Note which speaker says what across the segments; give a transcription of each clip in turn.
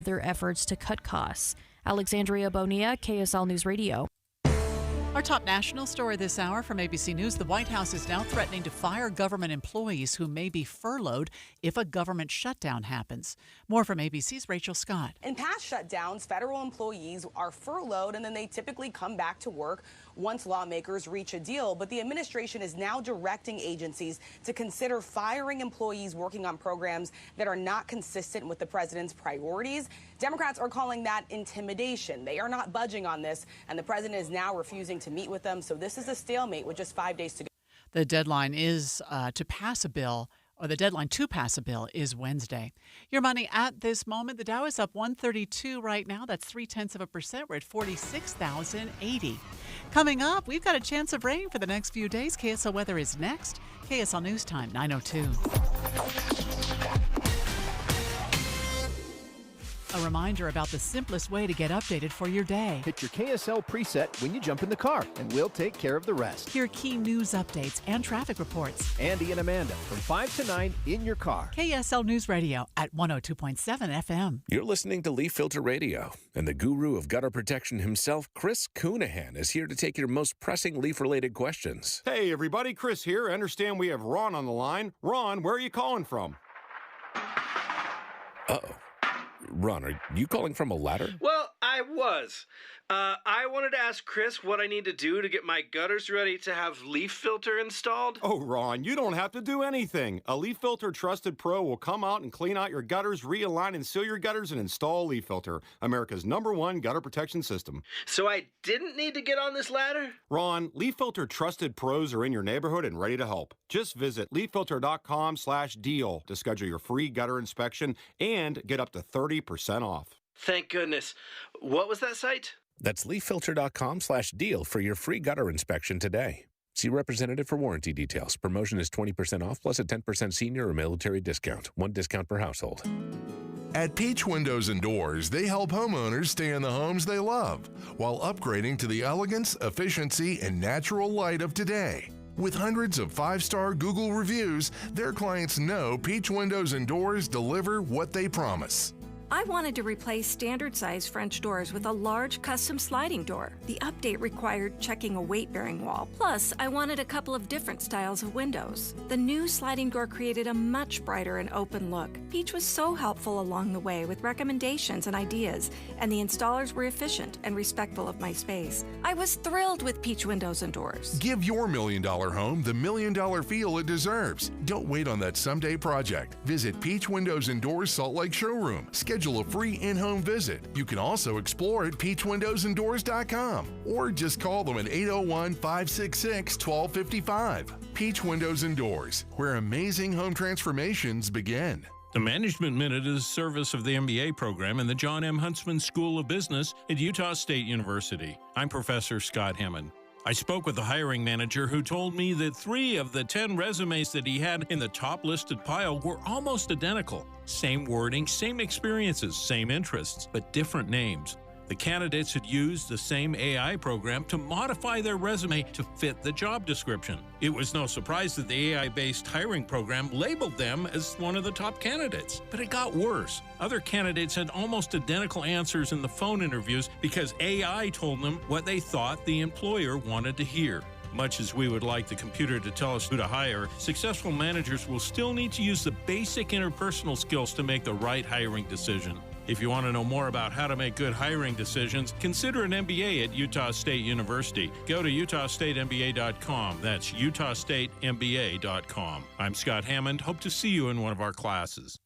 Speaker 1: their efforts to cut costs. Alexandria Bonilla, KSL News Radio.
Speaker 2: Our top national story this hour from ABC News. The White House is now threatening to fire government employees who may be furloughed if a government shutdown happens. More from ABC's Rachel Scott.
Speaker 3: In past shutdowns, federal employees are furloughed and then they typically come back to work once lawmakers reach a deal. But the administration is now directing agencies to consider firing employees working on programs that are not consistent with the president's priorities. Democrats are calling that intimidation. They are not budging on this, and the president is now refusing to meet with them. So this is a stalemate with just 5 days to go.
Speaker 2: The deadline is to pass a bill. Or the deadline to pass a bill is Wednesday. Your money at this moment, the Dow is up 132 right now. That's 0.3%. We're at 46,080. Coming up, we've got a chance of rain for the next few days. KSL weather is next. KSL News Time, 9:02. A reminder about the simplest way to get updated for your day.
Speaker 4: Hit your KSL preset when you jump in the car, and we'll take care of the rest.
Speaker 2: Hear key news updates and traffic reports.
Speaker 4: Andy and Amanda from 5 to 9 in your car.
Speaker 2: KSL News Radio at 102.7 FM.
Speaker 5: You're listening to Leaf Filter Radio, and the guru of gutter protection himself, Chris Coonahan, is here to take your most pressing leaf-related questions.
Speaker 6: Hey, everybody. Chris here. I understand we have Ron on the line. Ron, where are you calling from?
Speaker 5: Uh-oh. Ron, are you calling from a ladder?
Speaker 7: Well, I was. I wanted to ask Chris what I need to do to get my gutters ready to have Leaf Filter installed.
Speaker 6: Oh, Ron, you don't have to do anything. A Leaf Filter Trusted Pro will come out and clean out your gutters, realign and seal your gutters, and install Leaf Filter, America's #1 gutter protection system.
Speaker 7: So I didn't need to get on this ladder?
Speaker 6: Ron, Leaf Filter Trusted Pros are in your neighborhood and ready to help. Just visit leaffilter.com/deal to schedule your free gutter inspection and get up to 30% off.
Speaker 7: Thank goodness. What was that site?
Speaker 5: That's leaffilter.com/deal for your free gutter inspection today. See representative for warranty details. Promotion is 20% off plus a 10% senior or military discount. One discount per household.
Speaker 8: At Peach Windows and Doors, they help homeowners stay in the homes they love while upgrading to the elegance, efficiency, and natural light of today. With hundreds of 5-star Google reviews, their clients know Peach Windows and Doors deliver what they promise.
Speaker 9: I wanted to replace standard-sized French doors with a large custom sliding door. The update required checking a weight-bearing wall. Plus, I wanted a couple of different styles of windows. The new sliding door created a much brighter and open look. Peach was so helpful along the way with recommendations and ideas, and the installers were efficient and respectful of my space. I was thrilled with Peach Windows and Doors.
Speaker 8: Give your $1 million home the $1 million feel it deserves. Don't wait on that someday project. Visit Peach Windows and Doors Salt Lake Showroom. Schedule a free in-home visit. You can also explore at peachwindowsanddoors.com or just call them at 801-566-1255. Peach Windows and Doors, where amazing home transformations begin.
Speaker 10: The Management Minute is a service of the MBA program in the John M. Huntsman School of Business at Utah State University. I'm Professor Scott Hammond. I spoke with the hiring manager who told me that 3 of the 10 resumes that he had in the top listed pile were almost identical. Same wording, same experiences, same interests, but different names. The candidates had used the same AI program to modify their resume to fit the job description. It was no surprise that the AI-based hiring program labeled them as one of the top candidates. But it got worse. Other candidates had almost identical answers in the phone interviews because AI told them what they thought the employer wanted to hear. Much as we would like the computer to tell us who to hire, successful managers will still need to use the basic interpersonal skills to make the right hiring decision. If you want to know more about how to make good hiring decisions, consider an MBA at Utah State University. Go to utahstatemba.com. That's utahstatemba.com. I'm Scott Hammond. Hope to see you in one of our classes.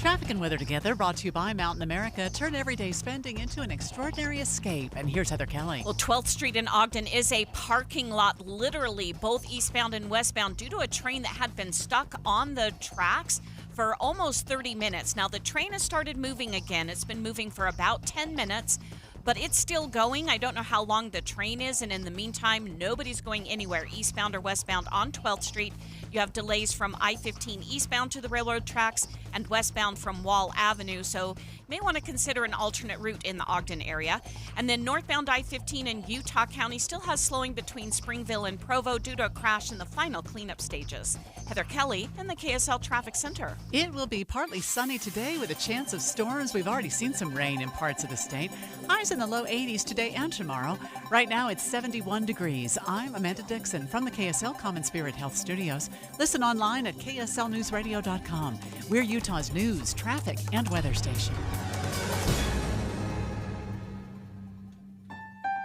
Speaker 2: Traffic and weather together brought to you by Mountain America. Turn everyday spending into an extraordinary escape. And here's Heather Kelly.
Speaker 11: Well, 12th Street in Ogden is a parking lot, literally both eastbound and westbound, due to a train that had been stuck on the tracks for almost 30 minutes. Now, the train has started moving again. It's been moving for about 10 minutes, but it's still going. I don't know how long the train is, and in the meantime, nobody's going anywhere, eastbound or westbound on 12th Street. You have delays from I-15 eastbound to the railroad tracks and westbound from Wall Avenue, so you may want to consider an alternate route in the Ogden area. And then northbound I-15 in Utah County still has slowing between Springville and Provo due to a crash in the final cleanup stages. Heather Kelly in the KSL Traffic Center.
Speaker 2: It will be partly sunny today with a chance of storms. We've already seen some rain in parts of the state. Highs in the low 80s today and tomorrow. Right now it's 71 degrees. I'm Amanda Dixon from the KSL Common Spirit Health Studios. Listen online at kslnewsradio.com. We're Utah's news, traffic, and weather station.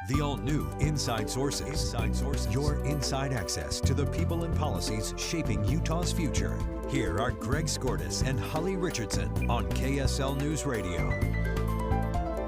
Speaker 12: The all-new Inside Sources. Your inside access to the people and policies shaping Utah's future. Here are Greg Skordas and Holly Richardson on KSL News Radio.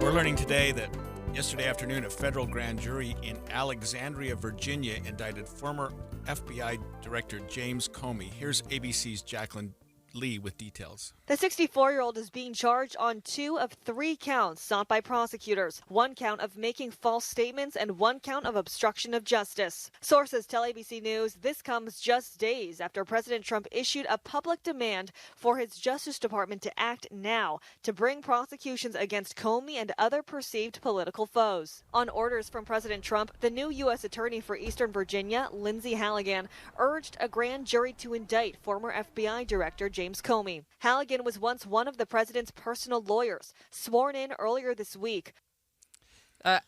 Speaker 13: We're learning today that yesterday afternoon, a federal grand jury in Alexandria, Virginia, indicted former FBI Director James Comey. Here's ABC's Jacqueline Lee with details.
Speaker 14: The 64-year-old is being charged on 2 of 3 counts sought by prosecutors. 1 count of making false statements and 1 count of obstruction of justice. Sources tell ABC News this comes just days after President Trump issued a public demand for his Justice Department to act now to bring prosecutions against Comey and other perceived political foes. On orders from President Trump, the new U.S. Attorney for Eastern Virginia, Lindsay Halligan, urged a grand jury to indict former FBI Director James Comey. Halligan was once one of the president's personal lawyers, sworn in earlier this week.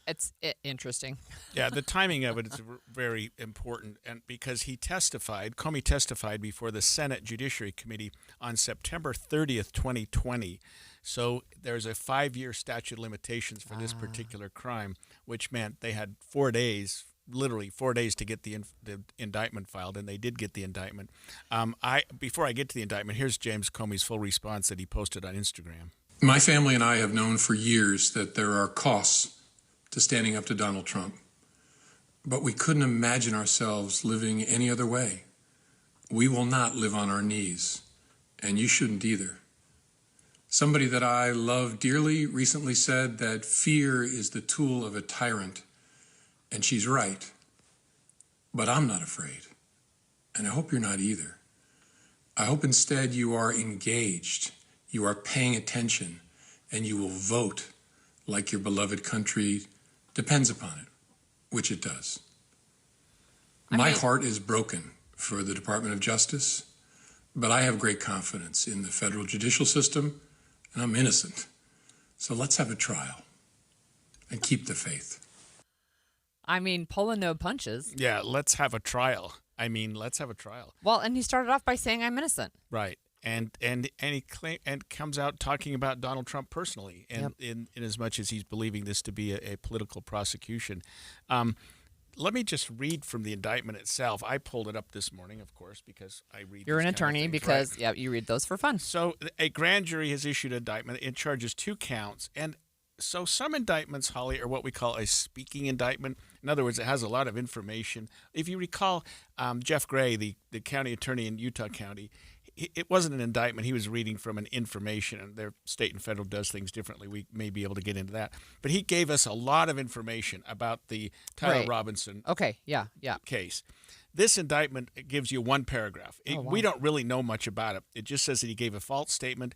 Speaker 15: It's interesting.
Speaker 13: Yeah, the timing of it is very important, and because Comey testified before the Senate Judiciary Committee on September 30th, 2020. So there's a 5-year statute of limitations for this particular crime, which meant they had 4 days. Literally 4 days to get the indictment filed, and they did get the indictment. Before I get to the indictment, here's James Comey's full response that he posted on Instagram.
Speaker 16: My family and I have known for years that there are costs to standing up to Donald Trump, but we couldn't imagine ourselves living any other way. We will not live on our knees, and you shouldn't either. Somebody that I love dearly recently said that fear is the tool of a tyrant. And she's right, but I'm not afraid, and I hope you're not either. I hope instead you are engaged, you are paying attention, and you will vote like your beloved country depends upon it, which it does. My heart is broken for the Department of Justice, but I have great confidence in the federal judicial system, and I'm innocent. So let's have a trial and keep the faith.
Speaker 15: I mean, pulling no punches.
Speaker 13: Yeah, let's have a trial. Let's have a trial.
Speaker 15: Well, and he started off by saying I'm innocent.
Speaker 13: Right. And he comes out talking about Donald Trump personally, and in as much as he's believing this to be a political prosecution. Let me just read from the indictment itself. I pulled it up this morning, of course, because I read.
Speaker 15: You're an attorney because you read those for fun.
Speaker 13: So a grand jury has issued an indictment. It charges 2 counts, and so some indictments, Holly, are what we call a speaking indictment. In other words, it has a lot of information. If you recall, Jeff Gray, the county attorney in Utah County, it wasn't an indictment. He was reading from an information, and their state and federal does things differently. We may be able to get into that. But he gave us a lot of information about the Tyler Robinson case. This indictment gives you 1 paragraph. We don't really know much about it. It just says that he gave a false statement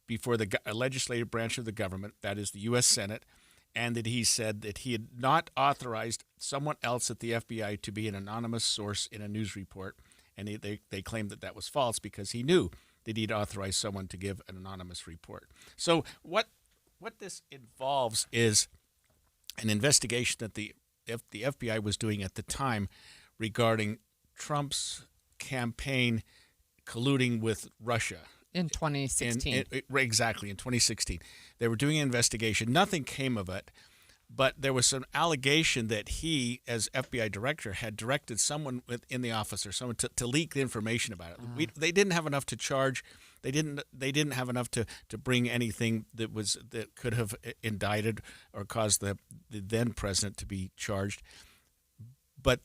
Speaker 13: before the legislative branch of the government, that is the U.S. Senate, and that he said that he had not authorized someone else at the FBI to be an anonymous source in a news report. And they claimed that was false because he knew that he'd authorized someone to give an anonymous report. So what this involves is an investigation that the FBI was doing at the time regarding Trump's campaign colluding with Russia.
Speaker 15: In 2016.
Speaker 13: Exactly, in 2016. They were doing an investigation. Nothing came of it, but there was some allegation that he, as FBI director, had directed someone in the office or someone to leak the information about it. They didn't have enough to charge. They didn't have enough to bring anything that could have indicted or caused the then president to be charged. But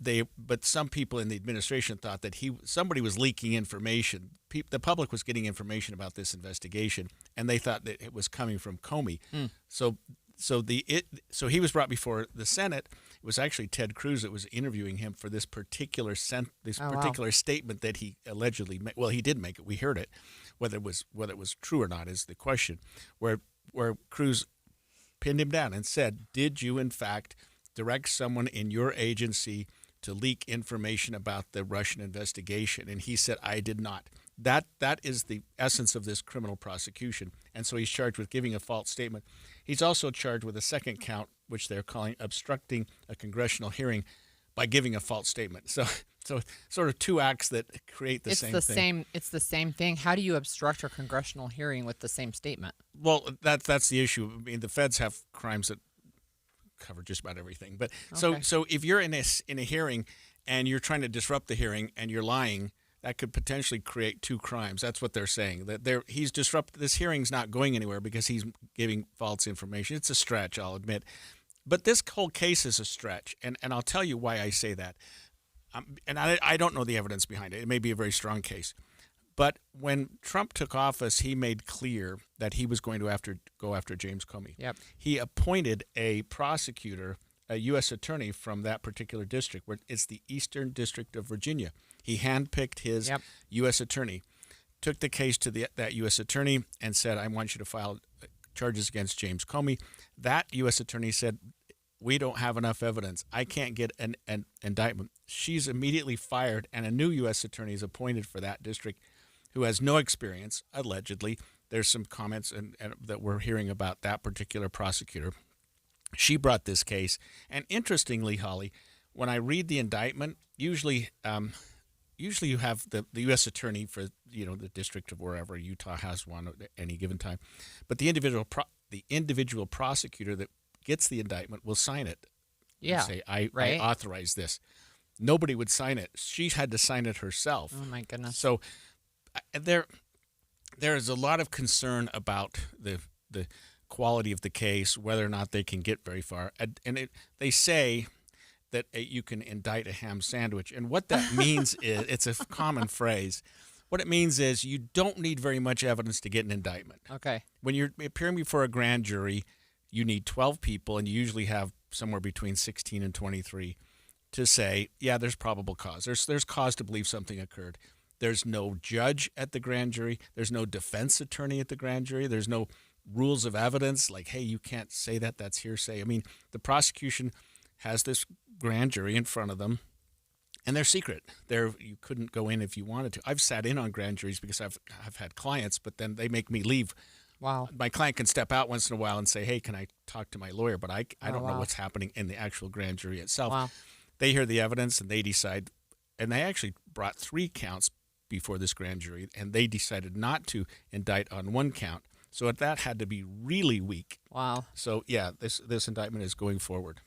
Speaker 13: some people in the administration thought that somebody was leaking information. The public was getting information about this investigation, and they thought that it was coming from Comey. So he was brought before the Senate. It was actually Ted Cruz that was interviewing him for this particular statement that he allegedly made. Well, he did make it. We heard it. whether it was true or not is the question, where Cruz pinned him down and said, did you in fact direct someone in your agency to leak information about the Russian investigation? And he said, I did not. That is the essence of this criminal prosecution. And so he's charged with giving a false statement. He's also charged with a second count, which they're calling obstructing a congressional hearing by giving a false statement. So sort of two acts that create the same thing.
Speaker 15: It's the same thing. How do you obstruct a congressional hearing with the same statement?
Speaker 13: Well, that's the issue. I mean, the feds have crimes that cover just about everything. But
Speaker 15: Okay.
Speaker 13: so if you're in a hearing and you're trying to disrupt the hearing and you're lying, that could potentially create two crimes. That's what they're saying. That he's disrupted. This hearing's not going anywhere because he's giving false information. It's a stretch, I'll admit. But this whole case is a stretch, and I'll tell you why I say that. And I don't know the evidence behind it. It may be a very strong case. But when Trump took office, he made clear that he was going to go after James Comey.
Speaker 15: Yep.
Speaker 13: He appointed a prosecutor, a U.S. attorney from that particular district, where it's the Eastern District of Virginia. He handpicked his U.S. attorney, took the case to that U.S. attorney and said, I want you to file charges against James Comey. That U.S. attorney said, we don't have enough evidence. I can't get an indictment. She's immediately fired, and a new U.S. attorney is appointed for that district who has no experience, allegedly. There's some comments and that we're hearing about that particular prosecutor. She brought this case. And interestingly, Holly, when I read the indictment, usually you have the U.S. attorney for the district of wherever. Utah has one at any given time. But the individual prosecutor that gets the indictment will sign it.
Speaker 15: Yeah,
Speaker 13: say, I
Speaker 15: right?
Speaker 13: authorize this. Nobody would sign it. She had to sign it herself.
Speaker 15: Oh, my goodness.
Speaker 13: So there is a lot of concern about the quality of the case, whether or not they can get very far. And they say that you can indict a ham sandwich. And what that means is, it's a common phrase. What it means is you don't need very much evidence to get an indictment.
Speaker 15: Okay.
Speaker 13: When you're appearing before a grand jury, you need 12 people, and you usually have somewhere between 16 and 23 to say, yeah, there's probable cause. There's cause to believe something occurred. There's no judge at the grand jury. There's no defense attorney at the grand jury. There's no rules of evidence like, hey, you can't say that. That's hearsay. I mean, the prosecution has this grand jury in front of them, and they're secret. You couldn't go in if you wanted to. I've sat in on grand juries because I've had clients, but then they make me leave.
Speaker 15: Wow.
Speaker 13: My client can step out once in a while and say, hey, can I talk to my lawyer? But I don't know what's happening in the actual grand jury itself.
Speaker 15: Wow.
Speaker 13: They hear the evidence and they decide, and they actually brought 3 counts before this grand jury, and they decided not to indict on 1 count. So that had to be really weak.
Speaker 15: Wow.
Speaker 13: So, yeah, this indictment is going forward.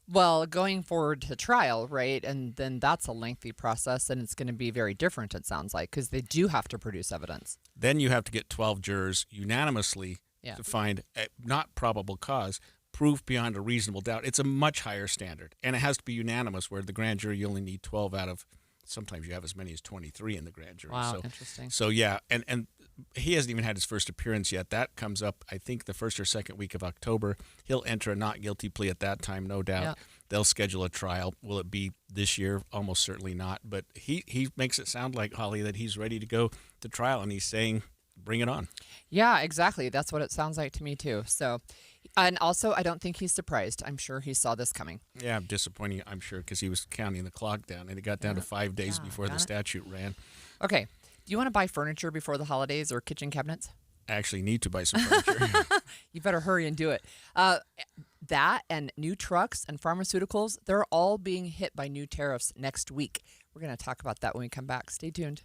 Speaker 15: Well, going forward to trial, right? And then that's a lengthy process, and it's going to be very different, it sounds like, because they do have to produce evidence.
Speaker 13: Then you have to get 12 jurors unanimously to find not probable cause, proof beyond a reasonable doubt. It's a much higher standard, and it has to be unanimous, where the grand jury, you only need 12 out of, sometimes you have as many as 23 in the grand jury.
Speaker 15: Wow,
Speaker 13: so,
Speaker 15: interesting.
Speaker 13: So, yeah, and he hasn't even had his first appearance yet. That comes up, I think, the first or second week of October. He'll enter a not guilty plea at that time, no doubt.
Speaker 15: Yeah.
Speaker 13: They'll schedule a trial. Will it be this year? Almost certainly not. But he makes it sound like, Holly, that he's ready to go to trial, and he's saying, bring it on.
Speaker 15: Yeah, exactly. That's what it sounds like to me, too. So, and also, I don't think he's surprised. I'm sure he saw this coming.
Speaker 13: Yeah, disappointing, I'm sure, because he was counting the clock down, and it got down to 5 days before the statute ran.
Speaker 15: Okay. Do you want to buy furniture before the holidays or kitchen cabinets?
Speaker 13: I actually need to buy some furniture.
Speaker 15: You better hurry and do it. That and new trucks and pharmaceuticals, they're all being hit by new tariffs next week. We're going to talk about that when we come back. Stay tuned.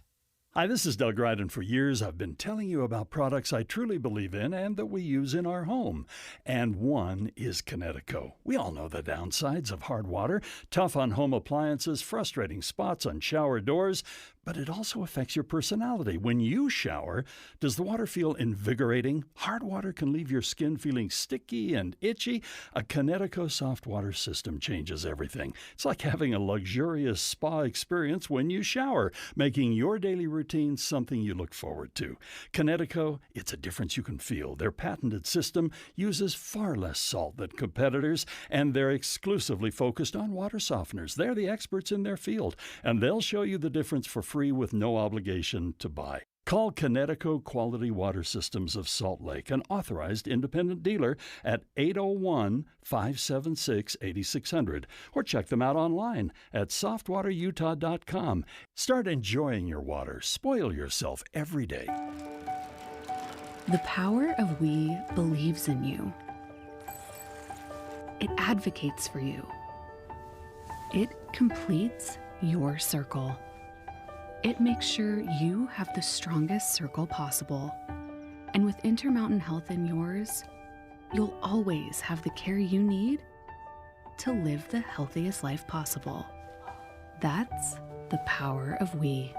Speaker 17: Hi, this is Doug Ryden. For years, I've been telling you about products I truly believe in and that we use in our home. And one is Kinetico. We all know the downsides of hard water, tough on home appliances, frustrating spots on shower doors, but it also affects your personality. When you shower, does the water feel invigorating? Hard water can leave your skin feeling sticky and itchy. A Kinetico soft water system changes everything. It's like having a luxurious spa experience when you shower, making your daily routine something you look forward to. Kinetico, it's a difference you can feel. Their patented system uses far less salt than competitors, and they're exclusively focused on water softeners. They're the experts in their field, and they'll show you the difference for free with no obligation to buy. Call Connecticut Quality Water Systems of Salt Lake, an authorized independent dealer, at 801-576-8600, or check them out online at softwaterutah.com. Start enjoying your water. Spoil yourself every day.
Speaker 18: The power of we believes in you. It advocates for you. It completes your circle. It makes sure you have the strongest circle possible. And with Intermountain Health in yours, you'll always have the care you need to live the healthiest life possible. That's the power of we.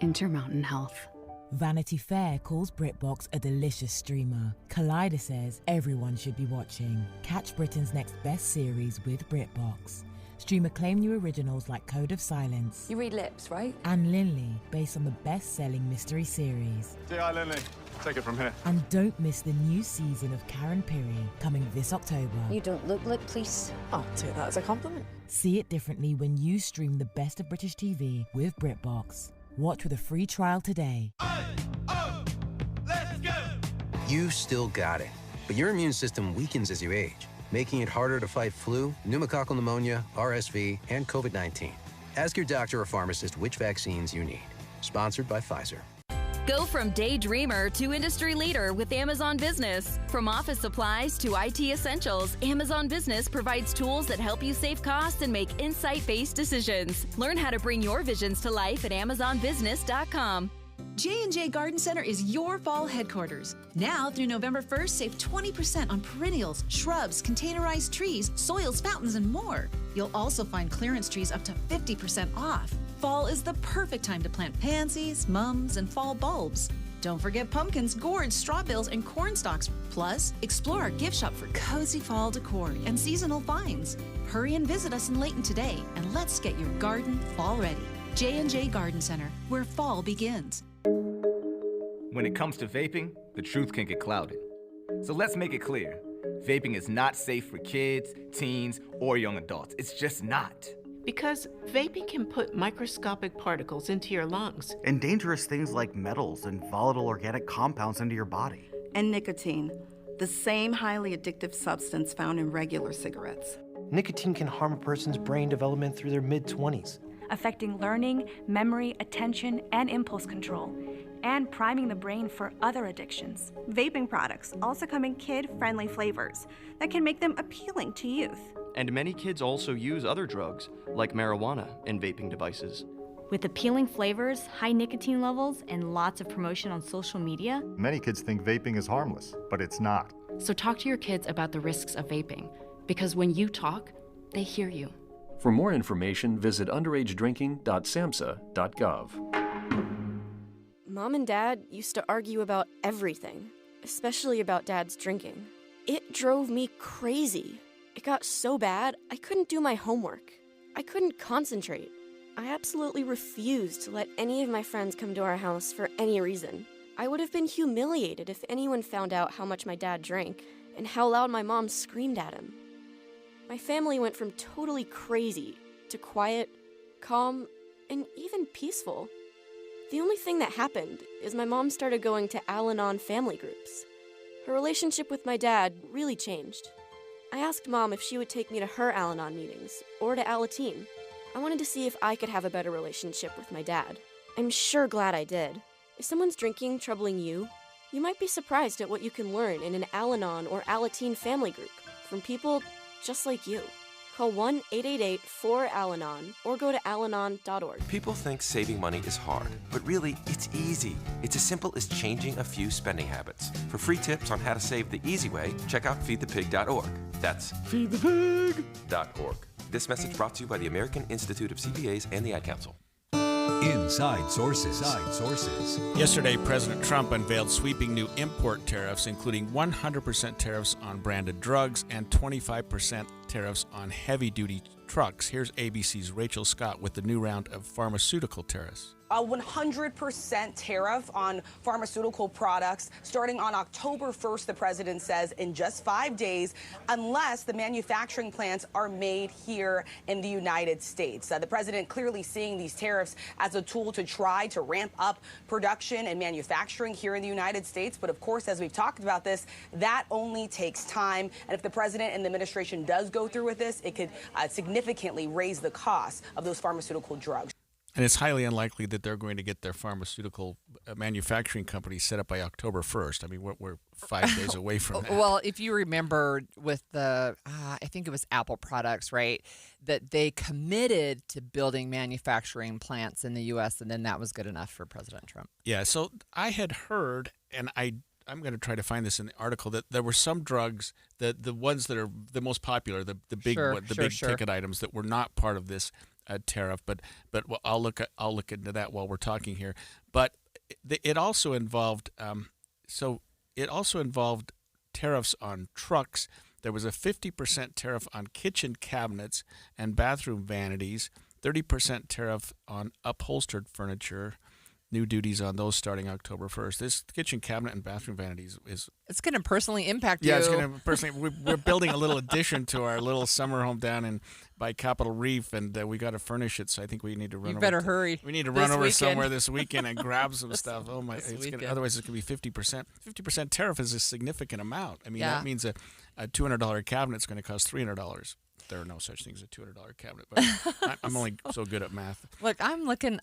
Speaker 18: Intermountain Health.
Speaker 19: Vanity Fair calls BritBox a delicious streamer. Collider says everyone should be watching. Catch Britain's next best series with BritBox. Stream acclaimed new originals like Code of Silence.
Speaker 20: You read lips, right?
Speaker 19: And Linley, based on the best-selling mystery series.
Speaker 21: Hi, Linley. Take it from here.
Speaker 19: And don't miss the new season of Karen Piri, coming this October.
Speaker 20: You don't look lip, please. I'll take that as a compliment.
Speaker 19: See it differently when you stream the best of British TV with BritBox. Watch with a free trial today.
Speaker 22: Let's go! You still got it, but your immune system weakens as you age, making it harder to fight flu, pneumococcal pneumonia, RSV, and COVID-19. Ask your doctor or pharmacist which vaccines you need. Sponsored by Pfizer.
Speaker 23: Go from daydreamer to industry leader with Amazon Business. From office supplies to IT essentials, Amazon Business provides tools that help you save costs and make insight-based decisions. Learn how to bring your visions to life at AmazonBusiness.com.
Speaker 24: J&J Garden Center is your fall headquarters. Now through November 1st, save 20% on perennials, shrubs, containerized trees, soils, fountains, and more. You'll also find clearance trees up to 50% off. Fall is the perfect time to plant pansies, mums, and fall bulbs. Don't forget pumpkins, gourds, strawbills, and corn stalks. Plus, explore our gift shop for cozy fall decor and seasonal finds. Hurry and visit us in Layton today, and let's get your garden fall ready. J&J Garden Center, where fall begins.
Speaker 25: When it comes to vaping, the truth can get clouded. So let's make it clear. Vaping is not safe for kids, teens, or young adults. It's just not.
Speaker 26: Because vaping can put microscopic particles into your lungs.
Speaker 27: And dangerous things like metals and volatile organic compounds into your body.
Speaker 28: And nicotine, the same highly addictive substance found in regular cigarettes.
Speaker 29: Nicotine can harm a person's brain development through their mid-20s.
Speaker 30: Affecting learning, memory, attention, and impulse control, and priming the brain for other addictions.
Speaker 31: Vaping products also come in kid-friendly flavors that can make them appealing to youth.
Speaker 32: And many kids also use other drugs, like marijuana, in vaping devices.
Speaker 33: With appealing flavors, high nicotine levels, and lots of promotion on social media,
Speaker 34: many kids think vaping is harmless, but it's not.
Speaker 35: So talk to your kids about the risks of vaping, because when you talk, they hear you.
Speaker 36: For more information, visit underagedrinking.samhsa.gov.
Speaker 37: Mom and Dad used to argue about everything, especially about Dad's drinking. It drove me crazy. It got so bad, I couldn't do my homework. I couldn't concentrate. I absolutely refused to let any of my friends come to our house for any reason. I would have been humiliated if anyone found out how much my dad drank and how loud my mom screamed at him. My family went from totally crazy to quiet, calm, and even peaceful. The only thing that happened is my mom started going to Al-Anon family groups. Her relationship with my dad really changed. I asked Mom if she would take me to her Al-Anon meetings or to Alateen. I wanted to see if I could have a better relationship with my dad. I'm sure glad I did. If someone's drinking troubling you, you might be surprised at what you can learn in an Al-Anon or Alateen family group from people just like you. Call 1-888-4-ALANON or go to alanon.org.
Speaker 38: People think saving money is hard, but really, it's easy. It's as simple as changing a few spending habits. For free tips on how to save the easy way, check out feedthepig.org. That's feedthepig.org. This message brought to you by the American Institute of CPAs and the Ad Council.
Speaker 12: Inside Sources.
Speaker 13: Yesterday, President Trump unveiled sweeping new import tariffs, including 100% tariffs on branded drugs and 25% tariffs on heavy-duty trucks. Here's ABC's Rachel Scott with the new round of pharmaceutical tariffs.
Speaker 1: A 100% tariff on pharmaceutical products starting on October 1st, the president says, in just 5 days, unless the manufacturing plants are made here in the United States. The president clearly seeing these tariffs as a tool to try to ramp up production and manufacturing here in the United States. But of course, as we've talked about this, that only takes time. And if the president and the administration does go through with this, it could significantly raise the cost of those pharmaceutical drugs.
Speaker 13: And it's highly unlikely that they're going to get their pharmaceutical manufacturing company set up by October 1st. I mean, we're 5 days away from that.
Speaker 2: Well, if you remember with the, I think it was Apple products, right, that they committed to building manufacturing plants in the U.S., and then that was good enough for President Trump.
Speaker 13: Yeah, so I had heard, and I'm going to try to find this in the article, that there were some drugs, the ones that are the most popular, the big ticket items that were not part of this tariff, but I'll look into that while we're talking here. But it also involved tariffs on trucks. There was a 50% tariff on kitchen cabinets and bathroom vanities, 30% tariff on upholstered furniture. New duties on those starting October 1st. This kitchen cabinet and bathroom vanities is...
Speaker 2: It's going to personally impact you.
Speaker 13: Yeah, it's going to personally... We're building a little addition to our little summer home down by Capitol Reef, and we got to furnish it, so I think we need to run over...
Speaker 2: You better hurry.
Speaker 13: We need to run over somewhere this weekend and grab some stuff. Oh my! Otherwise, it's going to be 50%. 50% tariff is a significant amount. I mean, that means a $200 cabinet is going to cost $300. There are no such things as a $200 cabinet, but I'm only so good at math.
Speaker 2: Look, I'm looking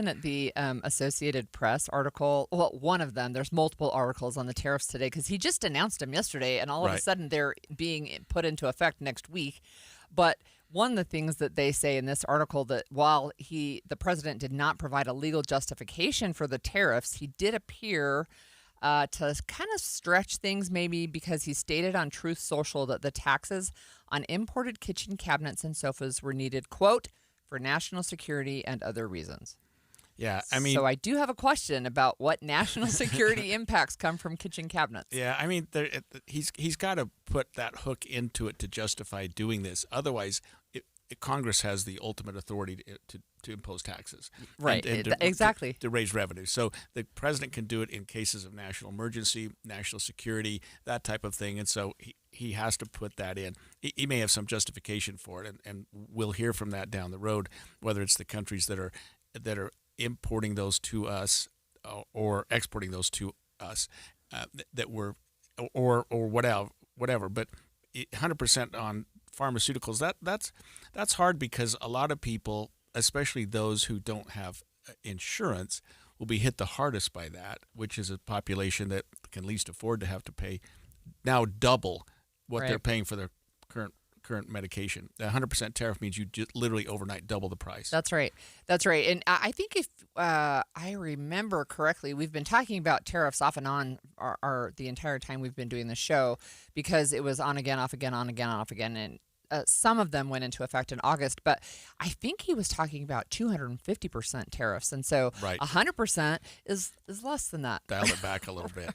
Speaker 2: at the Associated Press article. Well, one of them. There's multiple articles on the tariffs today because he just announced them yesterday, and all of a sudden they're being put into effect next week. But one of the things that they say in this article that while the president did not provide a legal justification for the tariffs, he did appear to kind of stretch things maybe because he stated on Truth Social that the taxes on imported kitchen cabinets and sofas were needed, quote, for national security and other reasons.
Speaker 13: Yeah, I mean...
Speaker 2: So I do have a question about what national security impacts come from kitchen cabinets.
Speaker 13: Yeah, I mean, he's got to put that hook into it to justify doing this. Otherwise, Congress has the ultimate authority to impose taxes.
Speaker 2: Right,
Speaker 13: and
Speaker 2: exactly.
Speaker 13: To raise revenue. So the president can do it in cases of national emergency, national security, that type of thing. And so he has to put that in. He may have some justification for it, and we'll hear from that down the road, whether it's the countries that are importing those to us or exporting those to us that were or whatever. But 100% on pharmaceuticals, that's hard because a lot of people, especially those who don't have insurance, will be hit the hardest by that, which is a population that can least afford to have to pay now double what they're paying for their current medication. The 100% tariff means you just literally overnight double the price.
Speaker 2: That's right. And I think if I remember correctly, we've been talking about tariffs off and on the entire time we've been doing the show because it was on again, off again, on again, off again, and some of them went into effect in August, but I think he was talking about 250% tariffs, and so 100% is less than that.
Speaker 13: Dial it back a little bit.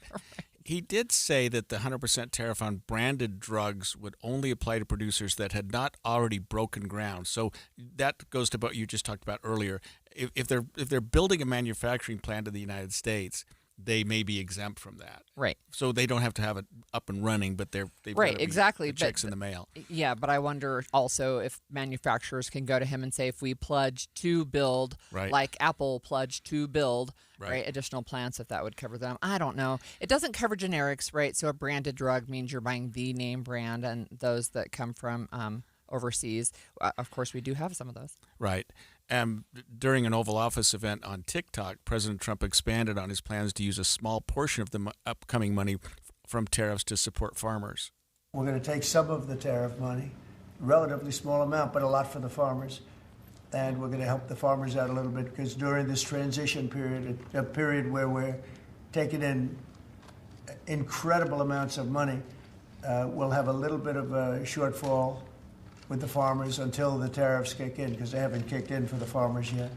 Speaker 13: He did say that the 100% tariff on branded drugs would only apply to producers that had not already broken ground. So that goes to what you just talked about earlier. If they're building a manufacturing plant in the United States, they may be exempt from that.
Speaker 2: Right.
Speaker 13: So they don't have to have it up and running, but they've got the checks in the mail.
Speaker 2: Yeah, but I wonder also if manufacturers can go to him and say, if we pledge to build, like Apple pledged to build, additional plants, if that would cover them. I don't know. It doesn't cover generics, right? So a branded drug means you're buying the name brand, and those that come from overseas, of course, we do have some of those.
Speaker 13: Right. During an Oval Office event on TikTok, President Trump expanded on his plans to use a small portion of the upcoming money from tariffs to support farmers.
Speaker 3: We're going to take some of the tariff money, relatively small amount, but a lot for the farmers. And we're going to help the farmers out a little bit because during this transition period, a period where we're taking in incredible amounts of money, we'll have a little bit of a shortfall with the farmers until the tariffs kick in, because they haven't kicked in for the farmers yet.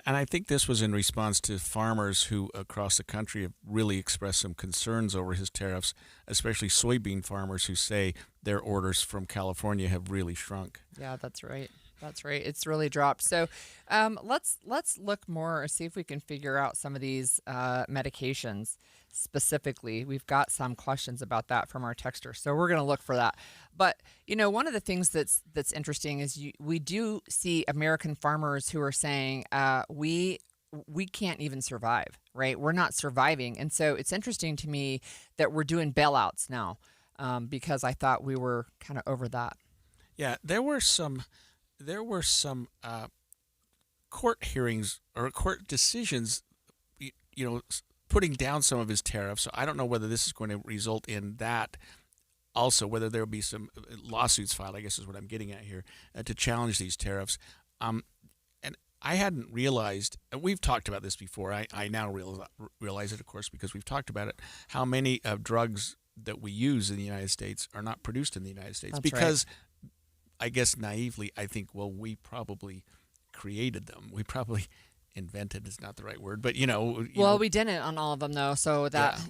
Speaker 13: And I think this was in response to farmers who across the country have really expressed some concerns over his tariffs, especially soybean farmers who say their orders from California have really shrunk.
Speaker 2: Yeah, that's right. That's right. It's really dropped. So let's look more, see if we can figure out some of these medications specifically. We've got some questions about that from our texter, so we're going to look for that. But one of the things that's interesting is we do see American farmers who are saying we can't even survive, right? We're not surviving, and so it's interesting to me that we're doing bailouts now because I thought we were kind of over that.
Speaker 13: Yeah, there were some court hearings or court decisions, putting down some of his tariffs. So I don't know whether this is going to result in that. Also, whether there will be some lawsuits filed, I guess is what I'm getting at here, to challenge these tariffs. And I hadn't realized, we've talked about this before. I now realize it, of course, because we've talked about it, how many drugs that we use in the United States are not produced in the United States.
Speaker 2: That's
Speaker 13: because
Speaker 2: right.
Speaker 13: I guess naively, I think, well, we probably created them. We probably invented is not the right word, but
Speaker 2: we didn't on all of them though. So that's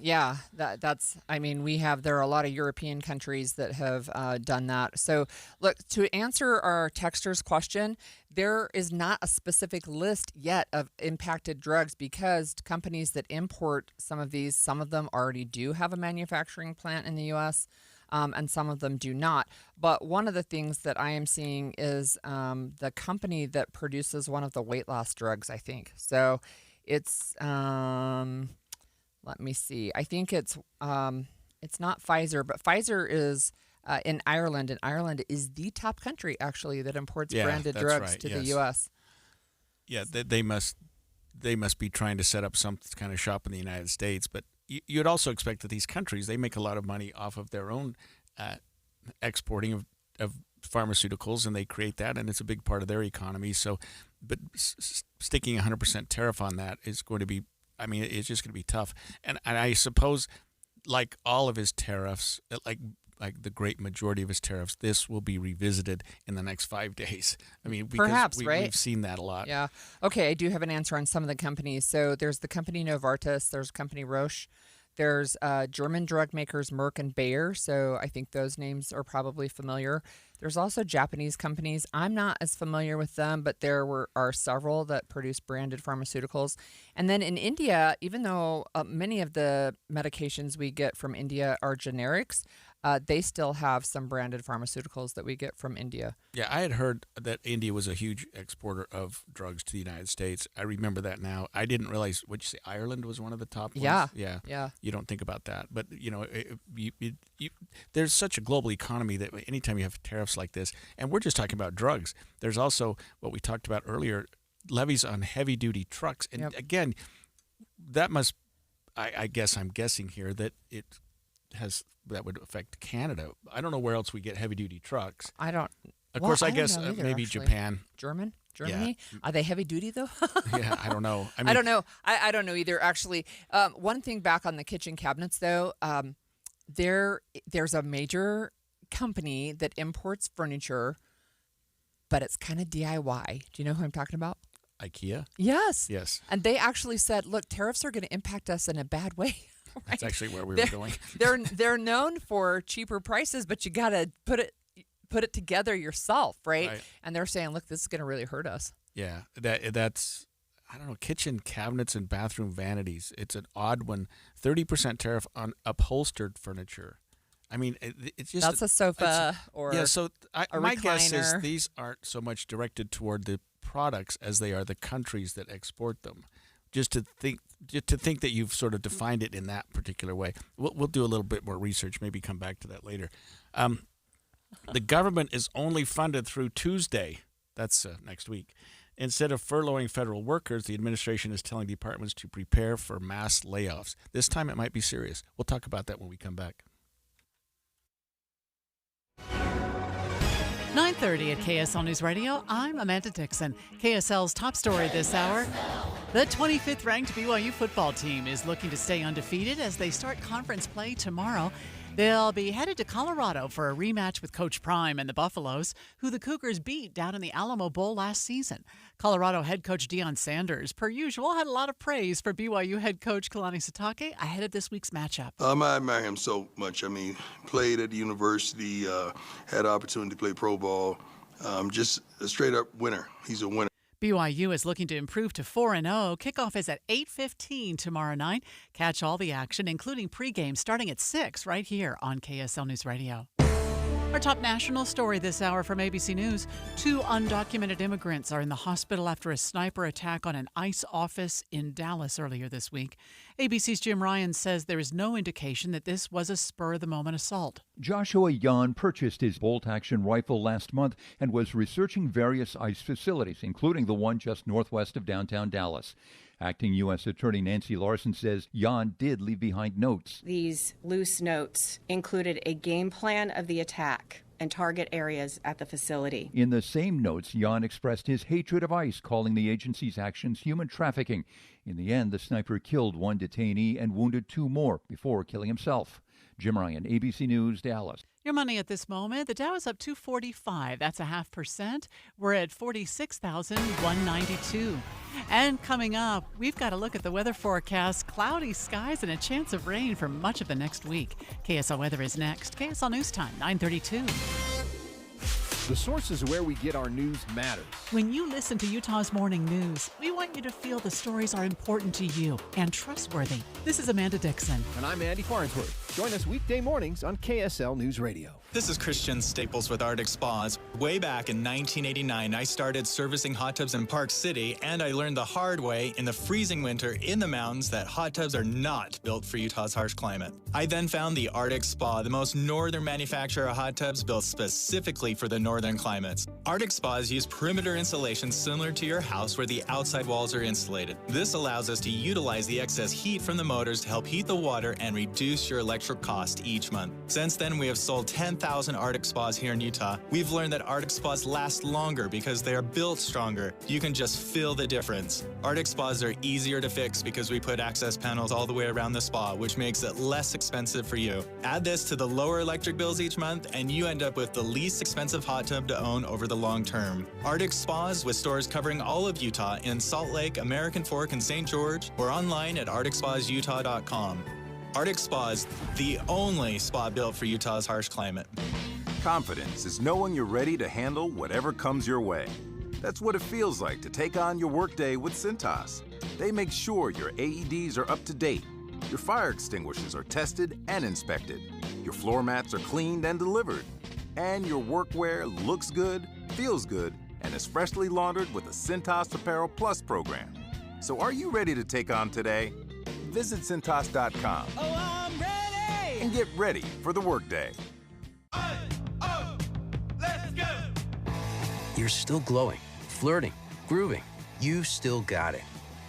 Speaker 2: I mean, there are a lot of European countries that have done that. So look, to answer our texter's question, there is not a specific list yet of impacted drugs because companies that import some of them already do have a manufacturing plant in the U.S. And some of them do not. But one of the things that I am seeing is the company that produces one of the weight loss drugs, I think. So it's, let me see. I think it's not Pfizer, but Pfizer is in Ireland, and Ireland is the top country, actually, that imports branded drugs to the U.S.
Speaker 13: Yeah, they must be trying to set up some kind of shop in the United States, but you'd also expect that these countries, they make a lot of money off of their own exporting of pharmaceuticals, and they create that, and it's a big part of their economy. So, but sticking 100% tariff on that is going to be, it's just going to be tough. And I suppose, like all of his tariffs, like the great majority of his tariffs, this will be revisited in the next 5 days. Because
Speaker 2: perhaps, right?
Speaker 13: We've seen that a lot.
Speaker 2: Yeah. Okay, I do have an answer on some of the companies. So there's the company Novartis, there's company Roche, there's German drug makers Merck and Bayer. So I think those names are probably familiar. There's also Japanese companies. I'm not as familiar with them, but there are several that produce branded pharmaceuticals. And then in India, even though many of the medications we get from India are generics, they still have some branded pharmaceuticals that we get from India.
Speaker 13: Yeah, I had heard that India was a huge exporter of drugs to the United States. I remember that now. I didn't realize, would you say Ireland was one of the top ones?
Speaker 2: Yeah.
Speaker 13: You don't think about that. But, there's such a global economy that anytime you have tariffs like this, and we're just talking about drugs, there's also what we talked about earlier, levies on heavy-duty trucks. And again, that must, I guess I'm guessing here, that that would affect Canada. I don't know where else we get heavy-duty trucks. Of course, I guess
Speaker 2: either,
Speaker 13: maybe
Speaker 2: actually.
Speaker 13: Japan.
Speaker 2: Germany?
Speaker 13: Yeah.
Speaker 2: Are they heavy-duty, though?
Speaker 13: Yeah, I don't know.
Speaker 2: I don't know. I don't know either, actually. One thing back on the kitchen cabinets, though, there's a major company that imports furniture, but it's kind of DIY. Do you know who I'm talking about?
Speaker 13: IKEA?
Speaker 2: Yes.
Speaker 13: Yes.
Speaker 2: And they actually said, look, tariffs are going to impact us in a bad way. Right?
Speaker 13: That's actually where we were going.
Speaker 2: They're known for cheaper prices, but you got to put it together yourself, right? And they're saying, look, this is going to really hurt us.
Speaker 13: Yeah, that's, I don't know, kitchen cabinets and bathroom vanities. It's an odd one. 30% tariff on upholstered furniture. It's just...
Speaker 2: That's a sofa or
Speaker 13: yeah, so
Speaker 2: a
Speaker 13: my
Speaker 2: recliner.
Speaker 13: guess is these aren't so much directed toward the products as they are the countries that export them. Just to think that you've sort of defined it in that particular way. We'll do a little bit more research, maybe come back to that later. The government is only funded through Tuesday. That's next week. Instead of furloughing federal workers, the administration is telling departments to prepare for mass layoffs. This time it might be serious. We'll talk about that when we come back.
Speaker 4: 9:30 at KSL News Radio. I'm Amanda Dixon. KSL's top story this hour. The 25th ranked BYU football team is looking to stay undefeated as they start conference play tomorrow. They'll be headed to Colorado for a rematch with Coach Prime and the Buffaloes, who the Cougars beat down in the Alamo Bowl last season. Colorado head coach Deion Sanders, per usual, had a lot of praise for BYU head coach Kalani Sitake ahead of this week's matchup.
Speaker 5: I admire him so much. I mean, played at the university, had the opportunity to play pro ball. Just a straight-up winner. He's a winner.
Speaker 4: BYU is looking to improve to 4-0. Kickoff is at 8:15 tomorrow night. Catch all the action, including pregame, starting at 6 right here on KSL News Radio. Our top national story this hour from ABC News. 2 undocumented immigrants are in the hospital after a sniper attack on an ICE office in Dallas earlier this week. ABC's Jim Ryan says there is no indication that this was a spur-of-the-moment assault.
Speaker 6: Joshua Yan purchased his bolt-action rifle last month and was researching various ICE facilities, including the one just northwest of downtown Dallas. Acting U.S. Attorney Nancy Larson says Yan did leave behind notes.
Speaker 7: These loose notes included a game plan of the attack and target areas at the facility.
Speaker 6: In the same notes, Yan expressed his hatred of ICE, calling the agency's actions human trafficking. In the end, the sniper killed 1 detainee and wounded 2 more before killing himself. Jim Ryan, ABC News, Dallas.
Speaker 4: Your money at this moment, the Dow is up 245. That's 0.5%. We're at 46,192. And coming up, we've got a look at the weather forecast. Cloudy skies and a chance of rain for much of the next week. KSL weather is next. KSL News Time, 9:32.
Speaker 8: The sources where we get our news matters.
Speaker 4: When you listen to Utah's Morning News, we want you to feel the stories are important to you and trustworthy. This is Amanda Dixon.
Speaker 8: And I'm Andy Farnsworth. Join us weekday mornings on KSL News Radio.
Speaker 9: This is Christian Staples with Arctic Spas. Way back in 1989, I started servicing hot tubs in Park City, and I learned the hard way in the freezing winter in the mountains that hot tubs are not built for Utah's harsh climate. I then found the Arctic Spa, the most northern manufacturer of hot tubs built specifically for the northern climates. Arctic Spas use perimeter insulation similar to your house where the outside walls are insulated. This allows us to utilize the excess heat from the motors to help heat the water and reduce your electric cost each month. Since then, we have sold 10,000 Arctic Spas here in Utah. We've learned that Arctic Spas last longer because they are built stronger. You can just feel the difference. Arctic Spas are easier to fix because we put access panels all the way around the spa, which makes it less expensive for you. Add this to the lower electric bills each month, and you end up with the least expensive hot tub to own over the long term. Arctic Spas, with stores covering all of Utah in Salt Lake, American Fork, and St. George, or online at arcticspasutah.com. Arctic Spas, the only spa built for Utah's harsh climate.
Speaker 10: Confidence is knowing you're ready to handle whatever comes your way. That's what it feels like to take on your workday with Cintas. They make sure your AEDs are up to date, your fire extinguishers are tested and inspected, your floor mats are cleaned and delivered, and your workwear looks good, feels good, and is freshly laundered with the Cintas Apparel Plus program. So are you ready to take on today? Visit Cintas.com and get ready for the workday.
Speaker 11: Let's go! You're still glowing, flirting, grooving. You still got it.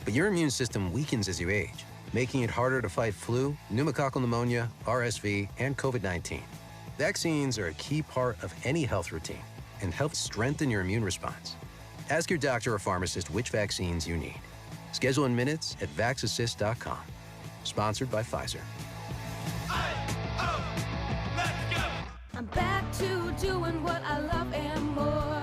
Speaker 11: But your immune system weakens as you age, making it harder to fight flu, pneumococcal pneumonia, RSV, and COVID-19. Vaccines are a key part of any health routine and help strengthen your immune response. Ask your doctor or pharmacist which vaccines you need. Schedule in minutes at VaxAssist.com. Sponsored by Pfizer.
Speaker 14: I'm back to doing what I love and more.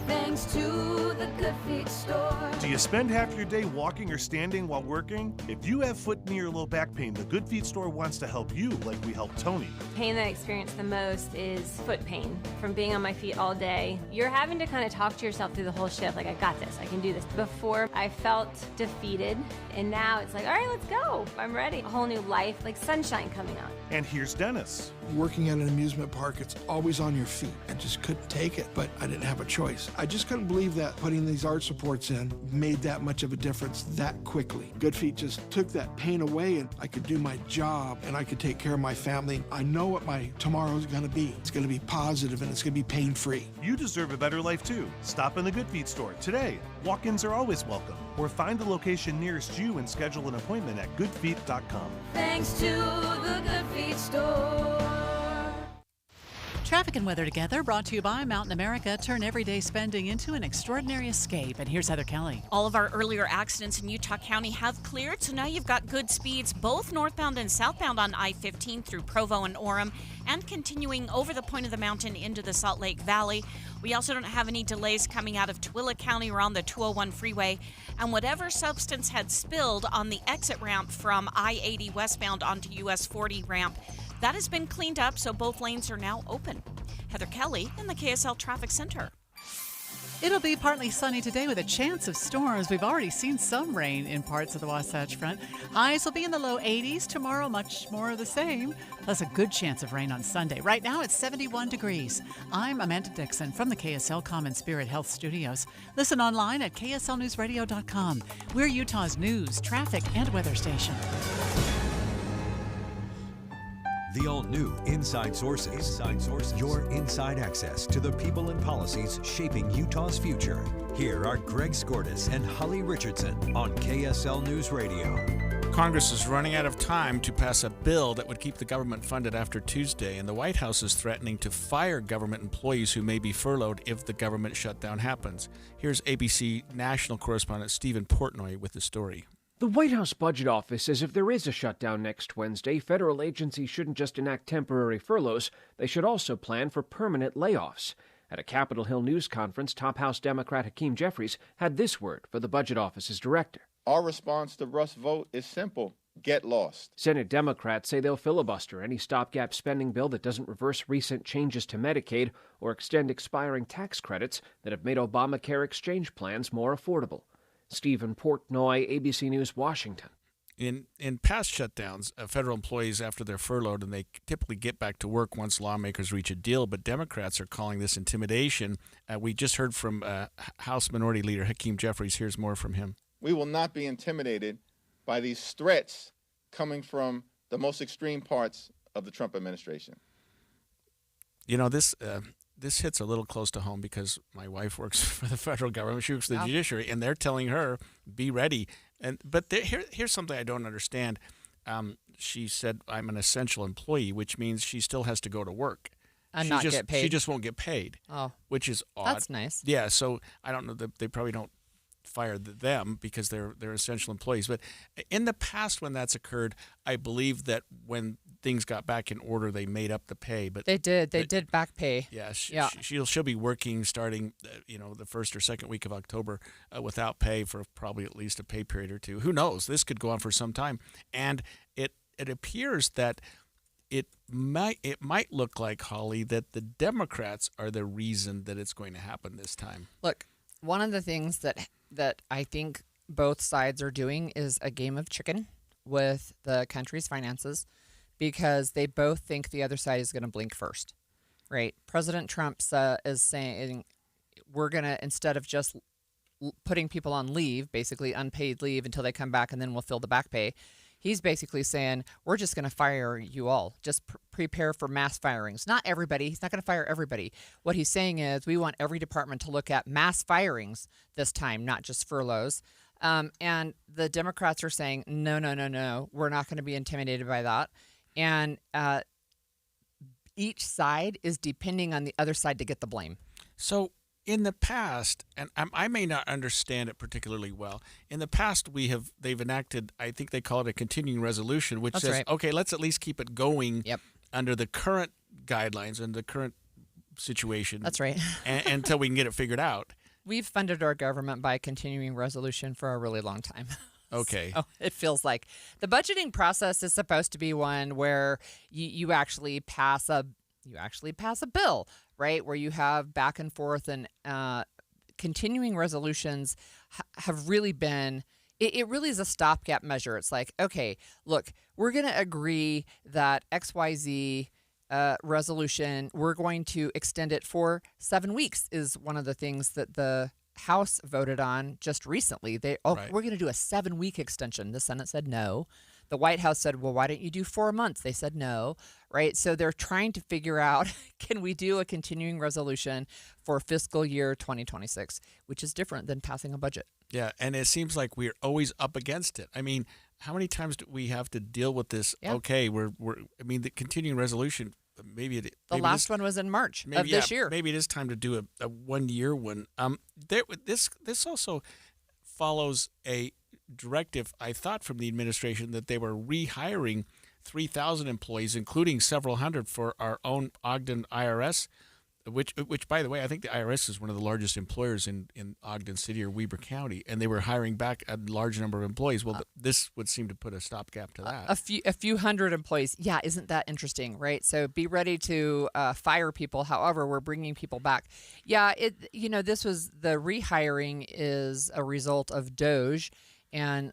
Speaker 14: Thanks to the Good Feet store.
Speaker 15: Do you spend half your day walking or standing while working? If you have foot, knee, or low back pain, the Good Feet store wants to help you like we helped Tony.
Speaker 16: Pain that I experience the most is foot pain from being on my feet all day. You're having to kind of talk to yourself through the whole shift, like, I got this, I can do this. Before, I felt defeated, and now it's like, all right, let's go. I'm ready. A whole new life, like sunshine coming out.
Speaker 15: And here's Dennis.
Speaker 17: Working at an amusement park, it's always on your feet. I just couldn't take it, but I didn't have a choice. I just couldn't believe that putting these arch supports in made that much of a difference that quickly. Good Feet just took that pain away, and I could do my job, and I could take care of my family. I know what my tomorrow is going to be. It's going to be positive, and it's going to be pain-free.
Speaker 15: You deserve a better life, too. Stop in the Good Feet store today. Walk-ins are always welcome. Or find the location nearest you and schedule an appointment at goodfeet.com.
Speaker 14: Thanks to the Good Feet store.
Speaker 4: Traffic and weather together, brought to you by Mountain America. Turn everyday spending into an extraordinary escape. And here's Heather Kelly.
Speaker 18: All of our earlier accidents in Utah County have cleared, so now you've got good speeds both northbound and southbound on I-15 through Provo and Orem, and continuing over the point of the mountain into the Salt Lake Valley. We also don't have any delays coming out of Tooele County or on the 201 freeway. And whatever substance had spilled on the exit ramp from I-80 westbound onto US 40 ramp, that has been cleaned up, so both lanes are now open. Heather Kelly in the KSL Traffic Center.
Speaker 4: It'll be partly sunny today with a chance of storms. We've already seen some rain in parts of the Wasatch Front. Highs will be in the low 80s. Tomorrow, much more of the same, plus a good chance of rain on Sunday. Right now, it's 71 degrees. I'm Amanda Dixon from the KSL Common Spirit Health Studios. Listen online at kslnewsradio.com. We're Utah's news, traffic, and weather station.
Speaker 12: The all-new Inside Sources. Your inside access to the people and policies shaping Utah's future. Here are Greg Skordas and Holly Richardson on KSL News Radio.
Speaker 13: Congress is running out of time to pass a bill that would keep the government funded after Tuesday, and the White House is threatening to fire government employees who may be furloughed if the government shutdown happens. Here's ABC national correspondent Stephen Portnoy with the story.
Speaker 19: The White House Budget Office says if there is a shutdown next Wednesday, federal agencies shouldn't just enact temporary furloughs, they should also plan for permanent layoffs. At a Capitol Hill news conference, top House Democrat Hakeem Jeffries had this word for the Budget Office's director.
Speaker 20: Our response to Russ' vote is simple: get lost.
Speaker 19: Senate Democrats say they'll filibuster any stopgap spending bill that doesn't reverse recent changes to Medicaid or extend expiring tax credits that have made Obamacare exchange plans more affordable. Stephen Portnoy, ABC News, Washington.
Speaker 13: In past shutdowns, federal employees, after they're furloughed, and they typically get back to work once lawmakers reach a deal, but Democrats are calling this intimidation. We just heard from House Minority Leader Hakeem Jeffries. Here's more from him.
Speaker 20: We will not be intimidated by these threats coming from the most extreme parts of the Trump administration.
Speaker 13: You know, this hits a little close to home because my wife works for the federal government. She works for the judiciary, and they're telling her, be ready. But here's something I don't understand. She said, I'm an essential employee, which means she still has to go to work.
Speaker 2: And not get paid.
Speaker 13: She just won't get paid, which is odd.
Speaker 2: That's nice.
Speaker 13: Yeah, so I don't know. They probably don't fire them because they're essential employees. But in the past when that's occurred, I believe that when things got back in order, they made up the pay. But
Speaker 2: they did back pay.
Speaker 13: Yeah, she'll be working starting the first or second week of October without pay for probably at least a pay period or two. Who knows? This could go on for some time, and it appears that it might look like, Holly, that the Democrats are the reason that it's going to happen this time.
Speaker 2: Look, one of the things that I think both sides are doing is a game of chicken with the country's finances, because they both think the other side is going to blink first, right? President Trump is saying we're going to, instead of just putting people on leave, basically unpaid leave until they come back and then we'll fill the back pay, he's basically saying we're just going to fire you all. Just prepare for mass firings. Not everybody. He's not going to fire everybody. What he's saying is we want every department to look at mass firings this time, not just furloughs. And the Democrats are saying, no, we're not going to be intimidated by that. And each side is depending on the other side to get the blame.
Speaker 13: So in the past, and I may not understand it particularly well, in the past they've enacted, I think they call it a continuing resolution, which says, okay, let's at least keep it going under the current guidelines and the current situation.
Speaker 2: That's right.
Speaker 13: Until we can get it figured out.
Speaker 2: We've funded our government by continuing resolution for a really long time.
Speaker 13: Okay.
Speaker 2: So it feels like the budgeting process is supposed to be one where you actually pass a bill, right? Where you have back and forth, and continuing resolutions have really been. It really is a stopgap measure. It's like, okay, look, we're going to agree that XYZ resolution, we're going to extend it for 7 weeks. Is one of the things that the House voted on just recently. We're going to do a 7-week extension. The Senate said no. The White House said, well, why don't you do 4 months? They said no, right? So they're trying to figure out, can we do a continuing resolution for fiscal year 2026, which is different than passing a budget.
Speaker 13: Yeah, and it seems like we're always up against it. I mean, how many times do we have to deal with this? Yeah. Okay, the continuing resolution maybe
Speaker 2: the last one was in March of this year.
Speaker 13: Maybe it is time to do a 1 year one. This also follows a directive, I thought, from the administration that they were rehiring 3,000 employees, including several hundred for our own Ogden IRS, which, by the way, I think the IRS is one of the largest employers in Ogden City or Weber County, and they were hiring back a large number of employees. Well, this would seem to put a stopgap to that.
Speaker 2: A few hundred employees. Yeah, isn't that interesting, right? So be ready to fire people. However, we're bringing people back. Yeah, this was the rehiring is a result of DOGE and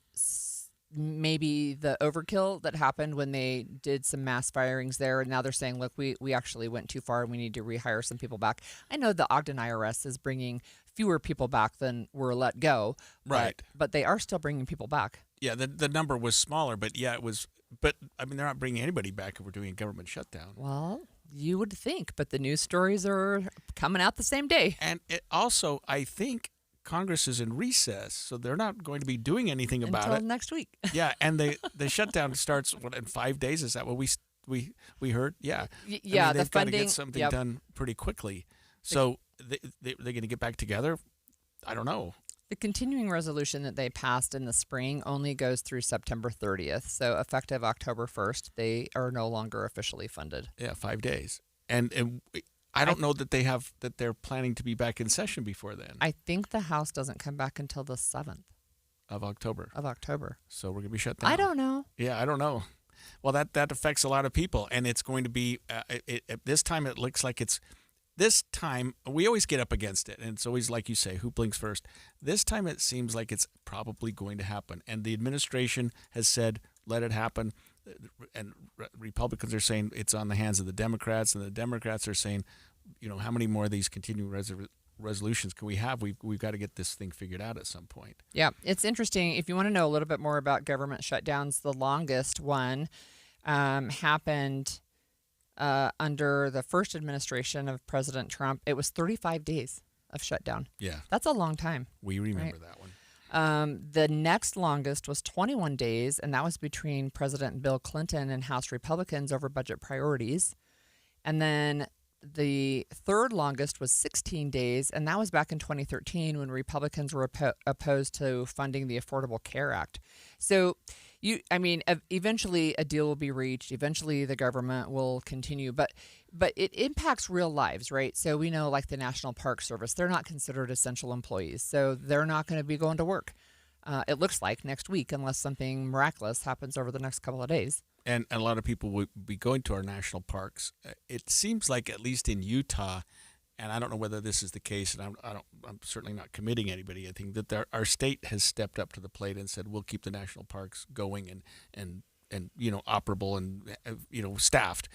Speaker 2: maybe the overkill that happened when they did some mass firings there. And now they're saying, look, we actually went too far and we need to rehire some people back. I know the Ogden IRS is bringing fewer people back than were let go.
Speaker 13: Right.
Speaker 2: But they are still bringing people back.
Speaker 13: Yeah, the number was smaller, but yeah, it was. But I mean, they're not bringing anybody back if we're doing a government shutdown.
Speaker 2: Well, you would think, but the news stories are coming out the same day.
Speaker 13: And it also, I think Congress is in recess, so they're not going to be doing anything about
Speaker 2: until
Speaker 13: it
Speaker 2: next week.
Speaker 13: Yeah, and the shutdown starts in 5 days. Is that what we heard? Yeah.
Speaker 2: Yeah,
Speaker 13: they've
Speaker 2: the funding,
Speaker 13: got to get something done pretty quickly. So they're going to get back together. I don't know.
Speaker 2: The continuing resolution that they passed in the spring only goes through September 30th. So effective October 1st, they are no longer officially funded.
Speaker 13: Yeah, 5 days. And I don't know that they're planning to be back in session before then.
Speaker 2: I think the House doesn't come back until the 7th
Speaker 13: of October.
Speaker 2: So
Speaker 13: we're going to be shut down.
Speaker 2: I don't know.
Speaker 13: Yeah, I don't know. Well, that affects a lot of people, and it's going to be this time. It looks like it's this time. We always get up against it, and it's always like you say, who blinks first? This time, it seems like it's probably going to happen, and the administration has said, let it happen. And Republicans are saying it's on the hands of the Democrats, and the Democrats are saying, how many more of these continuing resolutions can we have? We've got to get this thing figured out at some point.
Speaker 2: Yeah, it's interesting. If you want to know a little bit more about government shutdowns, the longest one happened under the first administration of President Trump. It was 35 days of shutdown.
Speaker 13: Yeah.
Speaker 2: That's a long time.
Speaker 13: We remember that one.
Speaker 2: The next longest was 21 days, and that was between President Bill Clinton and House Republicans over budget priorities. And then the third longest was 16 days, and that was back in 2013 when Republicans were opposed to funding the Affordable Care Act. So, eventually a deal will be reached. Eventually the government will continue, but it impacts real lives, right? So we know, like the National Park Service, they're not considered essential employees, so they're not going to be going to work. It looks like next week, unless something miraculous happens over the next couple of days.
Speaker 13: And a lot of people will be going to our national parks. It seems like, at least in Utah, and I don't know whether this is the case, and I'm certainly not committing anybody. I think that our state has stepped up to the plate and said we'll keep the national parks going and operable and staffed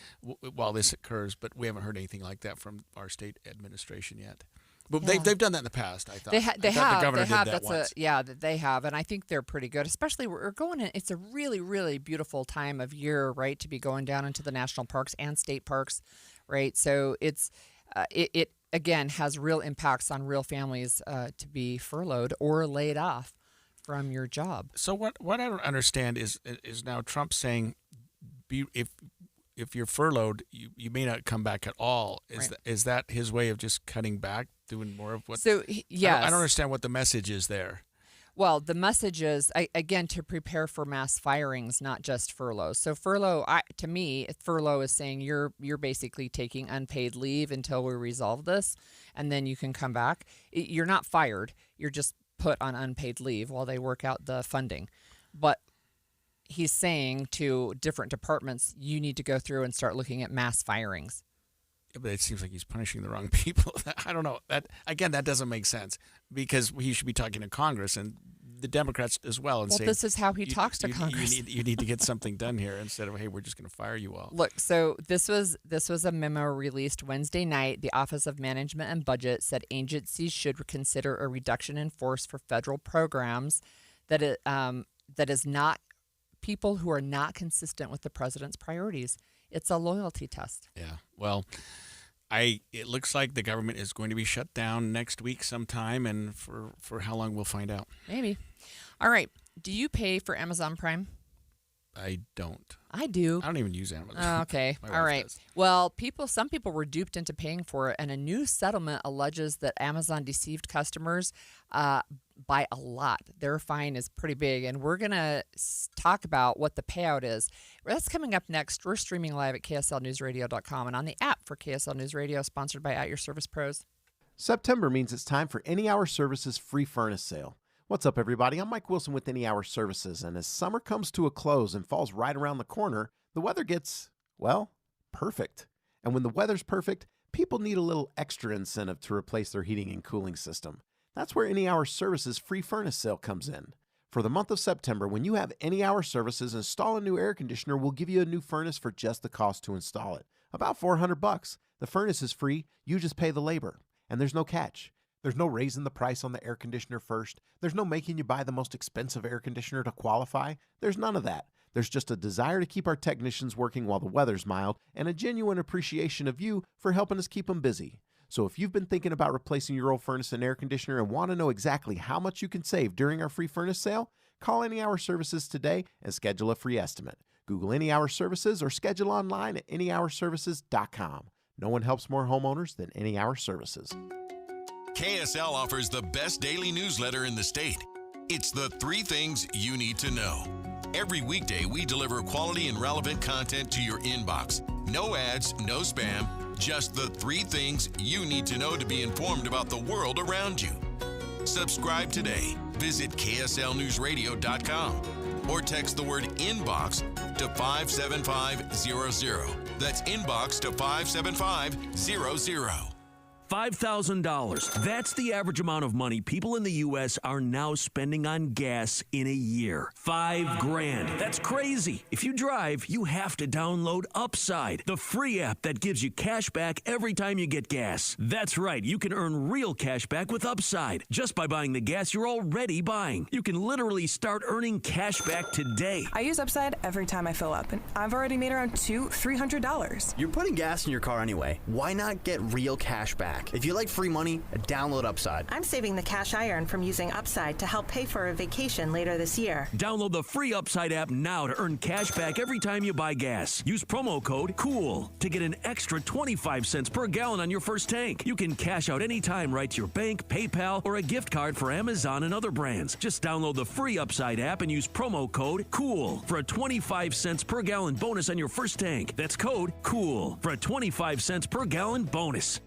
Speaker 13: while this occurs. But we haven't heard anything like that from our state administration yet. But they've done that in the past. I thought
Speaker 2: they have.
Speaker 13: the governor did that once.
Speaker 2: They have, and I think they're pretty good. Especially we're going in. It's a really, really beautiful time of year, right, to be going down into the national parks and state parks, right? So it's it again has real impacts on real families to be furloughed or laid off from your job.
Speaker 13: So what I don't understand is now Trump saying, if you're furloughed, you may not come back at all. Is that his way of just cutting back, doing more of what?
Speaker 2: So yes.
Speaker 13: I don't understand what the message is there.
Speaker 2: Well, the message is, again, to prepare for mass firings, not just furloughs. So furlough, to me, furlough is saying you're basically taking unpaid leave until we resolve this, and then you can come back. You're not fired. You're just put on unpaid leave while they work out the funding. But he's saying to different departments, you need to go through and start looking at mass firings.
Speaker 13: Yeah, but it seems like he's punishing the wrong people. I don't know. That doesn't make sense, because he should be talking to Congress and the Democrats as well, and say,
Speaker 2: this is how he talks to Congress.
Speaker 13: You need to get something done here instead of, hey, we're just going to fire you all.
Speaker 2: Look, so this was a memo released Wednesday night. The Office of Management and Budget said agencies should consider a reduction in force for federal programs that is not people who are not consistent with the president's priorities. It's a loyalty test.
Speaker 13: Yeah. Well, it looks like the government is going to be shut down next week sometime, and for how long we'll find out.
Speaker 2: Maybe. All right. Do you pay for Amazon Prime?
Speaker 13: I don't.
Speaker 2: I do.
Speaker 13: I don't even use Amazon.
Speaker 2: Oh, okay.
Speaker 13: My
Speaker 2: All
Speaker 13: wife
Speaker 2: right.
Speaker 13: does.
Speaker 2: Well, some people were duped into paying for it, and a new settlement alleges that Amazon deceived customers by a lot. Their fine is pretty big, and we're going to talk about what the payout is. That's coming up next. We're streaming live at KSLNewsRadio.com and on the app for KSL News Radio, sponsored by At Your Service Pros.
Speaker 21: September means it's time for Any Hour Services free furnace sale. What's up, everybody? I'm Mike Wilson with Any Hour Services, and as summer comes to a close and falls right around the corner, the weather gets, well, perfect. And when the weather's perfect, people need a little extra incentive to replace their heating and cooling system. That's where Any Hour Services free furnace sale comes in. For the month of September, when you have Any Hour Services install a new air conditioner, we'll give you a new furnace for just the cost to install it. About $400. The furnace is free, you just pay the labor. And there's no catch. There's no raising the price on the air conditioner first. There's no making you buy the most expensive air conditioner to qualify. There's none of that. There's just a desire to keep our technicians working while the weather's mild and a genuine appreciation of you for helping us keep them busy. So if you've been thinking about replacing your old furnace and air conditioner and want to know exactly how much you can save during our free furnace sale, call Any Hour Services today and schedule a free estimate. Google Any Hour Services or schedule online at anyhourservices.com. No one helps more homeowners than Any Hour Services.
Speaker 22: KSL offers the best daily newsletter in the state. It's the 3 things you need to know. Every weekday, we deliver quality and relevant content to your inbox. No ads, no spam, just the 3 things you need to know to be informed about the world around you. Subscribe today. Visit KSLNewsRadio.com or text the word inbox to 57500. That's inbox to 57500.
Speaker 23: $5,000. That's the average amount of money people in the U.S. are now spending on gas in a year. $5,000. That's crazy. If you drive, you have to download Upside, the free app that gives you cash back every time you get gas. That's right. You can earn real cash back with Upside just by buying the gas you're already buying. You can literally start earning cash back today.
Speaker 24: I use Upside every time I fill up, and I've already made around $300.
Speaker 25: You're putting gas in your car anyway. Why not get real cash back? If you like free money, download Upside.
Speaker 24: I'm saving the cash I earn from using Upside to help pay for a vacation later this year.
Speaker 23: Download the free Upside app now to earn cash back every time you buy gas. Use promo code COOL to get an extra 25 cents per gallon on your first tank. You can cash out anytime right to your bank, PayPal, or a gift card for Amazon and other brands. Just download the free Upside app and use promo code COOL for a 25 cents per gallon bonus on your first tank. That's code COOL for a 25 cents per gallon bonus.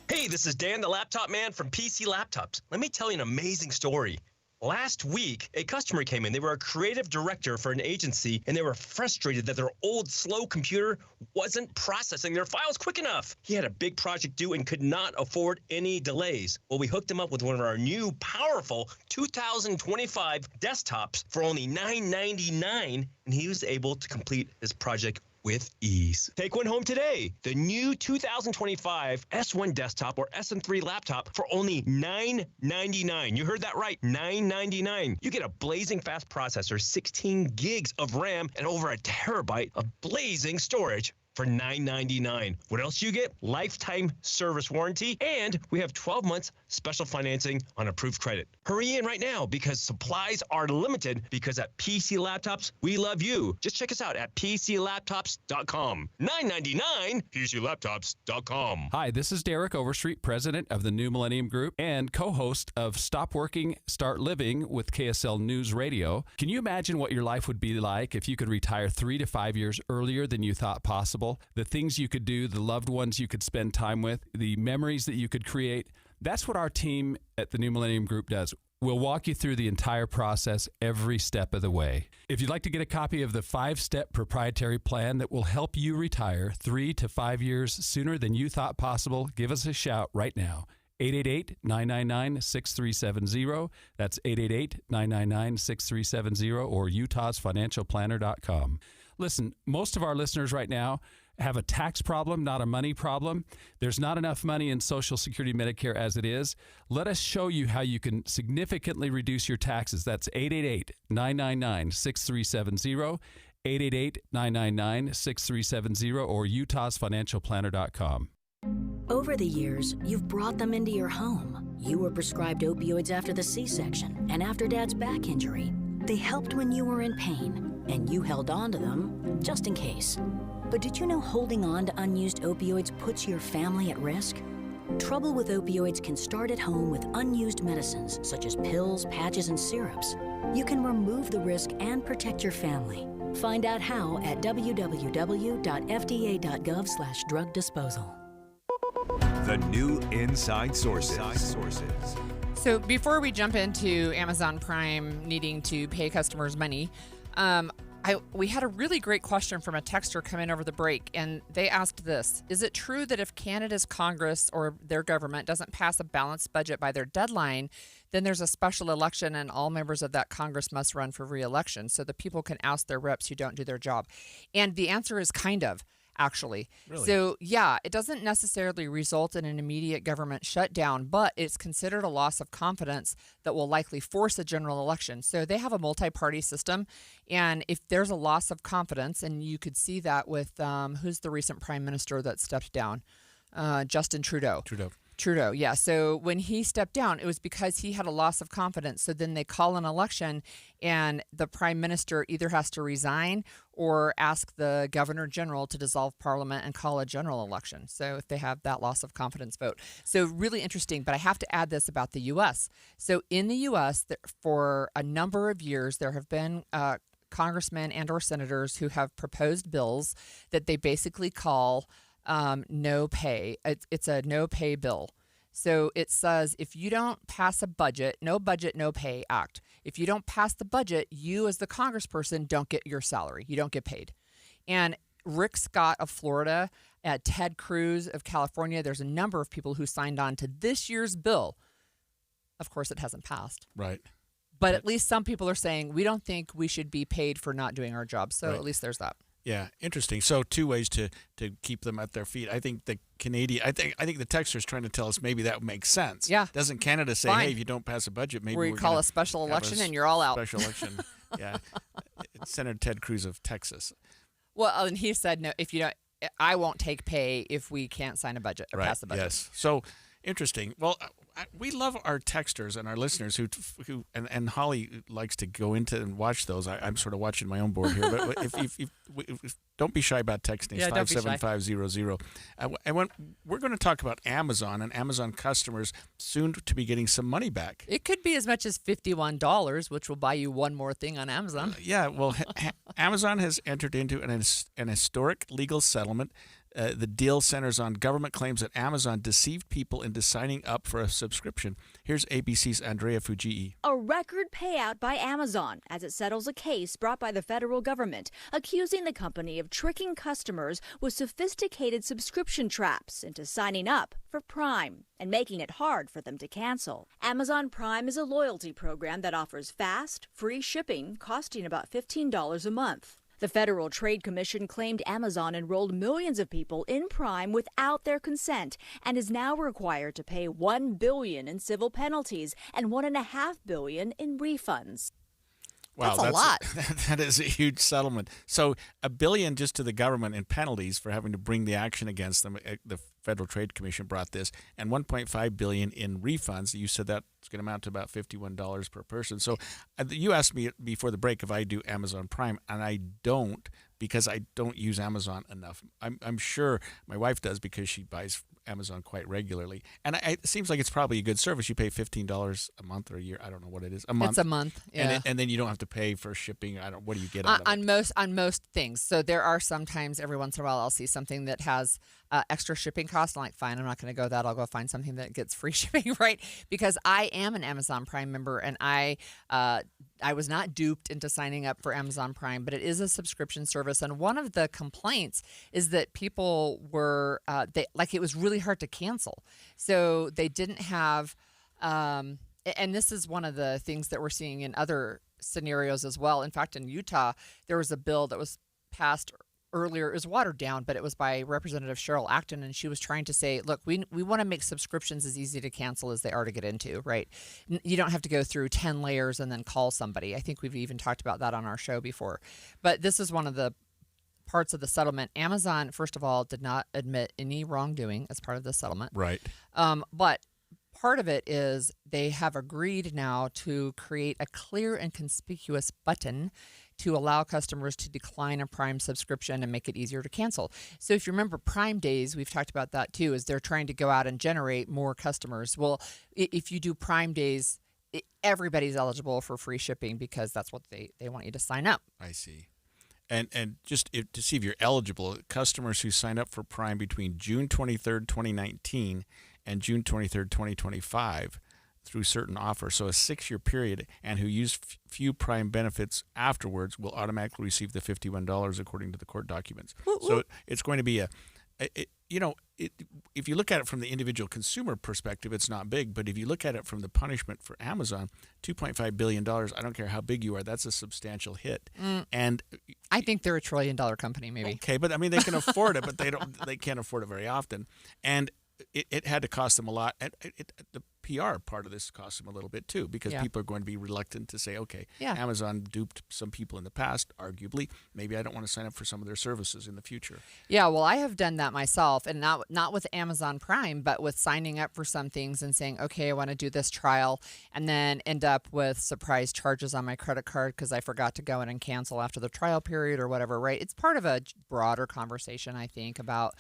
Speaker 26: Hey, this is Dan, the laptop man from PC Laptops. Let me tell you an amazing story. Last week, a customer came in. They were a creative director for an agency, and they were frustrated that their old, slow computer wasn't processing their files quick enough. He had a big project due and could not afford any delays. Well, we hooked him up with one of our new, powerful 2025 desktops for only $999, and he was able to complete his project with ease. Take one home today. The new 2025 S1 desktop or SM3 laptop for only $999. You heard that right, $999. You get a blazing fast processor, 16 gigs of RAM, and over a terabyte of blazing storage for $999. What else do you get? Lifetime service warranty, and we have 12 months special financing on approved credit. Hurry in right now because supplies are limited, because at PC Laptops, we love you. Just check us out at PCLaptops.com. $999, PCLaptops.com.
Speaker 27: Hi, this is Derek Overstreet, president of the New Millennium Group and co-host of Stop Working, Start Living with KSL News Radio. Can you imagine what your life would be like if you could retire 3 to 5 years earlier than you thought possible? The things you could do, the loved ones you could spend time with, the memories that you could create. That's what our team at the New Millennium Group does. We'll walk you through the entire process every step of the way. If you'd like to get a copy of the 5-step proprietary plan that will help you retire 3 to 5 years sooner than you thought possible, give us a shout right now. 888-999-6370. That's 888-999-6370 or utahsfinancialplanner.com. Listen, most of our listeners right now have a tax problem, not a money problem. There's not enough money in Social Security Medicare as it is. Let us show you how you can significantly reduce your taxes. That's 888-999-6370, 888-999-6370, or utahsfinancialplanner.com.
Speaker 28: Over the years, you've brought them into your home. You were prescribed opioids after the C-section and after Dad's back injury. They helped when you were in pain. and you held on to them just in case. But did you know holding on to unused opioids puts your family at risk? Trouble with opioids can start at home with unused medicines such as pills, patches, and syrups. You can remove the risk and protect your family. Find out how at www.fda.gov/drug disposal.
Speaker 12: The new Inside Sources.
Speaker 2: So before we jump into Amazon Prime needing to pay customers money, we had a really great question from a texter come in over the break, and they asked this: is it true that if Canada's Congress or their government doesn't pass a balanced budget by their deadline, then there's a special election and all members of that Congress must run for re-election so the people can oust their reps who don't do their job? And the answer is kind of. Actually.
Speaker 13: Really?
Speaker 2: So, yeah, it doesn't necessarily result in an immediate government shutdown, but it's considered a loss of confidence that will likely force a general election. So they have a multi-party system, and if there's a loss of confidence, and you could see that with who's the recent prime minister that stepped down? Justin Trudeau. Trudeau, yeah. So when he stepped down, it was because he had a loss of confidence. So then they call an election, and the prime minister either has to resign or ask the governor general to dissolve parliament and call a general election. So if they have that loss of confidence vote. So really interesting. But I have to add this about the U.S. So in the U.S., for a number of years, there have been congressmen and or senators who have proposed bills that they basically call no pay. It's a no pay bill. So it says if you don't pass a budget, no pay act. If you don't pass the budget, you as the congressperson don't get your salary. You don't get paid. And Rick Scott of Florida, Ted Cruz of California, there's a number of people who signed on to this year's bill. Of course, it hasn't passed.
Speaker 13: Right.
Speaker 2: But at least some people are saying we don't think we should be paid for not doing our job. So
Speaker 13: Right.
Speaker 2: at least there's that.
Speaker 13: Yeah, interesting. So two ways to keep them at their feet. I think the I think the texter's trying to tell us maybe that makes sense.
Speaker 2: Yeah.
Speaker 13: Doesn't Canada say,
Speaker 2: Fine.
Speaker 13: hey, if you don't pass a budget, maybe
Speaker 2: Where you
Speaker 13: we're
Speaker 2: call
Speaker 13: gonna
Speaker 2: a special
Speaker 13: have
Speaker 2: election and you're all out.
Speaker 13: Special election. Yeah. It's Senator Ted Cruz of Texas.
Speaker 2: Well, and he said, no, if you don't, I won't take pay if we can't sign a budget or pass the budget.
Speaker 13: Yes. So interesting. Well, we love our texters and our listeners who and Holly likes to go into and watch those. I'm sort of watching my own board here, but if don't be shy about texting.
Speaker 2: Yeah,
Speaker 13: It's 57500. And we're going to talk about Amazon and Amazon customers soon to be getting some money back.
Speaker 2: It could be as much as $51, which will buy you one more thing on Amazon.
Speaker 13: Yeah, well, Amazon has entered into an historic legal settlement. The deal centers on government claims that Amazon deceived people into signing up for a subscription. Here's ABC's Andrea Fujii.
Speaker 1: A record payout by Amazon as it settles a case brought by the federal government accusing the company of tricking customers with sophisticated subscription traps into signing up for Prime and making it hard for them to cancel. Amazon Prime is a loyalty program that offers fast, free shipping costing about $15 a month. The Federal Trade Commission claimed Amazon enrolled millions of people in Prime without their consent and is now required to pay $1 billion in civil penalties and $1.5 billion in refunds.
Speaker 13: Wow,
Speaker 2: that's a lot.
Speaker 13: That is a huge settlement. So $1 billion just to the government in penalties for having to bring the action against them. The Federal Trade Commission brought this, and $1.5 billion in refunds. You said that's going to amount to about $51 per person. So you asked me before the break if I do Amazon Prime, and I don't because I don't use Amazon enough. I'm sure my wife does because she buys Amazon quite regularly. And it seems like it's probably a good service. You pay $15 a month or a year. I don't know what it is. A month.
Speaker 2: It's a month, yeah.
Speaker 13: And then you don't have to pay for shipping. What do you get out of it?
Speaker 2: On most things. So there are sometimes every once in a while I'll see something that has extra shipping costs. I'm like, fine, I'm not going to go that. I'll go find something that gets free shipping, right? Because I am an Amazon Prime member, and I was not duped into signing up for Amazon Prime, but it is a subscription service. And one of the complaints is that people were it was really hard to cancel. So they didn't have, and this is one of the things that we're seeing in other scenarios as well. In fact, in Utah, there was a bill that was passed earlier. It was watered down, but it was by Representative Cheryl Acton, and she was trying to say, look, we want to make subscriptions as easy to cancel as they are to get into, right? You don't have to go through 10 layers and then call somebody. I think we've even talked about that on our show before. But this is one of the parts of the settlement. Amazon, first of all, did not admit any wrongdoing as part of the settlement.
Speaker 13: Right.
Speaker 2: But part of it is they have agreed now to create a clear and conspicuous button to allow customers to decline a Prime subscription and make it easier to cancel. So if you remember Prime Days, we've talked about that too, is they're trying to go out and generate more customers. Well, if you do Prime Days, everybody's eligible for free shipping because that's what they want you to sign up.
Speaker 13: I see. And just to see if you're eligible, customers who sign up for Prime between June 23rd, 2019 and June 23rd, 2025 through certain offers, so a 6-year period, and who use few Prime benefits afterwards will automatically receive the $51 according to the court documents. So it's going to be if you look at it from the individual consumer perspective, it's not big. But if you look at it from the punishment for Amazon, $2.5 billion, I don't care how big you are, that's a substantial hit. And
Speaker 2: I think they're $1 trillion company, maybe.
Speaker 13: Okay, but I mean, they can afford it, but they can't afford it very often. And it had to cost them a lot. And the PR part of this cost them a little bit too, because people are going to be reluctant to say, okay, Amazon duped some people in the past, arguably. Maybe I don't want to sign up for some of their services in the future.
Speaker 2: Yeah, well, I have done that myself, and not with Amazon Prime, but with signing up for some things and saying, okay, I want to do this trial, and then end up with surprise charges on my credit card because I forgot to go in and cancel after the trial period or whatever, right? It's part of a broader conversation, I think, about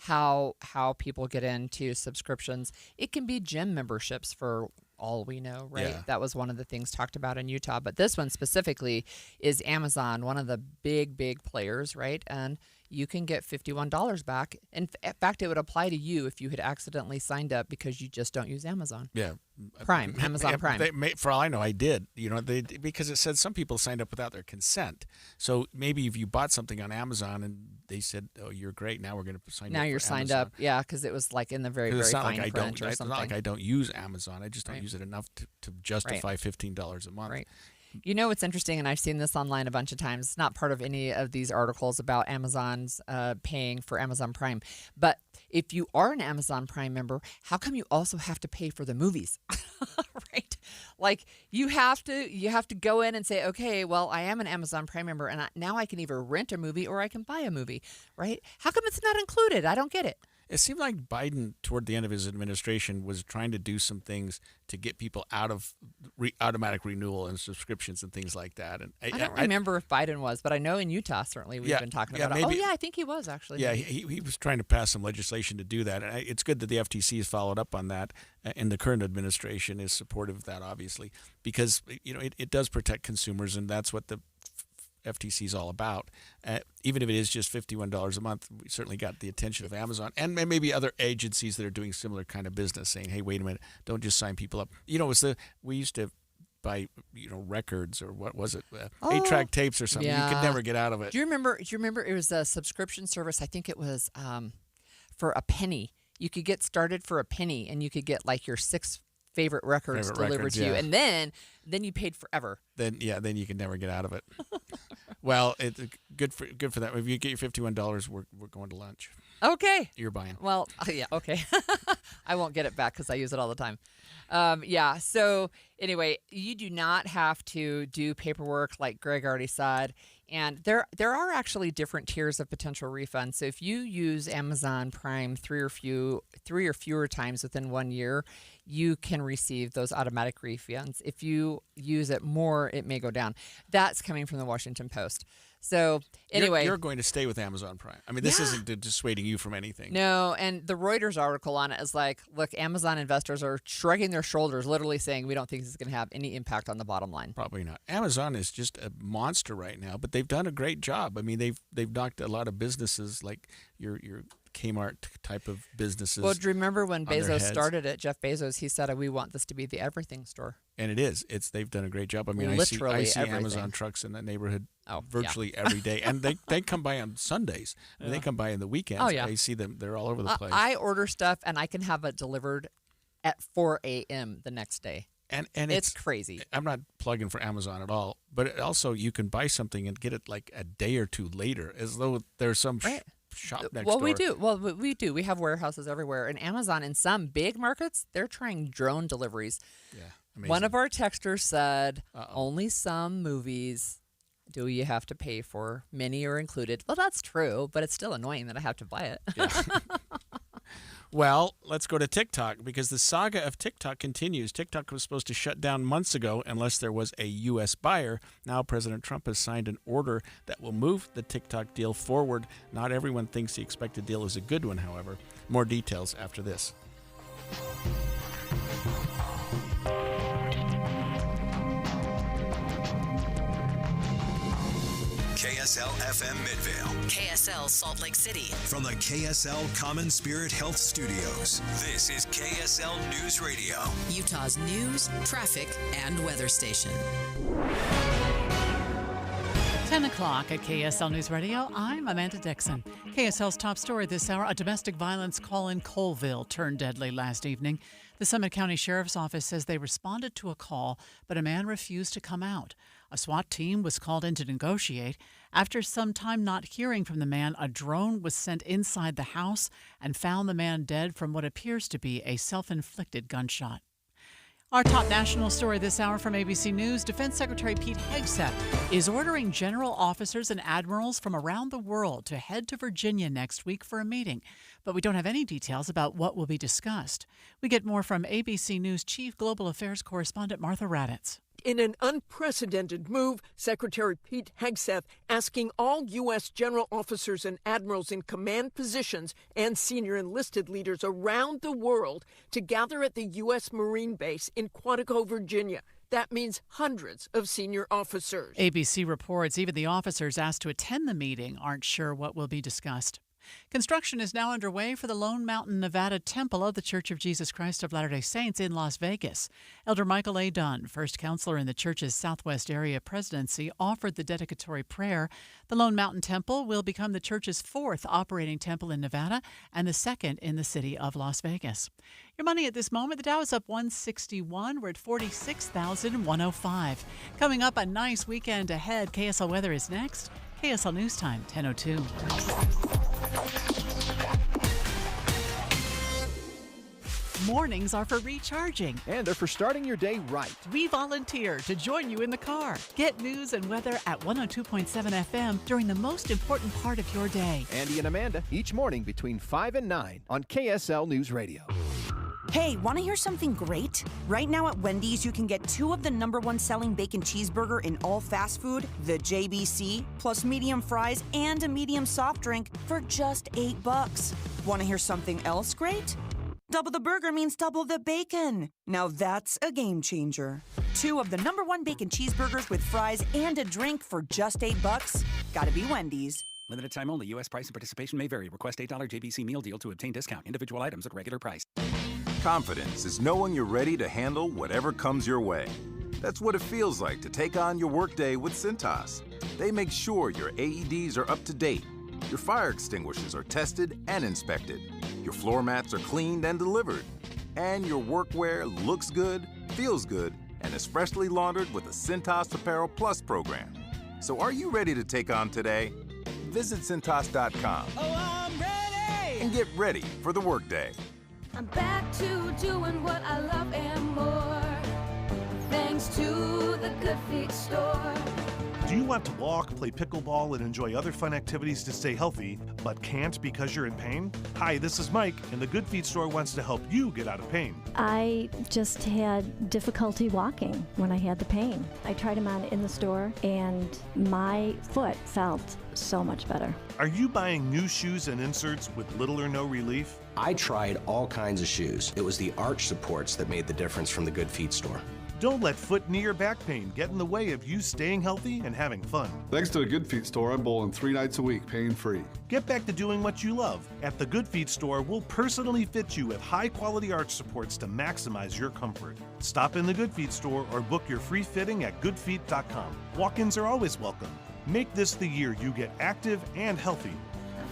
Speaker 2: how people get into subscriptions. It can be gym memberships for all we know, right?
Speaker 13: Yeah.
Speaker 2: That was one of the things talked about in Utah. But this one specifically is Amazon, one of the big players, right? And you can get $51 back. In fact, it would apply to you if you had accidentally signed up because you just don't use Amazon.
Speaker 13: Yeah.
Speaker 2: Prime, Amazon Prime.
Speaker 13: For all I know, I did. Because it said some people signed up without their consent. So maybe if you bought something on Amazon and they said, "Oh, you're great. Now we're going to sign you up."
Speaker 2: Now you're signed up, yeah, because it was like in the very fine print or
Speaker 13: It's
Speaker 2: something.
Speaker 13: not like I don't use Amazon. I just don't use it enough to justify $15 a month.
Speaker 2: Right. You know what's interesting, and I've seen this online a bunch of times. It's not part of any of these articles about Amazon's paying for Amazon Prime. But if you are an Amazon Prime member, how come you also have to pay for the movies? Right? Like you have to go in and say, okay, well, I am an Amazon Prime member, and now I can either rent a movie or I can buy a movie. Right? How come it's not included? I don't get it.
Speaker 13: It seemed like Biden, toward the end of his administration, was trying to do some things to get people out of automatic renewal and subscriptions and things like that. And
Speaker 2: I don't remember if Biden was, but I know in Utah, certainly, we've been talking about it. Oh, yeah, I think he was, actually.
Speaker 13: Yeah, he was trying to pass some legislation to do that. And it's good that the FTC has followed up on that, and the current administration is supportive of that, obviously, because it does protect consumers, and that's what the FTC is all about. Even if it is just $51 a month, we certainly got the attention of Amazon and maybe other agencies that are doing similar kind of business, saying, "Hey, wait a minute, don't just sign people up." We used to buy records, or what was it, 8-track tapes or something.
Speaker 2: Yeah.
Speaker 13: You could never get out of it.
Speaker 2: Do you remember? It was a subscription service. I think it was for a penny. You could get started for a penny, and you could get like your 6 favorite records delivered to you, and then you paid forever.
Speaker 13: Then you can never get out of it. Well, it's good for that. If you get your $51, we're going to lunch.
Speaker 2: Okay.
Speaker 13: You're buying.
Speaker 2: Well, yeah, okay. I won't get it back because I use it all the time. Yeah. So anyway, you do not have to do paperwork like Greg already said. And there are actually different tiers of potential refunds. So if you use Amazon Prime 3 or fewer times within 1 year, you can receive those automatic refunds. If you use it more, it may go down. That's coming from the Washington Post. So anyway,
Speaker 13: you're going to stay with Amazon Prime. I mean, this isn't dissuading you from anything.
Speaker 2: No, and the Reuters article on it is like, look, Amazon investors are shrugging their shoulders, literally saying we don't think this is going to have any impact on the bottom line.
Speaker 13: Probably not. Amazon is just a monster right now, but they've done a great job. I mean, they've knocked a lot of businesses like your Kmart type of businesses.
Speaker 2: Well, do you remember when Bezos started it? Jeff Bezos, he said, "We want this to be the everything store."
Speaker 13: And it is. They've done a great job. I mean,
Speaker 2: literally
Speaker 13: I see
Speaker 2: everything.
Speaker 13: Amazon trucks in that neighborhood virtually every day, and they come by on Sundays. I mean, they come by on the weekends.
Speaker 2: Oh, yeah.
Speaker 13: I see them. They're all over the place.
Speaker 2: I order stuff, and I can have it delivered at 4 a.m. the next day.
Speaker 13: And
Speaker 2: it's crazy.
Speaker 13: I'm not plugging for Amazon at all, but also you can buy something and get it like a day or two later, as though there's some shop next door.
Speaker 2: We do. Well, we do. We have warehouses everywhere. And Amazon, in some big markets, they're trying drone deliveries.
Speaker 13: Yeah, amazing.
Speaker 2: One of our texters said, only some movies do you have to pay for. Many are included. Well, that's true, but it's still annoying that I have to buy it.
Speaker 13: Yeah. Well, let's go to TikTok because the saga of TikTok continues. TikTok was supposed to shut down months ago unless there was a U.S. buyer. Now President Trump has signed an order that will move the TikTok deal forward. Not everyone thinks the expected deal is a good one, however. More details after this.
Speaker 12: KSL FM Midvale.
Speaker 3: KSL Salt Lake City.
Speaker 12: From the KSL Common Spirit Health Studios, this is KSL News Radio.
Speaker 3: Utah's news, traffic, and weather station.
Speaker 4: 10 o'clock at KSL News Radio. I'm Amanda Dixon. KSL's top story this hour, a domestic violence call in Colville turned deadly last evening. The Summit County Sheriff's Office says they responded to a call, but a man refused to come out. A SWAT team was called in to negotiate. After some time not hearing from the man, a drone was sent inside the house and found the man dead from what appears to be a self-inflicted gunshot. Our top national story this hour from ABC News, Defense Secretary Pete Hegseth is ordering general officers and admirals from around the world to head to Virginia next week for a meeting. But we don't have any details about what will be discussed. We get more from ABC News Chief Global Affairs Correspondent Martha Raddatz.
Speaker 5: In an unprecedented move, Secretary Pete Hegseth asking all U.S. general officers and admirals in command positions and senior enlisted leaders around the world to gather at the U.S. Marine Base in Quantico, Virginia. That means hundreds of senior officers.
Speaker 4: ABC reports even the officers asked to attend the meeting aren't sure what will be discussed. Construction is now underway for the Lone Mountain, Nevada Temple of the Church of Jesus Christ of Latter-day Saints in Las Vegas. Elder Michael A. Dunn, first counselor in the church's Southwest Area presidency, offered the dedicatory prayer. The Lone Mountain Temple will become the church's fourth operating temple in Nevada and the second in the city of Las Vegas. Your money at this moment, the Dow is up 161. We're at 46,105. Coming up, a nice weekend ahead. KSL weather is next. KSL News Time, 10:02. Mornings are for recharging.
Speaker 6: And they're for starting your day right.
Speaker 4: We volunteer to join you in the car. Get news and weather at 102.7 FM during the most important part of your day.
Speaker 6: Andy and Amanda, each morning between 5 and 9 on KSL News Radio.
Speaker 7: Hey, want to hear something great? Right now at Wendy's, you can get 2 of the #1 selling bacon cheeseburger in all fast food, the JBC, plus medium fries and a medium soft drink for just $8. Want to hear something else great? Double the burger means double the bacon. Now that's a game changer. 2 of the #1 bacon cheeseburgers with fries and a drink for just $8. Gotta be Wendy's.
Speaker 8: Limited time only. U.S. price and participation may vary. Request $8 JBC meal deal to obtain discount. Individual items at regular price.
Speaker 9: Confidence is knowing you're ready to handle whatever comes your way. That's what it feels like to take on your workday with Cintas. They make sure your AEDs are up to date, your fire extinguishers are tested and inspected, your floor mats are cleaned and delivered, and your workwear looks good, feels good, and is freshly laundered with the Cintas Apparel Plus program. So are you ready to take on today? Visit Cintas.com and get ready for the workday.
Speaker 14: I'm back to doing what I love and more, thanks to the Good Feet store.
Speaker 15: Do you want to walk, play pickleball, and enjoy other fun activities to stay healthy, but can't because you're in pain? Hi, this is Mike, and the Good Feet store wants to help you get out of pain.
Speaker 10: I just had difficulty walking when I had the pain. I tried them on in the store, and my foot felt so much better.
Speaker 15: Are you buying new shoes and inserts with little or no relief?
Speaker 11: I tried all kinds of shoes. It was the arch supports that made the difference from the Good Feet store.
Speaker 15: Don't let foot, knee, or back pain get in the way of you staying healthy and having fun.
Speaker 29: Thanks to the Good Feet store, I'm bowling 3 nights a week, pain-free.
Speaker 15: Get back to doing what you love. At the Good Feet store, we'll personally fit you with high-quality arch supports to maximize your comfort. Stop in the Good Feet store or book your free fitting at goodfeet.com. Walk-ins are always welcome. Make this the year you get active and healthy.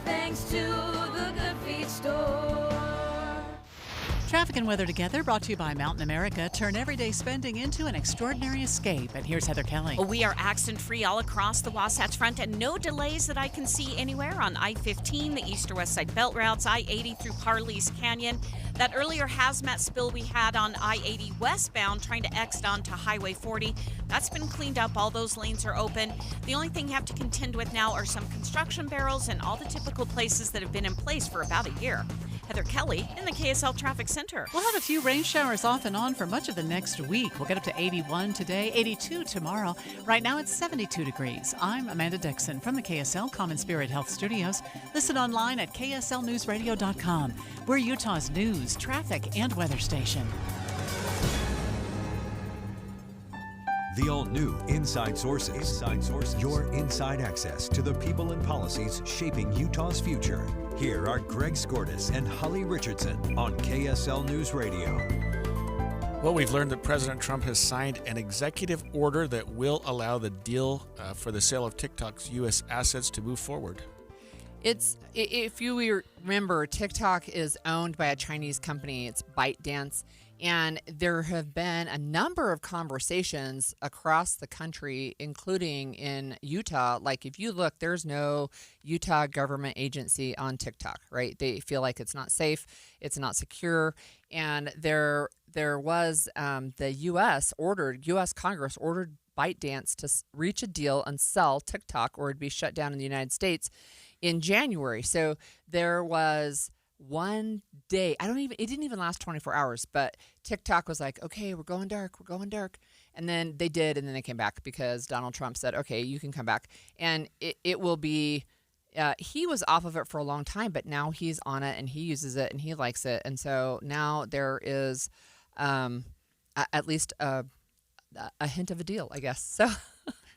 Speaker 14: Thanks to the Good Feet store.
Speaker 4: Traffic and weather together, brought to you by Mountain America. Turn everyday spending into an extraordinary escape. And here's Heather Kelly.
Speaker 18: We are accident-free all across the Wasatch Front and no delays that I can see anywhere on I-15, the east or west side belt routes, I-80 through Parley's Canyon. That earlier hazmat spill we had on I-80 westbound trying to exit onto Highway 40, that's been cleaned up. All those lanes are open. The only thing you have to contend with now are some construction barrels and all the typical places that have been in place for about a year. Heather Kelly in the KSL Traffic Center.
Speaker 4: We'll have a few rain showers off and on for much of the next week. We'll get up to 81 today, 82 tomorrow. Right now it's 72 degrees. I'm Amanda Dixon from the KSL Common Spirit Health Studios. Listen online at kslnewsradio.com. We're Utah's news, traffic, and weather station.
Speaker 12: The all-new Inside Sources. Your inside access to the people and policies shaping Utah's future. Here are Greg Skordas and Holly Richardson on KSL News Radio.
Speaker 13: Well, we've learned that President Trump has signed an executive order that will allow the deal for the sale of TikTok's U.S. assets to move forward.
Speaker 2: If you remember, TikTok is owned by a Chinese company. It's ByteDance. And there have been a number of conversations across the country, including in Utah. Like, if you look, there's no Utah government agency on TikTok, right? They feel like it's not safe, it's not secure. And there was the U.S. Congress ordered ByteDance to reach a deal and sell TikTok, or it'd be shut down in the United States in January. So there was one day, it didn't even last 24 hours, but TikTok was like, okay, we're going dark. And then they did, and then they came back because Donald Trump said, okay, you can come back. And it will be, he was off of it for a long time, but now he's on it and he uses it and he likes it. And so now there is at least a hint of a deal, I guess. So.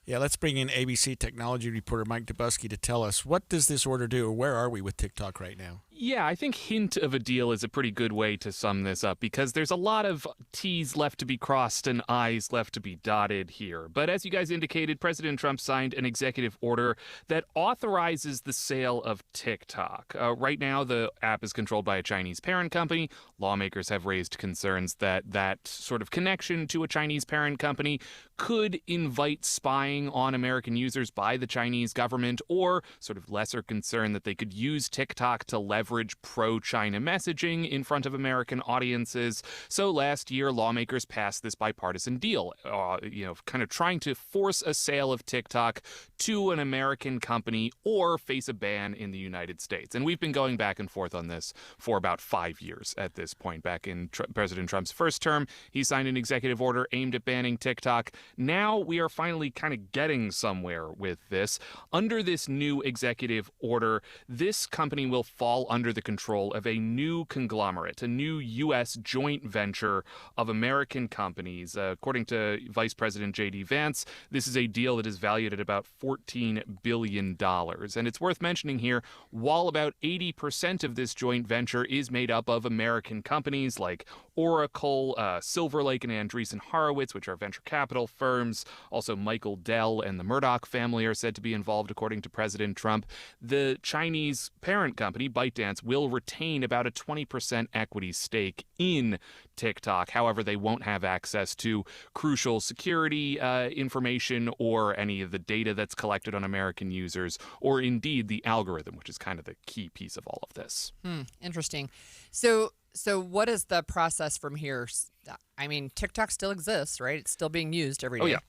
Speaker 13: Yeah, let's bring in ABC technology reporter Mike Dubusky to tell us, what does this order do, or where are we with TikTok right now?
Speaker 16: Yeah, I think hint of a deal is a pretty good way to sum this up, because there's a lot of T's left to be crossed and I's left to be dotted here. But as you guys indicated, President Trump signed an executive order that authorizes the sale of TikTok. Right now, the app is controlled by a Chinese parent company. Lawmakers have raised concerns that that sort of connection to a Chinese parent company could invite spying on American users by the Chinese government, or sort of lesser concern that they could use TikTok to leverage pro-China messaging in front of American audiences. So last year, lawmakers passed this bipartisan deal, kind of trying to force a sale of TikTok to an American company or face a ban in the United States. And we've been going back and forth on this for about 5 years at this point. Back in President Trump's first term, he signed an executive order aimed at banning TikTok. Now we are finally kind of getting somewhere with this. Under this new executive order, this company will fall under the control of a new conglomerate, a new U.S. joint venture of American companies. According to Vice President J.D. Vance, this is a deal that is valued at about $14 billion. And it's worth mentioning here, while about 80% of this joint venture is made up of American companies like Oracle, Silver Lake and Andreessen Horowitz, which are venture capital firms. Also, Michael Dell and the Murdoch family are said to be involved, according to President Trump. The Chinese parent company, ByteDance, will retain about a 20% equity stake in TikTok. However, they won't have access to crucial security information or any of the data that's collected on American users, or indeed the algorithm, which is kind of the key piece of all of this.
Speaker 2: Interesting. So what is the process from here? I mean, TikTok still exists, right? It's still being used every day.
Speaker 16: Oh, yeah.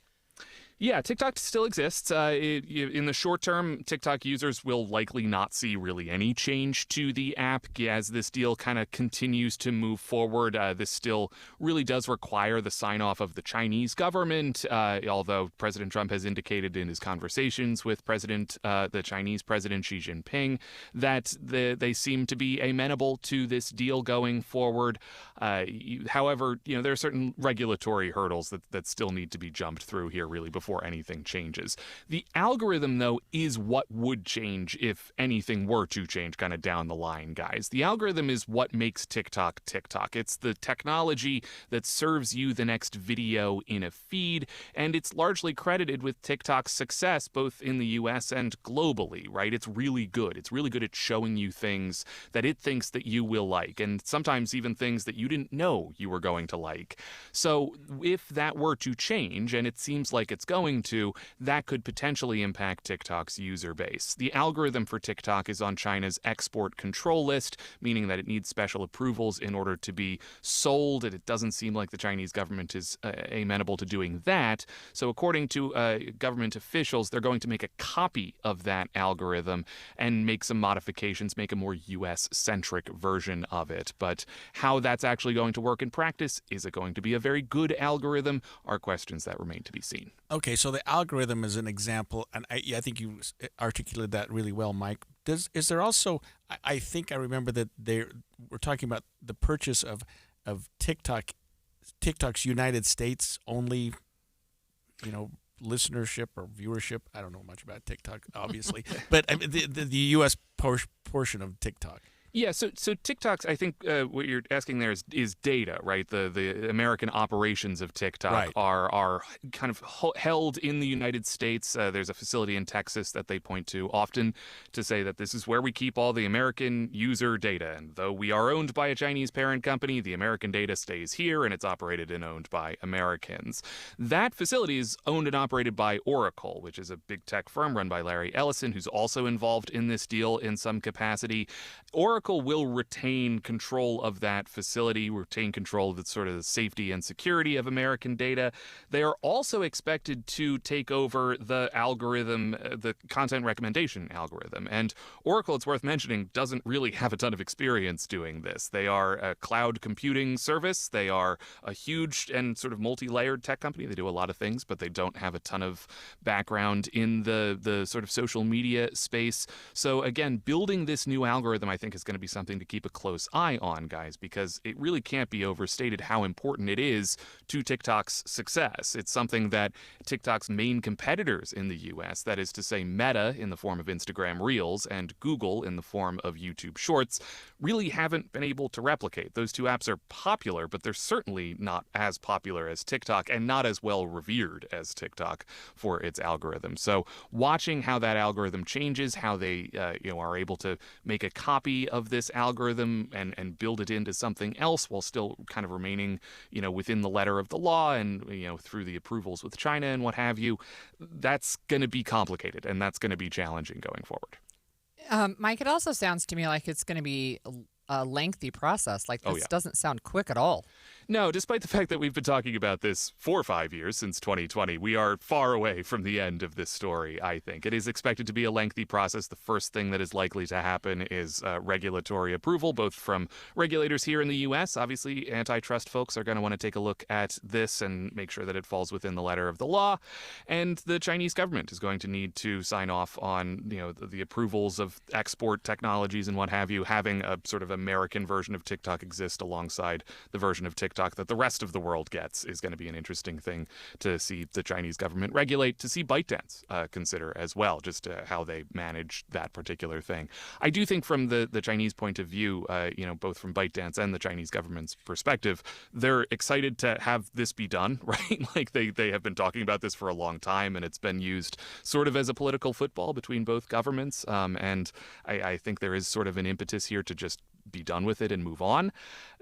Speaker 16: Yeah, TikTok still exists. In the short term, TikTok users will likely not see really any change to the app as this deal kind of continues to move forward. This still really does require the sign-off of the Chinese government, although President Trump has indicated in his conversations with the Chinese President Xi Jinping that they seem to be amenable to this deal going forward. However, there are certain regulatory hurdles that still need to be jumped through here, really, before anything changes. The algorithm, though, is what would change if anything were to change kind of down the line, guys. The algorithm is what makes TikTok TikTok. It's the technology that serves you the next video in a feed, and it's largely credited with TikTok's success both in the US and globally, right? It's really good. It's really good at showing you things that it thinks that you will like, and sometimes even things that you didn't know you were going to like. So if that were to change, and it seems like it's going going to, that could potentially impact TikTok's user base. The algorithm for TikTok is on China's export control list, meaning that it needs special approvals in order to be sold, and it doesn't seem like the Chinese government is amenable to doing that. So according to government officials, they're going to make a copy of that algorithm and make some modifications, make a more US-centric version of it. But how that's actually going to work in practice, is it going to be a very good algorithm, are questions that remain to be seen.
Speaker 13: Okay, so the algorithm is an example, and I think you articulated that really well, Mike. Is there also, I think I remember that we're talking about the purchase of TikTok's United States only, listenership or viewership. I don't know much about TikTok, obviously, but I mean, the U.S. portion of TikTok.
Speaker 16: Yeah, so TikTok's, I think what you're asking there is data, right? The American operations of TikTok are kind of held in the United States. There's a facility in Texas that they point to often to say that this is where we keep all the American user data. And though we are owned by a Chinese parent company, the American data stays here and it's operated and owned by Americans. That facility is owned and operated by Oracle, which is a big tech firm run by Larry Ellison, who's also involved in this deal in some capacity. Oracle will retain control of that facility, retain control of the sort of the safety and security of American data. They are also expected to take over the algorithm, the content recommendation algorithm. And Oracle, it's worth mentioning, doesn't really have a ton of experience doing this. They are a cloud computing service. They are a huge and sort of multi-layered tech company. They do a lot of things, but they don't have a ton of background in the sort of social media space. So again, building this new algorithm, I think, is going to be something to keep a close eye on, guys, because it really can't be overstated how important it is to TikTok's success. It's something that TikTok's main competitors in the US, that is to say Meta in the form of Instagram Reels and Google in the form of YouTube Shorts, really haven't been able to replicate. Those two apps are popular, but they're certainly not as popular as TikTok and not as well revered as TikTok for its algorithm. So watching how that algorithm changes, how they are able to make a copy of this algorithm and build it into something else while still kind of remaining, within the letter of the law and, through the approvals with China and what have you, that's going to be complicated and that's going to be challenging going forward.
Speaker 2: Mike, it also sounds to me like it's going to be a lengthy process. Like this doesn't sound quick at all.
Speaker 16: No, despite the fact that we've been talking about this for 5 years, since 2020, we are far away from the end of this story, I think. It is expected to be a lengthy process. The first thing that is likely to happen is regulatory approval, both from regulators here in the U.S. Obviously, antitrust folks are going to want to take a look at this and make sure that it falls within the letter of the law. And the Chinese government is going to need to sign off on, the approvals of export technologies and what have you, having a sort of American version of TikTok exist alongside the version of TikTok that the rest of the world gets is going to be an interesting thing to see the Chinese government regulate, to see ByteDance consider as well, just how they manage that particular thing. I do think from the Chinese point of view, both from ByteDance and the Chinese government's perspective, they're excited to have this be done, right? Like they have been talking about this for a long time, and it's been used sort of as a political football between both governments. And I think there is sort of an impetus here to just be done with it and move on.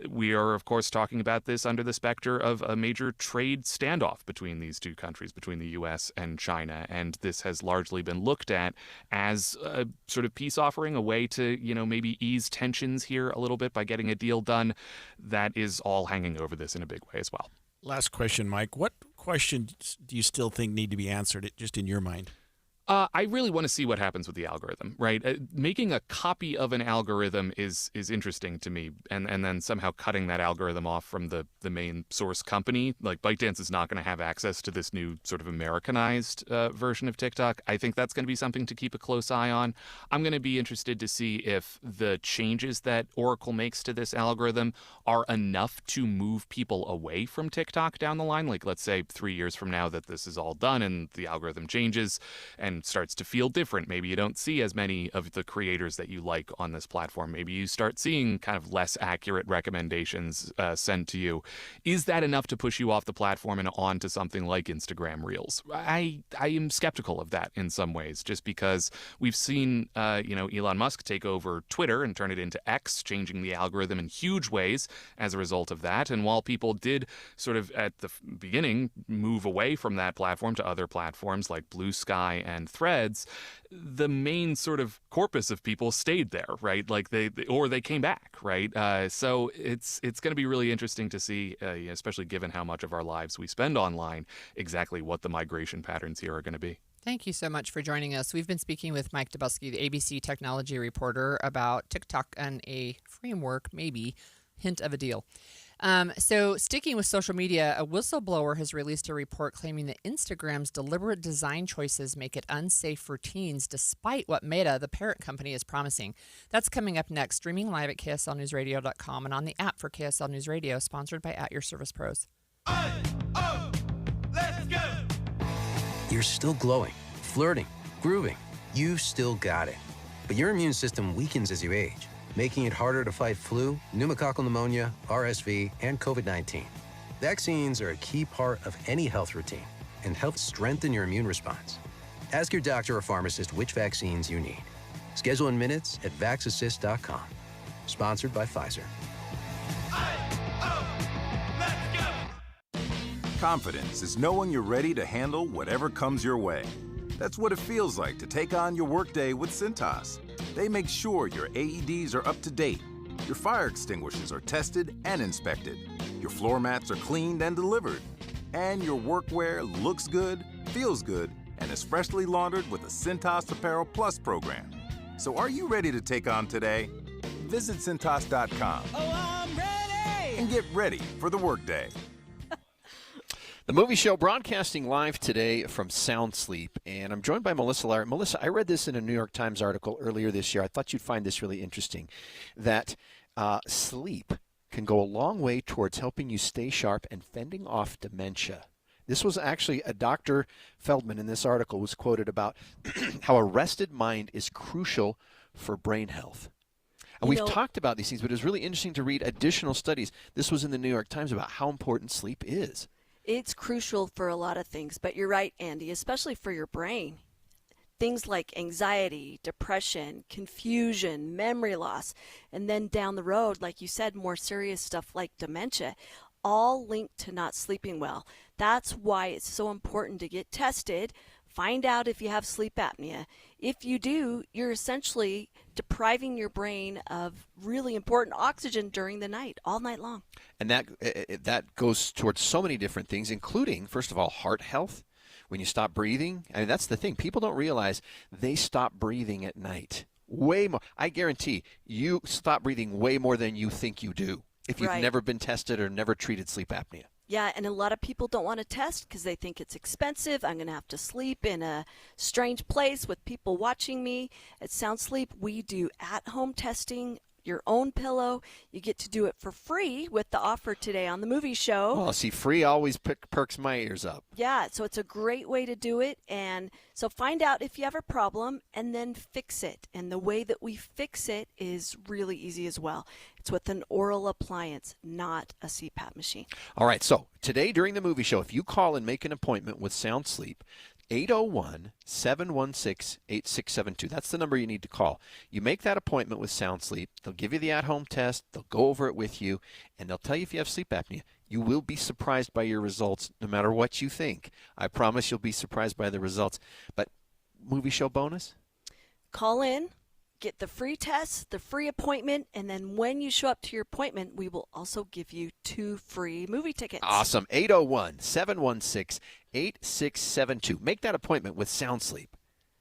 Speaker 16: We are, of course, talking about this under the specter of a major trade standoff between these two countries, between the U.S. and China. And this has largely been looked at as a sort of peace offering, a way to, maybe ease tensions here a little bit by getting a deal done. That is all hanging over this in a big way as well.
Speaker 13: Last question, Mike. What questions do you still think need to be answered, just in your mind?
Speaker 16: I really want to see what happens with the algorithm, right? Making a copy of an algorithm is interesting to me, and then somehow cutting that algorithm off from the main source company. Like ByteDance is not going to have access to this new sort of Americanized version of TikTok. I think that's going to be something to keep a close eye on. I'm going to be interested to see if the changes that Oracle makes to this algorithm are enough to move people away from TikTok down the line. Like, let's say 3 years from now that this is all done and the algorithm changes and and starts to feel different. Maybe you don't see as many of the creators that you like on this platform. Maybe you start seeing kind of less accurate recommendations sent to you. Is that enough to push you off the platform and onto something like Instagram Reels? I am skeptical of that in some ways, just because we've seen Elon Musk take over Twitter and turn it into X, changing the algorithm in huge ways as a result of that. And while people did sort of at the beginning move away from that platform to other platforms like Blue Sky and Threads, the main sort of corpus of people stayed there, right? Like they came back, right? So it's going to be really interesting to see, especially given how much of our lives we spend online, exactly what the migration patterns here are going to be.
Speaker 2: Thank you so much for joining us. We've been speaking with Mike Dubusky, the ABC technology reporter, about TikTok and a framework, maybe, hint of a deal. So sticking with social media, a whistleblower has released a report claiming that Instagram's deliberate design choices make it unsafe for teens, despite what Meta, the parent company, is promising. That's coming up next, streaming live at KSLNewsRadio.com and on the app for KSL News Radio, sponsored by At Your Service Pros.
Speaker 17: Let's go! You're still glowing, flirting, grooving. You still got it. But your immune system weakens as you age, making it harder to fight flu, pneumococcal pneumonia, RSV, and COVID-19. Vaccines are a key part of any health routine and help strengthen your immune response. Ask your doctor or pharmacist which vaccines you need. Schedule in minutes at VaxAssist.com. Sponsored by Pfizer.
Speaker 9: Confidence is knowing you're ready to handle whatever comes your way. That's what it feels like to take on your workday with Cintas. They make sure your AEDs are up to date, your fire extinguishers are tested and inspected, your floor mats are cleaned and delivered, and your workwear looks good, feels good, and is freshly laundered with the Cintas Apparel Plus program. So are you ready to take on today? Visit Cintas.com.
Speaker 17: Oh, I'm ready!
Speaker 9: And get ready for the workday.
Speaker 19: The Movie Show broadcasting live today from Sound Sleep, and I'm joined by Melissa Larrett. Melissa, I read this in a New York Times article earlier this year. I thought you'd find this really interesting, that sleep can go a long way towards helping you stay sharp and fending off dementia. This was actually Dr. Feldman in this article was quoted about how a rested mind is crucial for brain health. And we've talked about these things, but it was really interesting to read additional studies. This was in the New York Times about how important sleep is.
Speaker 20: It's crucial for a lot of things, but you're right, Andy, especially for your brain. Things like anxiety, depression, confusion, memory loss, and then down the road, like you said, more serious stuff like dementia, all linked to not sleeping well. That's why it's so important to get tested, find out if you have sleep apnea. If you do, you're essentially depriving your brain of really important oxygen during the night, all night long.
Speaker 19: And that goes towards so many different things, including, first of all, heart health. When you stop breathing, I mean, that's the thing. People don't realize they stop breathing at night. Way more. I guarantee you stop breathing way more than you think you do if you've never been tested or never treated sleep apnea.
Speaker 20: Yeah, and a lot of people don't want to test because they think it's expensive. I'm going to have to sleep in a strange place with people watching me. At Sound Sleep, we do at-home testing, your own pillow. You get to do it for free with the offer today on the Movie Show.
Speaker 19: Oh, see, free always perks my ears up.
Speaker 20: Yeah, so it's a great way to do it. And so find out if you have a problem and then fix it. And the way that we fix it is really easy as well. It's with an oral appliance, not a CPAP machine.
Speaker 19: All right, so today during the Movie Show, if you call and make an appointment with Sound Sleep, 801-716-8672. That's the number you need to call. You make that appointment with Sound Sleep. They'll give you the at-home test. They'll go over it with you, and they'll tell you if you have sleep apnea. You will be surprised by your results no matter what you think. I promise you'll be surprised by the results. But Movie Show bonus?
Speaker 20: Call in, get the free test, the free appointment, and then when you show up to your appointment, we will also give you 2 free movie tickets.
Speaker 19: Awesome. 801-716-8672. Make that appointment with Sound Sleep.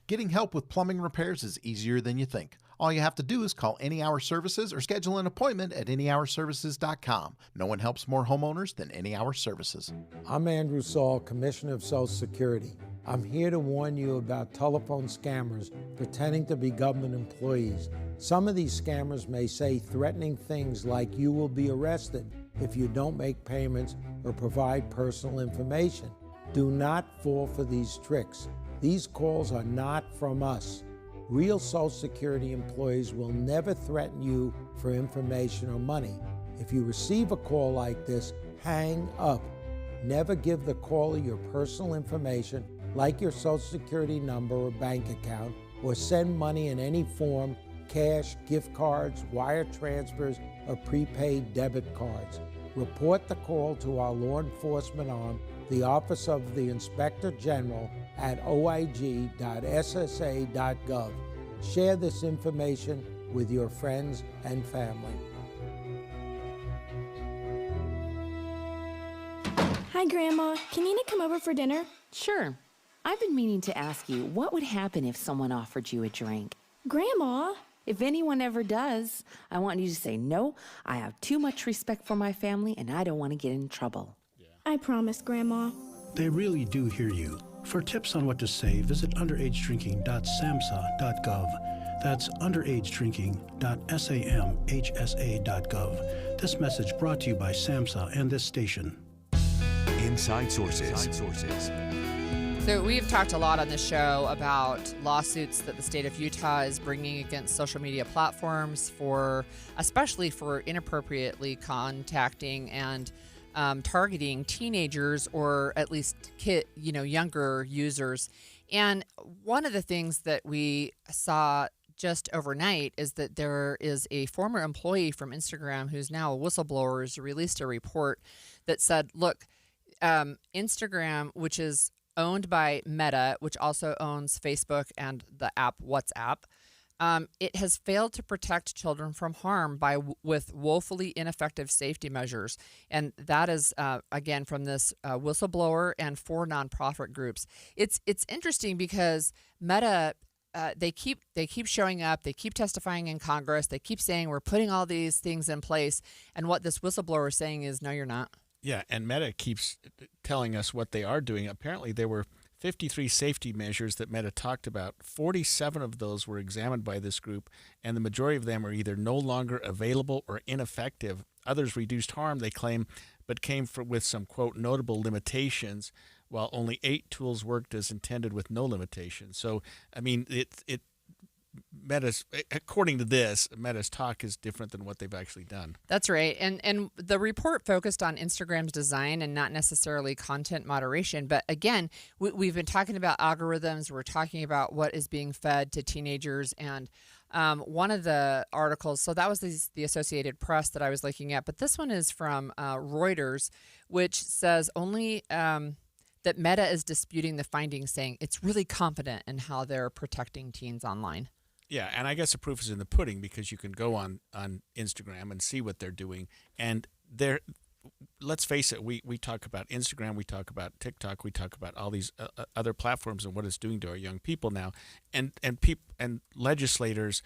Speaker 21: Getting help with plumbing repairs is easier than you think. All you have to do is call Any Hour Services or schedule an appointment at anyhourservices.com. No one helps more homeowners than Any Hour Services.
Speaker 22: I'm Andrew Saul, Commissioner of Social Security. I'm here to warn you about telephone scammers pretending to be government employees. Some of these scammers may say threatening things like you will be arrested if you don't make payments or provide personal information. Do not fall for these tricks. These calls are not from us. Real Social Security employees will never threaten you for information or money. If you receive a call like this, hang up. Never give the caller your personal information, like your Social Security number or bank account, or send money in any form, cash, gift cards, wire transfers, or prepaid debit cards. Report the call to our law enforcement arm, the Office of the Inspector General, at oig.ssa.gov. Share this information with your friends and family.
Speaker 1: Hi, Grandma. Can Nina come over for dinner?
Speaker 3: Sure. I've been meaning to ask you, what would happen if someone offered you a drink?
Speaker 1: Grandma?
Speaker 3: If anyone ever does, I want you to say, no, I have too much respect for my family and I don't want to get in trouble.
Speaker 1: I promise, Grandma.
Speaker 5: They really do hear you. For tips on what to say, visit underagedrinking.samhsa.gov. That's underagedrinking.samhsa.gov. This message brought to you by SAMHSA and this station.
Speaker 12: Inside Sources.
Speaker 2: So we've talked a lot on this show about lawsuits that the state of Utah is bringing against social media platforms especially for inappropriately contacting and targeting teenagers or at least younger users. And one of the things that we saw just overnight is that there is a former employee from Instagram who's now a whistleblower, has released a report that said, look, Instagram, which is owned by Meta, which also owns Facebook and the app WhatsApp, it has failed to protect children from harm with woefully ineffective safety measures. And that is, again, from this whistleblower and 4 nonprofit groups. It's interesting because Meta, they keep showing up, they keep testifying in Congress, they keep saying we're putting all these things in place. And what this whistleblower is saying is, no, you're not.
Speaker 13: Yeah, and Meta keeps telling us what they are doing. Apparently, there were 53 safety measures that Meta talked about. 47 of those were examined by this group, and the majority of them are either no longer available or ineffective. Others reduced harm, they claim, but came with some, quote, notable limitations, while only 8 tools worked as intended with no limitations. So, I mean, Meta's, according to this, Meta's talk is different than what they've actually done.
Speaker 2: That's right. And the report focused on Instagram's design and not necessarily content moderation. But again, we've been talking about algorithms. We're talking about what is being fed to teenagers. And one of the articles, so that was the Associated Press that I was looking at. But this one is from Reuters, which says only that Meta is disputing the findings, saying it's really confident in how they're protecting teens online.
Speaker 13: Yeah, and I guess the proof is in the pudding because you can go on Instagram and see what they're doing. And let's face it, we talk about Instagram, we talk about TikTok, we talk about all these other platforms and what it's doing to our young people now. And legislators,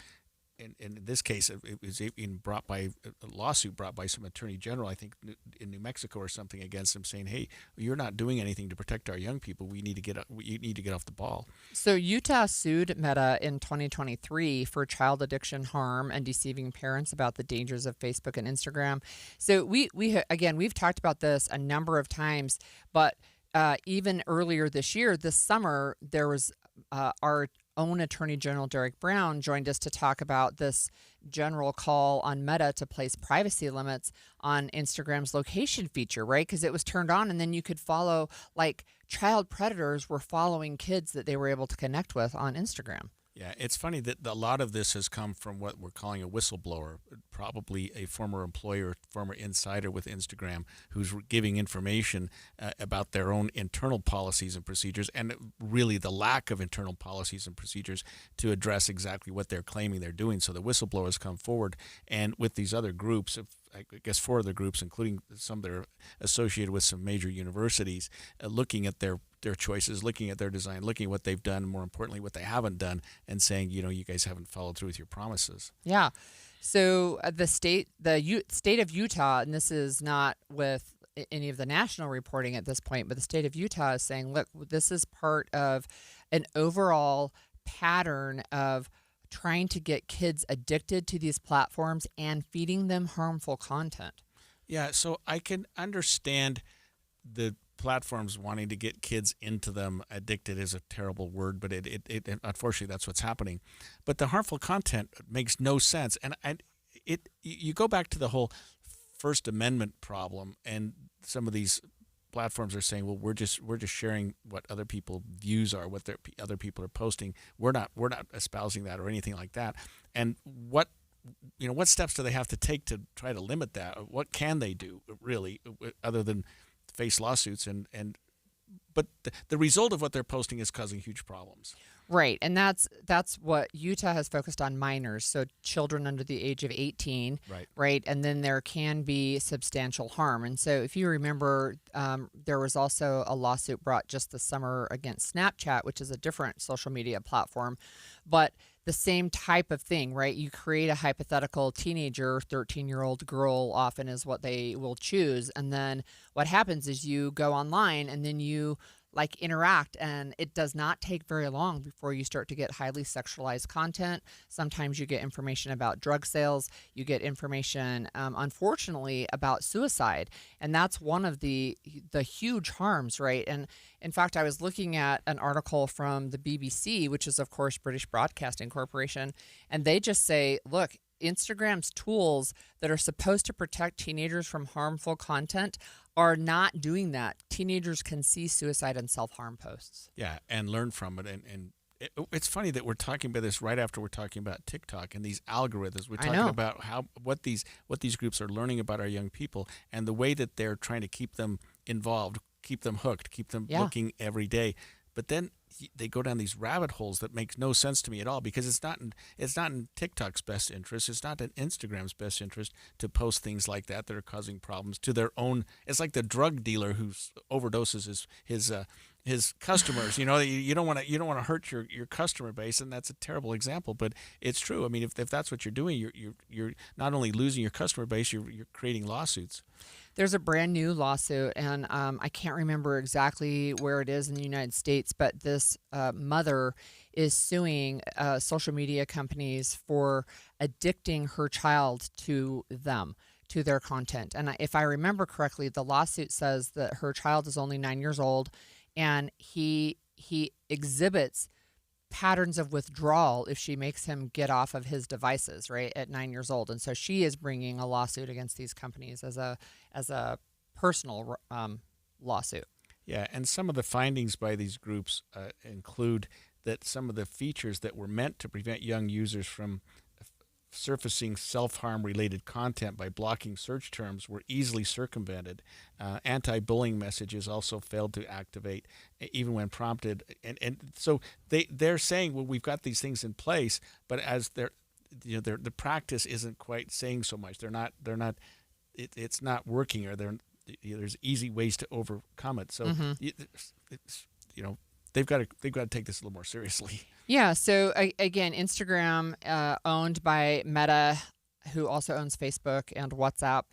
Speaker 13: in this case, it was even brought by a lawsuit brought by some attorney general, I think in New Mexico or something, against them, saying, "Hey, you're not doing anything to protect our young people. You need to get off the ball."
Speaker 2: So Utah sued Meta in 2023 for child addiction, harm, and deceiving parents about the dangers of Facebook and Instagram. So we've talked about this a number of times, but even earlier this year, this summer, there was our own Attorney General Derek Brown joined us to talk about this general call on Meta to place privacy limits on Instagram's location feature, right? Because it was turned on and then you could follow, like, child predators were following kids that they were able to connect with on Instagram.
Speaker 13: Yeah, it's funny that a lot of this has come from what we're calling a whistleblower, probably a former employer, former insider with Instagram, who's giving information about their own internal policies and procedures, and really the lack of internal policies and procedures to address exactly what they're claiming they're doing. So the whistleblowers come forward, and with these other groups, I guess 4 other groups, including some that are associated with some major universities, looking at their choices, looking at their design, looking at what they've done, more importantly, what they haven't done, and saying, you guys haven't followed through with your promises.
Speaker 2: Yeah. So the state of Utah, and this is not with any of the national reporting at this point, but the state of Utah is saying, look, this is part of an overall pattern of trying to get kids addicted to these platforms and feeding them harmful content.
Speaker 13: Yeah, so I can understand the platforms wanting to get kids into them. Addicted is a terrible word, but it unfortunately that's what's happening. But the harmful content makes no sense, and you go back to the whole First Amendment problem, and some of these platforms are saying, well, we're just sharing what other people's views are, what other people are posting. We're not espousing that or anything like that. And what steps do they have to take to try to limit that? What can they do really, other than face lawsuits? But the result of what they're posting is causing huge problems.
Speaker 2: Right, and that's what Utah has focused on: minors, so children under the age of 18. Right, and then there can be substantial harm. And so, if you remember, there was also a lawsuit brought just this summer against Snapchat, which is a different social media platform, but the same type of thing, right? You create a hypothetical teenager, 13-year-old girl often is what they will choose, and then what happens is you go online and then you interact, and it does not take very long before you start to get highly sexualized content. Sometimes you get information about drug sales, you get information, unfortunately, about suicide, and that's one of the huge harms, right? And in fact, I was looking at an article from the BBC, which is, of course, British Broadcasting Corporation, and they just say, look, Instagram's tools that are supposed to protect teenagers from harmful content are not doing that. Teenagers can see suicide and self-harm posts.
Speaker 13: Yeah, and learn from it. And it's funny that we're talking about this right after we're talking about TikTok and these algorithms. We're talking about what these groups are learning about our young people and the way that they're trying to keep them involved, keep them hooked, keep them looking every day. But then they go down these rabbit holes that makes no sense to me at all, because it's not in TikTok's best interest. It's not in Instagram's best interest to post things like that are causing problems to their own. It's like the drug dealer who overdoses his customers. You don't want to hurt your customer base, and that's a terrible example, but it's true. I mean, if that's what you're doing, you're not only losing your customer base, you're creating lawsuits.
Speaker 2: There's a brand new lawsuit, and I can't remember exactly where it is in the United States, but this mother is suing social media companies for addicting her child to them, to their content. And if I remember correctly, the lawsuit says that her child is only 9 years old, and he exhibits patterns of withdrawal if she makes him get off of his devices, right, at 9 years old. And so she is bringing a lawsuit against these companies as a personal lawsuit.
Speaker 13: Yeah, and some of the findings by these groups include that some of the features that were meant to prevent young users from surfacing self-harm related content by blocking search terms were easily circumvented. Anti-bullying messages also failed to activate even when prompted. And so they're saying, well, we've got these things in place, but as the practice isn't quite saying so much. It's not working, or there's easy ways to overcome it. So they've got to take this a little more seriously.
Speaker 2: Yeah. So again, Instagram, owned by Meta, who also owns Facebook and WhatsApp.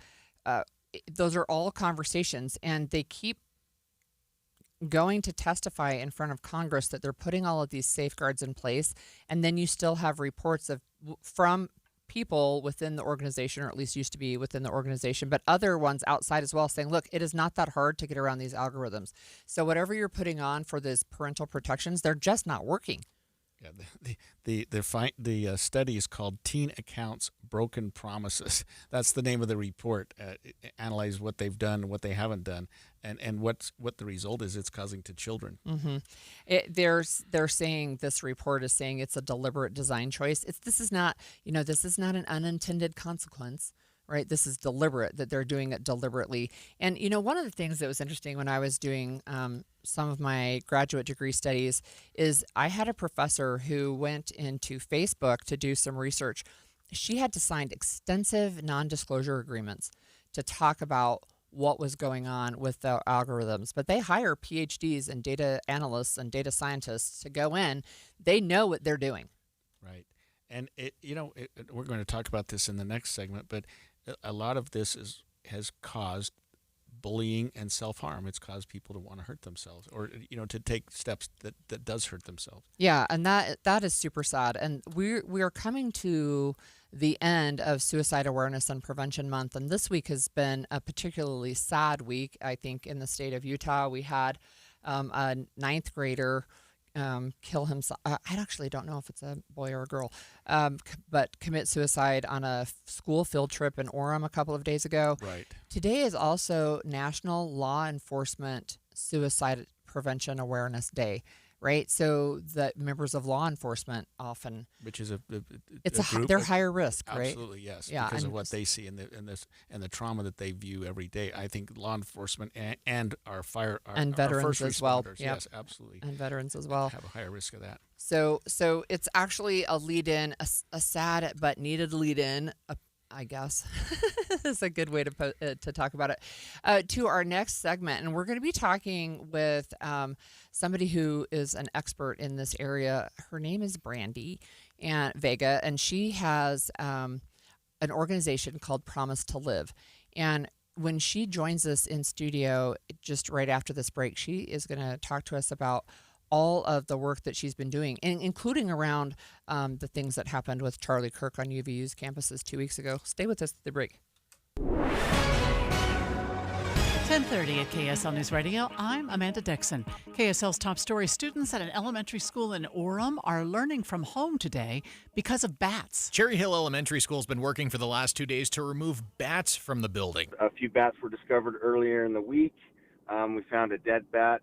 Speaker 2: Those are all conversations, and they keep going to testify in front of Congress that they're putting all of these safeguards in place, and then you still have reports from people within the organization, or at least used to be within the organization, but other ones outside as well, saying, look, it is not that hard to get around these algorithms. So whatever you're putting on for these parental protections, they're just not working.
Speaker 13: Yeah, the study is called Teen Accounts Broken Promises. That's the name of the report. Analyze what they've done and what they haven't done, and what the result is it's causing to children.
Speaker 2: Mm-hmm. They're saying, this report is saying it's a deliberate design choice. This is not an unintended consequence. Right? This is deliberate, that they're doing it deliberately. And, one of the things that was interesting when I was doing some of my graduate degree studies is I had a professor who went into Facebook to do some research. She had to sign extensive non-disclosure agreements to talk about what was going on with the algorithms. But they hire PhDs and data analysts and data scientists to go in. They know what they're doing.
Speaker 13: Right. And, we're going to talk about this in the next segment, but a lot of this has caused bullying and self-harm. It's caused people to want to hurt themselves, or to take steps that does hurt themselves.
Speaker 2: Yeah, and that is super sad. And we are coming to the end of Suicide Awareness and Prevention Month, and this week has been a particularly sad week, I think, in the state of Utah. We had a 9th grader kill himself. I actually don't know if it's a boy or a girl, but commit suicide on a school field trip in Orem a couple of days ago.
Speaker 13: Right.
Speaker 2: Today is also National Law Enforcement Suicide Prevention Awareness Day. Right, so the members of law enforcement often,
Speaker 13: which is a
Speaker 2: group they're higher risk, right?
Speaker 13: Absolutely, yes.
Speaker 2: Yeah,
Speaker 13: because of what they see and the trauma that they view every day. I think law enforcement and our
Speaker 2: veterans
Speaker 13: first
Speaker 2: as well.
Speaker 13: Yep. Yes, absolutely.
Speaker 2: And veterans as well
Speaker 13: have a higher risk of that.
Speaker 2: So it's actually a lead-in, a sad but needed lead-in. I guess is a good way to talk about it, to our next segment. And we're going to be talking with somebody who is an expert in this area. Her name is Brandy Vega, and she has an organization called Promise to Live. And when she joins us in studio just right after this break, she is going to talk to us about all of the work that she's been doing, including around the things that happened with Charlie Kirk on UVU's campuses 2 weeks ago. Stay with us at the break.
Speaker 4: 10:30 at KSL News Radio. I'm Amanda Dixon. KSL's top story: students at an elementary school in Orem are learning from home today because of bats.
Speaker 6: Cherry Hill Elementary School has been working for the last 2 days to remove bats from the building.
Speaker 7: A few bats were discovered earlier in the week. We found a dead bat.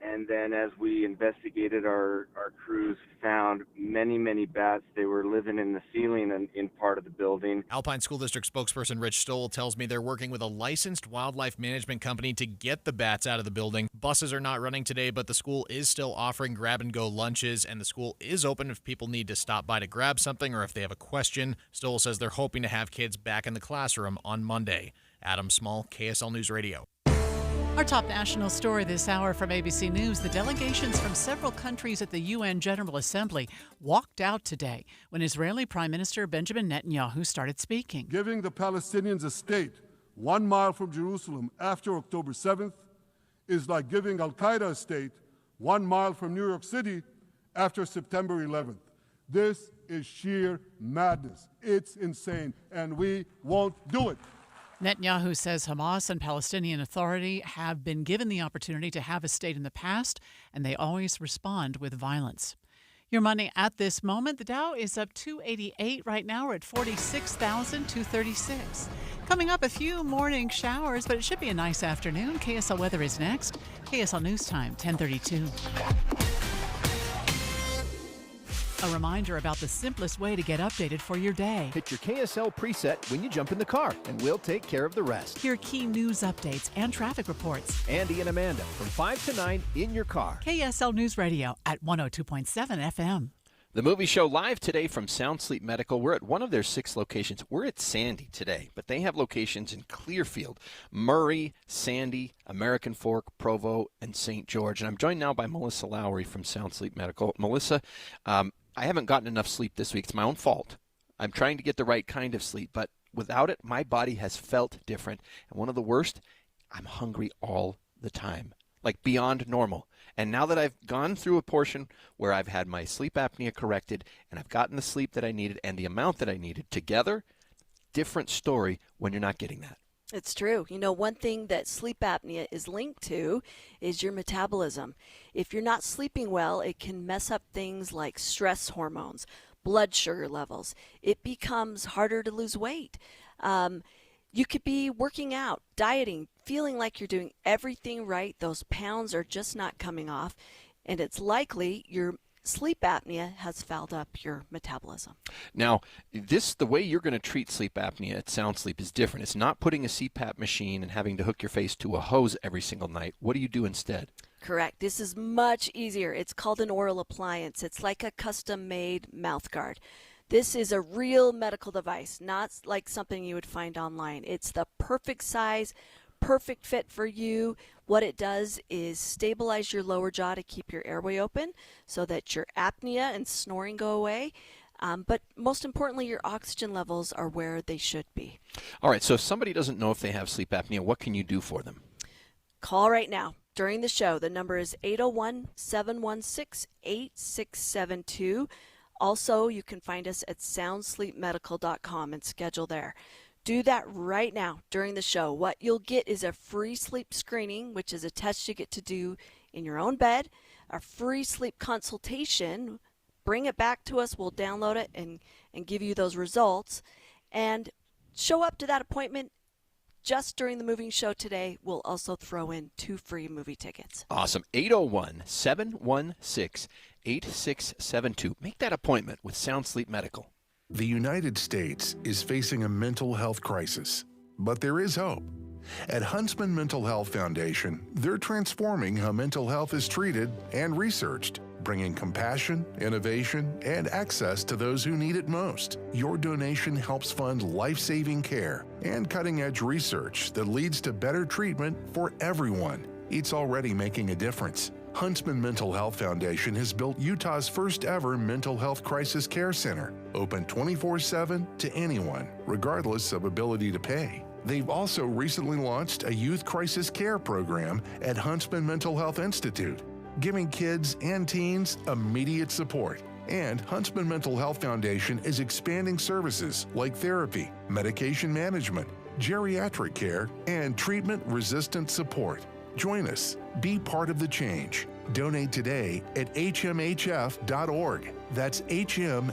Speaker 7: And then as we investigated, our crews found many bats. They were living in the ceiling and in part of the building.
Speaker 6: Alpine School District spokesperson Rich Stoll tells me they're working with a licensed wildlife management company to get the bats out of the building. Buses are not running today, but the school is still offering grab-and-go lunches, and the school is open if people need to stop by to grab something or if they have a question. Stoll says they're hoping to have kids back in the classroom on Monday. Adam Small, KSL News Radio.
Speaker 4: Our top national story this hour from ABC News: the delegations from several countries at the UN General Assembly walked out today when Israeli Prime Minister Benjamin Netanyahu started speaking.
Speaker 8: Giving the Palestinians a state 1 mile from Jerusalem after October 7th is like giving Al-Qaeda a state 1 mile from New York City after September 11th. This is sheer madness. It's insane, and we won't do it.
Speaker 4: Netanyahu says Hamas and Palestinian Authority have been given the opportunity to have a state in the past, and they always respond with violence. Your money at this moment: the Dow is up 288 right now. We're at 46,236. Coming up, a few morning showers, but it should be a nice afternoon. KSL weather is next. KSL News Time, 10:32. A reminder about the simplest way to get updated for your day.
Speaker 19: Hit your KSL preset when you jump in the car, and we'll take care of the rest.
Speaker 4: Hear key news updates and traffic reports.
Speaker 19: Andy and Amanda from 5 to 9 in your car.
Speaker 4: KSL News Radio at 102.7 FM.
Speaker 19: The movie show live today from Sound Sleep Medical. We're at one of their 6 locations. We're at Sandy today, but they have locations in Clearfield, Murray, Sandy, American Fork, Provo, and St. George. And I'm joined now by Melissa Lowry from Sound Sleep Medical. Melissa, I haven't gotten enough sleep this week. It's my own fault. I'm trying to get the right kind of sleep, but without it, my body has felt different. And one of the worst, I'm hungry all the time, like beyond normal. And now that I've gone through a portion where I've had my sleep apnea corrected and I've gotten the sleep that I needed and the amount that I needed together, different story when you're not getting that.
Speaker 20: It's true. You know, one thing that sleep apnea is linked to is your metabolism. If you're not sleeping well, it can mess up things like stress hormones, blood sugar levels. It becomes harder to lose weight. You could be working out, dieting, feeling like you're doing everything right. Those pounds are just not coming off, and it's likely your sleep apnea has fouled up your metabolism.
Speaker 19: Now, the way you're going to treat sleep apnea at Sound Sleep is different. It's not putting a CPAP machine and having to hook your face to a hose every single night. What do you do instead?
Speaker 20: Correct. This is much easier. It's called an oral appliance. It's like a custom-made mouth guard. This is a real medical device, not like something you would find online. It's the perfect size, perfect fit for you. What it does is stabilize your lower jaw to keep your airway open so that your apnea and snoring go away. But most importantly, your oxygen levels are where they should be.
Speaker 19: All right, so if somebody doesn't know if they have sleep apnea, what can you do for them?
Speaker 20: Call right now during the show. The number is 801-716-8672. Also, you can find us at soundsleepmedical.com and schedule there. Do that right now during the show. What you'll get is a free sleep screening, which is a test you get to do in your own bed, a free sleep consultation. Bring it back to us. We'll download it and give you those results. And show up to that appointment just during the moving show today. We'll also throw in 2 free movie tickets.
Speaker 19: Awesome. 801-716-8672. Make that appointment with Sound Sleep Medical.
Speaker 10: The United States is facing a mental health crisis, but there is hope. At Huntsman Mental Health Foundation, they're transforming how mental health is treated and researched, bringing compassion, innovation, and access to those who need it most. Your donation helps fund life-saving care and cutting-edge research that leads to better treatment for everyone. It's already making a difference. Huntsman Mental Health Foundation has built Utah's first ever mental health crisis care center, open 24/7 to anyone, regardless of ability to pay. They've also recently launched a youth crisis care program at Huntsman Mental Health Institute, giving kids and teens immediate support. And Huntsman Mental Health Foundation is expanding services like therapy, medication management, geriatric care, and treatment-resistant support. Join us. Be part of the change. Donate today at hmhf.org. That's hmhf.org.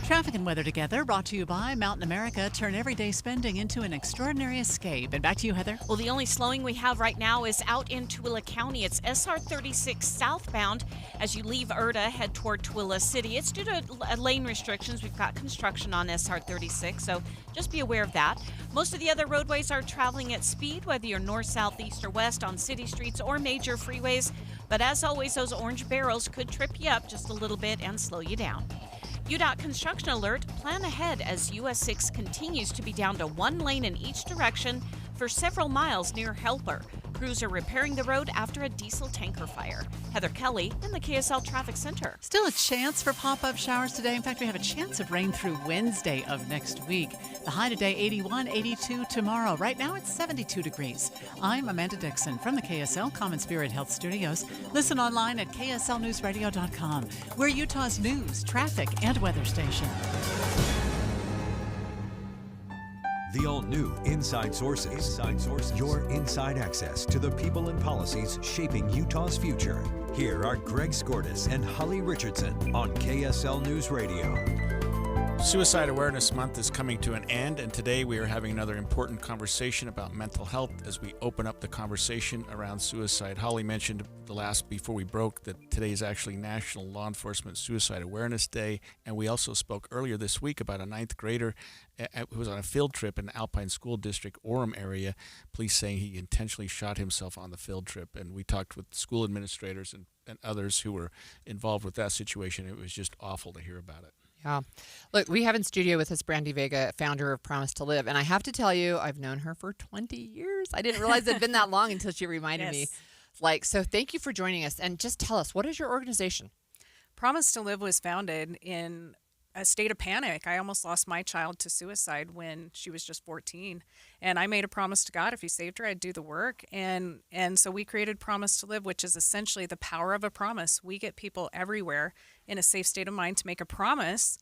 Speaker 4: Traffic and weather together, brought to you by Mountain America. Turn everyday spending into an extraordinary escape. And back to you, Heather.
Speaker 18: Well, the only slowing we have right now is out in Tooele County. It's SR 36 southbound as you leave Erta, head toward Tooele City. It's due to lane restrictions. We've got construction on SR 36, so just be aware of that. Most of the other roadways are traveling at speed, whether you're north, south, east, or west on city streets or major freeways. But as always, those orange barrels could trip you up just a little bit and slow you down. UDOT construction alert, plan ahead as US 6 continues to be down to 1 lane in each direction for several miles near Helper. Crews are repairing the road after a diesel tanker fire. Heather Kelly in the KSL Traffic Center.
Speaker 4: Still a chance for pop-up showers today. In fact, we have a chance of rain through Wednesday of next week. The high today, 81, 82 tomorrow. Right now, it's 72 degrees. I'm Amanda Dixon from the KSL Common Spirit Health Studios. Listen online at kslnewsradio.com. We're Utah's news, traffic, and weather station.
Speaker 12: The all-new Inside Sources. Your inside access to the people and policies shaping Utah's future. Here are Greg Skordas and Holly Richardson on KSL News Radio.
Speaker 13: Suicide Awareness Month is coming to an end, and today we are having another important conversation about mental health as we open up the conversation around suicide. Holly mentioned before we broke that today is actually National Law Enforcement Suicide Awareness Day, and we also spoke earlier this week about a 9th grader who was on a field trip in the Alpine School District, Orem area, police saying he intentionally shot himself on the field trip. And we talked with school administrators and others who were involved with that situation. It was just awful to hear about it.
Speaker 2: Yeah. Look, we have in studio with us Brandy Vega, founder of Promise to Live. And I have to tell you, I've known her for 20 years. I didn't realize it had been that long until she reminded me. So thank you for joining us. And just tell us, what is your organization?
Speaker 11: Promise to Live was founded in a state of panic. I almost lost my child to suicide when she was just 14. And I made a promise to God, if he saved her, I'd do the work. And so we created Promise to Live, which is essentially the power of a promise. We get people everywhere in a safe state of mind to make a promise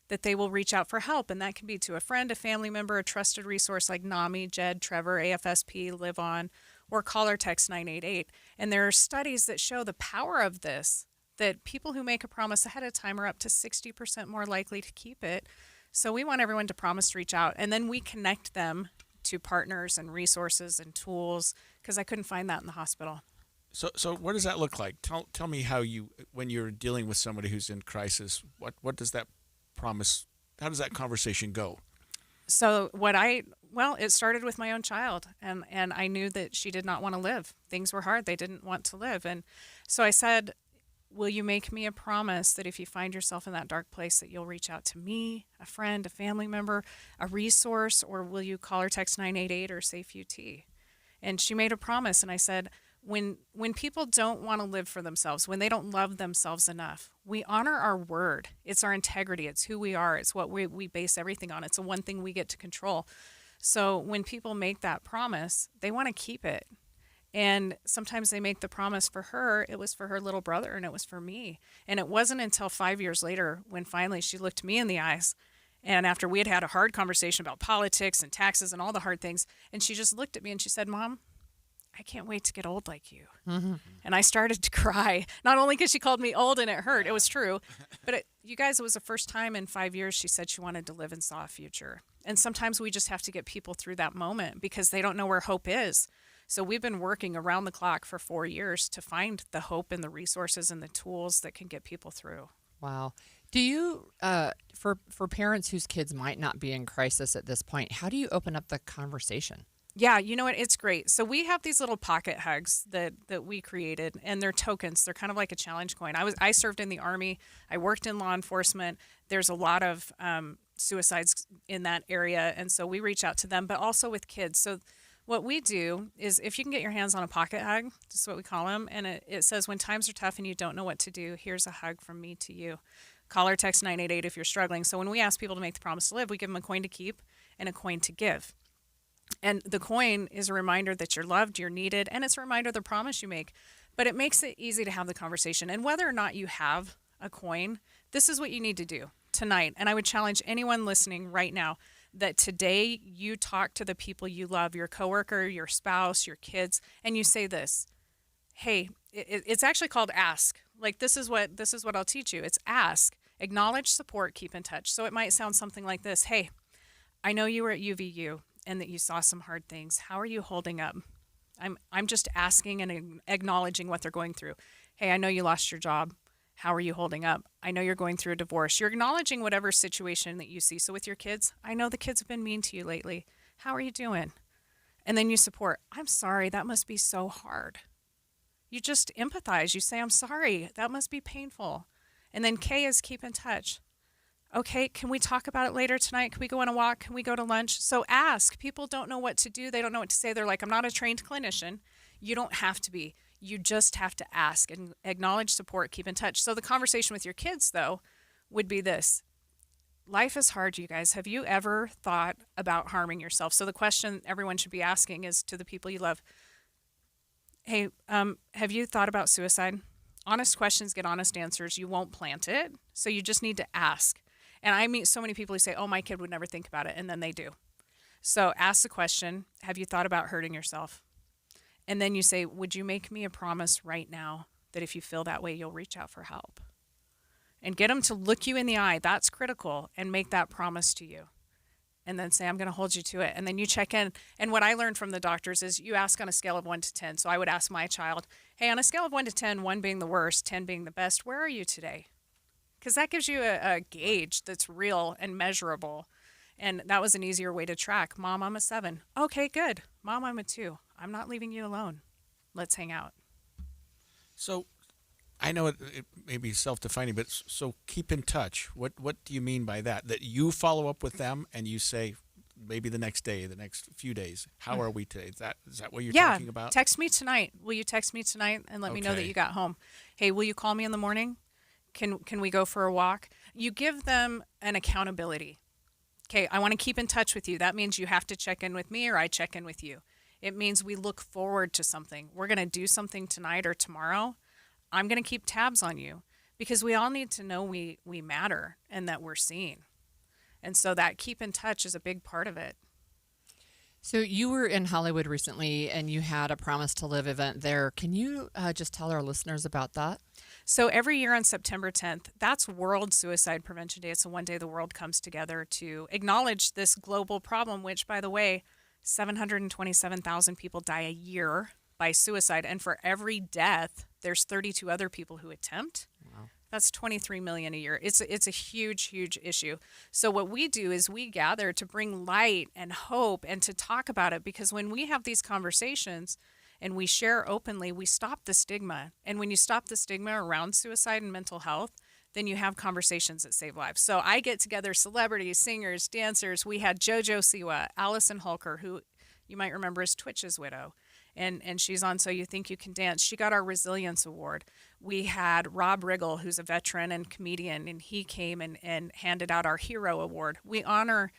Speaker 11: that they will reach out for help. And that can be to a friend, a family member, a trusted resource like NAMI, JED, Trevor, AFSP, Live On, or call or text 988. And there are studies that show the power of this, that people who make a promise ahead of time are up to 60% more likely to keep it. So we want everyone to promise to reach out. And then we connect them to partners and resources and tools, because I couldn't find that in the hospital.
Speaker 13: So what does that look like? Tell me how when you're dealing with somebody who's in crisis, what does that promise, how does that conversation go?
Speaker 11: So it started with my own child, and I knew that she did not want to live. Things were hard. They didn't want to live. And so I said, will you make me a promise that if you find yourself in that dark place, that you'll reach out to me, a friend, a family member, a resource, or will you call or text 988 or Safe UT? And she made a promise, and I said, when people don't want to live for themselves, when they don't love themselves enough, we honor our word. It's our integrity. It's who we are. It's what we base everything on. It's the one thing we get to control. So when people make that promise, they want to keep it. And sometimes they make the promise for her. It was for her little brother, and it was for me. And it wasn't until 5 years later when finally she looked me in the eyes. And after we had a hard conversation about politics and taxes and all the hard things, and she just looked at me and she said, "Mom, I can't wait to get old like you."
Speaker 2: Mm-hmm.
Speaker 11: And I started to cry, not only because she called me old and it hurt, it was true, but you guys, it was the first time in 5 years she said she wanted to live and saw a future. And sometimes we just have to get people through that moment because they don't know where hope is. So we've been working around the clock for 4 years to find the hope and the resources and the tools that can get people through.
Speaker 2: Wow. Do you, for parents whose kids might not be in crisis at this point, how do you open up the conversation?
Speaker 11: Yeah, you know what? It's great. So we have these little pocket hugs that we created, and they're tokens. They're kind of like a challenge coin. I served in the Army. I worked in law enforcement. There's a lot of suicides in that area, and so we reach out to them, but also with kids. So what we do is if you can get your hands on a pocket hug, this is what we call them, and it says, when times are tough and you don't know what to do, here's a hug from me to you. Call or text 988 if you're struggling. So when we ask people to make the promise to live, we give them a coin to keep and a coin to give. And the coin is a reminder that you're loved, you're needed, and it's a reminder of the promise you make. But it makes it easy to have the conversation. And whether or not you have a coin, this is what you need to do tonight. And I would challenge anyone listening right now that today you talk to the people you love, your coworker, your spouse, your kids, and you say this. Hey, it's actually called ask. Like this is what I'll teach you. It's ask, acknowledge, support, keep in touch. So it might sound something like this. Hey, I know you were at UVU and that you saw some hard things. How are you holding up? I'm just asking and acknowledging what they're going through. Hey, I know you lost your job. How are you holding up? I know you're going through a divorce. You're acknowledging whatever situation that you see. So with your kids, I know the kids have been mean to you lately. How are you doing? And then you support. I'm sorry. That must be so hard. You just empathize. You say, I'm sorry. That must be painful. And then K is keep in touch. Okay, can we talk about it later tonight? Can we go on a walk? Can we go to lunch? So ask. People don't know what to do. They don't know what to say. They're like, I'm not a trained clinician. You don't have to be. You just have to ask and acknowledge, support, keep in touch. So the conversation with your kids, though, would be this. Life is hard, you guys. Have you ever thought about harming yourself? So the question everyone should be asking is to the people you love, hey, have you thought about suicide? Honest questions get honest answers. You won't plant it, so you just need to ask. And I meet so many people who say, oh, my kid would never think about it, and then they do. So ask the question, have you thought about hurting yourself? And then you say, would you make me a promise right now that if you feel that way, you'll reach out for help? And get them to look you in the eye. That's critical. And make that promise to you. And then say, I'm going to hold you to it. And then you check in. And what I learned from the doctors is you ask on a scale of 1 to 10. So I would ask my child, hey, on a scale of 1 to 10, 1 being the worst, 10 being the best, where are you today? Because that gives you a gauge that's real and measurable. And that was an easier way to track. Mom, I'm a 7. Okay, good. Mom, I'm a 2. I'm not leaving you alone. Let's hang out.
Speaker 13: So I know it may be self-defining, but so keep in touch. What do you mean by that? That you follow up with them and you say maybe the next day, the next few days, how are we today? Is that what you're talking about?
Speaker 11: Text me tonight. Will you text me tonight and let me know that you got home? Hey, will you call me in the morning? Can we go for a walk? You give them an accountability. Okay, I want to keep in touch with you. That means you have to check in with me or I check in with you. It means we look forward to something. We're going to do something tonight or tomorrow. I'm going to keep tabs on you because we all need to know we matter and that we're seen. And so that keep in touch is a big part of it.
Speaker 2: So you were in Hollywood recently and you had a Promise to Live event there. Can you just tell our listeners about that?
Speaker 11: So every year on September 10th, that's World Suicide Prevention Day. It's one day the world comes together to acknowledge this global problem, which, by the way, 727,000 people die a year by suicide. And for every death, there's 32 other people who attempt. Wow. That's 23 million a year. It's a huge, huge issue. So what we do is we gather to bring light and hope and to talk about it, because when we have these conversations and we share openly, we stop the stigma. And when you stop the stigma around suicide and mental health, then you have conversations that save lives. So I get together celebrities, singers, dancers. We had JoJo Siwa, Allison Holker, who you might remember as Twitch's widow. And she's on So You Think You Can Dance. She got our Resilience Award. We had Rob Riggle, who's a veteran and comedian, and he came and handed out our Hero Award. We honor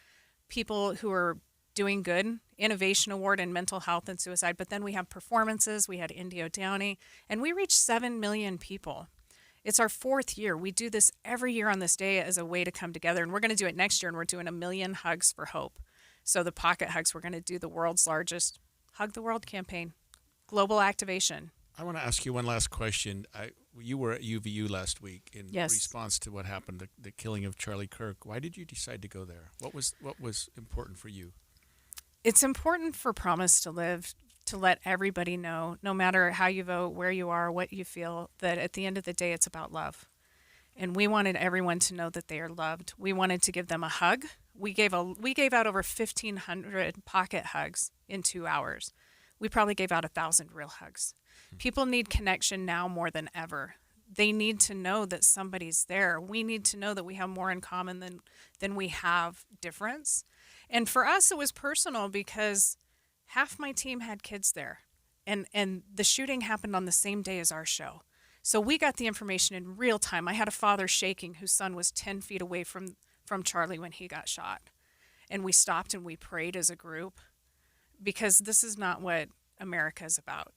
Speaker 11: people who are doing good, Innovation Award in mental health and suicide. But then we have performances. We had Indio Downey, and we reached 7 million people. It's our 4th year. We do this every year on this day as a way to come together, and we're going to do it next year, and we're doing 1 million hugs for hope. So the Pocket Hugs, we're going to do the world's largest Hug the World campaign, global activation.
Speaker 13: I want to ask you one last question. You were at UVU last week in
Speaker 11: Yes.
Speaker 13: response to what happened, the killing of Charlie Kirk. Why did you decide to go there? What was important for you?
Speaker 11: It's important for Promise to Live to let everybody know, no matter how you vote, where you are, what you feel, that at the end of the day, it's about love. And we wanted everyone to know that they are loved. We wanted to give them a hug. We gave out over 1,500 pocket hugs in 2 hours. We probably gave out 1,000 real hugs. People need connection now more than ever. They need to know that somebody's there. We need to know that we have more in common than we have difference. And for us, it was personal because half my team had kids there. And the shooting happened on the same day as our show. So we got the information in real time. I had a father shaking whose son was 10 feet away from Charlie when he got shot. And we stopped and we prayed as a group because this is not what America is about.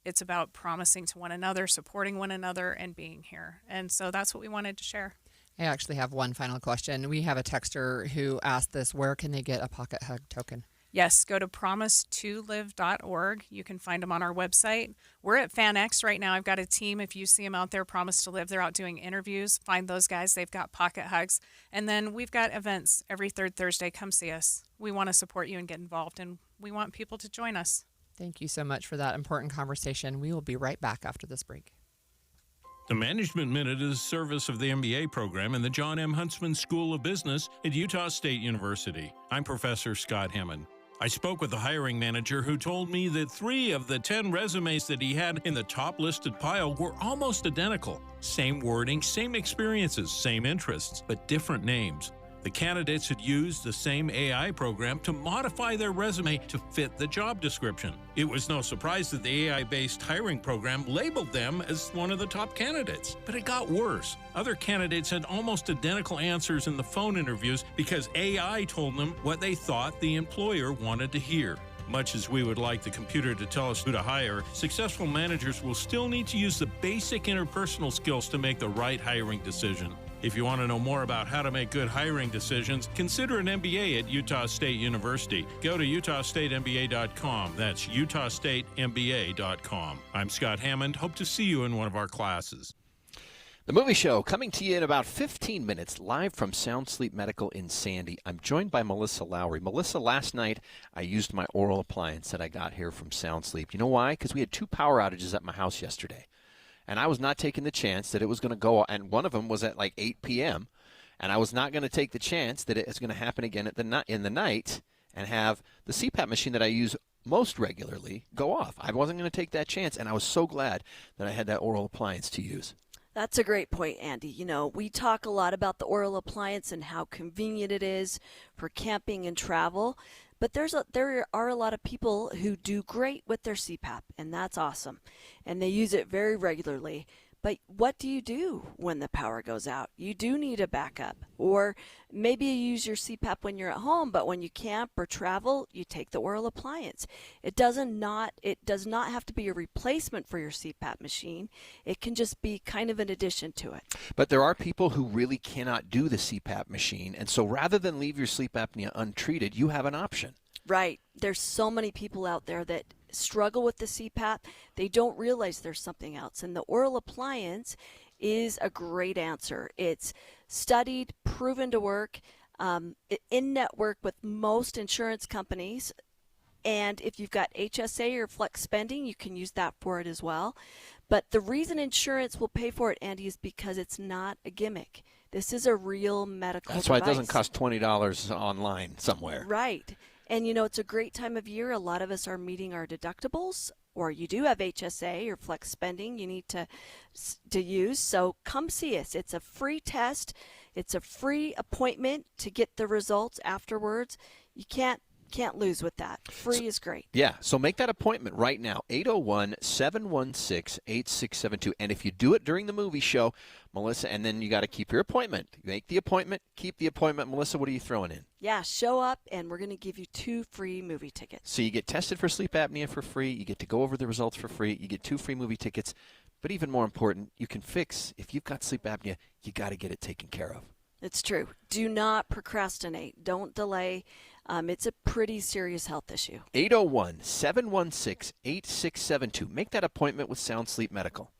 Speaker 11: It's about promising to one another, supporting one another, and being here. And so that's what we wanted to share.
Speaker 2: I actually have one final question. We have a texter who asked this, where can they get a Pocket Hug token?
Speaker 11: Yes, go to promise2live.org. You can find them on our website. We're at FanX right now. I've got a team. If you see them out there, Promise to Live, they're out doing interviews. Find those guys. They've got pocket hugs. And then we've got events every third Thursday. Come see us. We want to support you and get involved, and we want people to join us.
Speaker 2: Thank you so much for that important conversation. We will be right back after this break.
Speaker 14: The Management Minute is a service of the MBA program in the John M. Huntsman School of Business at Utah State University. I'm Professor Scott Hammond. I spoke with a hiring manager who told me that 3 of the 10 resumes that he had in the top listed pile were almost identical. Same wording, same experiences, same interests, but different names. The candidates had used the same AI program to modify their resume to fit the job description. It was no surprise that the AI-based hiring program labeled them as one of the top candidates. But it got worse. Other candidates had almost identical answers in the phone interviews because AI told them what they thought the employer wanted to hear. Much as we would like the computer to tell us who to hire, successful managers will still need to use the basic interpersonal skills to make the right hiring decision. If you want to know more about how to make good hiring decisions, consider an MBA at Utah State University. Go to utahstatemba.com. That's utahstatemba.com. I'm Scott Hammond. Hope to see you in one of our classes.
Speaker 19: The Movie Show coming to you in about 15 minutes, live from Sound Sleep Medical in Sandy. I'm joined by Melissa Lowry. Melissa, last night I used my oral appliance that I got here from Sound Sleep. You know why? Because we had 2 power outages at my house yesterday. And I was not taking the chance that it was going to go, and one of them was at like 8 p.m., and I was not going to take the chance that it is going to happen again in the night and have the CPAP machine that I use most regularly go off. I wasn't going to take that chance, and I was so glad that I had that oral appliance to use.
Speaker 20: That's a great point, Andy. You know, we talk a lot about the oral appliance and how convenient it is for camping and travel. But there are a lot of people who do great with their CPAP, and that's awesome. And they use it very regularly. But what do you do when the power goes out? You do need a backup. Or maybe you use your CPAP when you're at home, but when you camp or travel, you take the oral appliance. It does not have to be a replacement for your CPAP machine. It can just be kind of an addition to it.
Speaker 19: But there are people who really cannot do the CPAP machine, and so rather than leave your sleep apnea untreated, you have an option.
Speaker 20: Right. There's so many people out there that struggle with the CPAP. They don't realize there's something else. And the oral appliance is a great answer. It's studied, proven to work, in network with most insurance companies. And if you've got HSA or flex spending, you can use that for it as well. But the reason insurance will pay for it, Andy, is because it's not a gimmick. This is a real medical device.
Speaker 19: That's why it doesn't cost $20 online somewhere.
Speaker 20: Right. And, you know, it's a great time of year. A lot of us are meeting our deductibles, or you do have HSA or flex spending you need to use. So come see us. It's a free test. It's a free appointment to get the results afterwards. You can't Can't lose with that. Free is great.
Speaker 19: Yeah, so make that appointment right now, 801-716-8672. And if you do it during the movie show, Melissa, and then you got to keep your appointment. Make the appointment, keep the appointment. Melissa, what are you throwing in?
Speaker 20: Yeah, show up, and we're going to give you 2 free movie tickets.
Speaker 19: So you get tested for sleep apnea for free. You get to go over the results for free. You get 2 free movie tickets. But even more important, you can fix, if you've got sleep apnea, you got to get it taken care of.
Speaker 20: It's true. Do not procrastinate. Don't delay. It's a pretty serious health issue.
Speaker 19: 801-716-8672. Make that appointment with Sound Sleep Medical.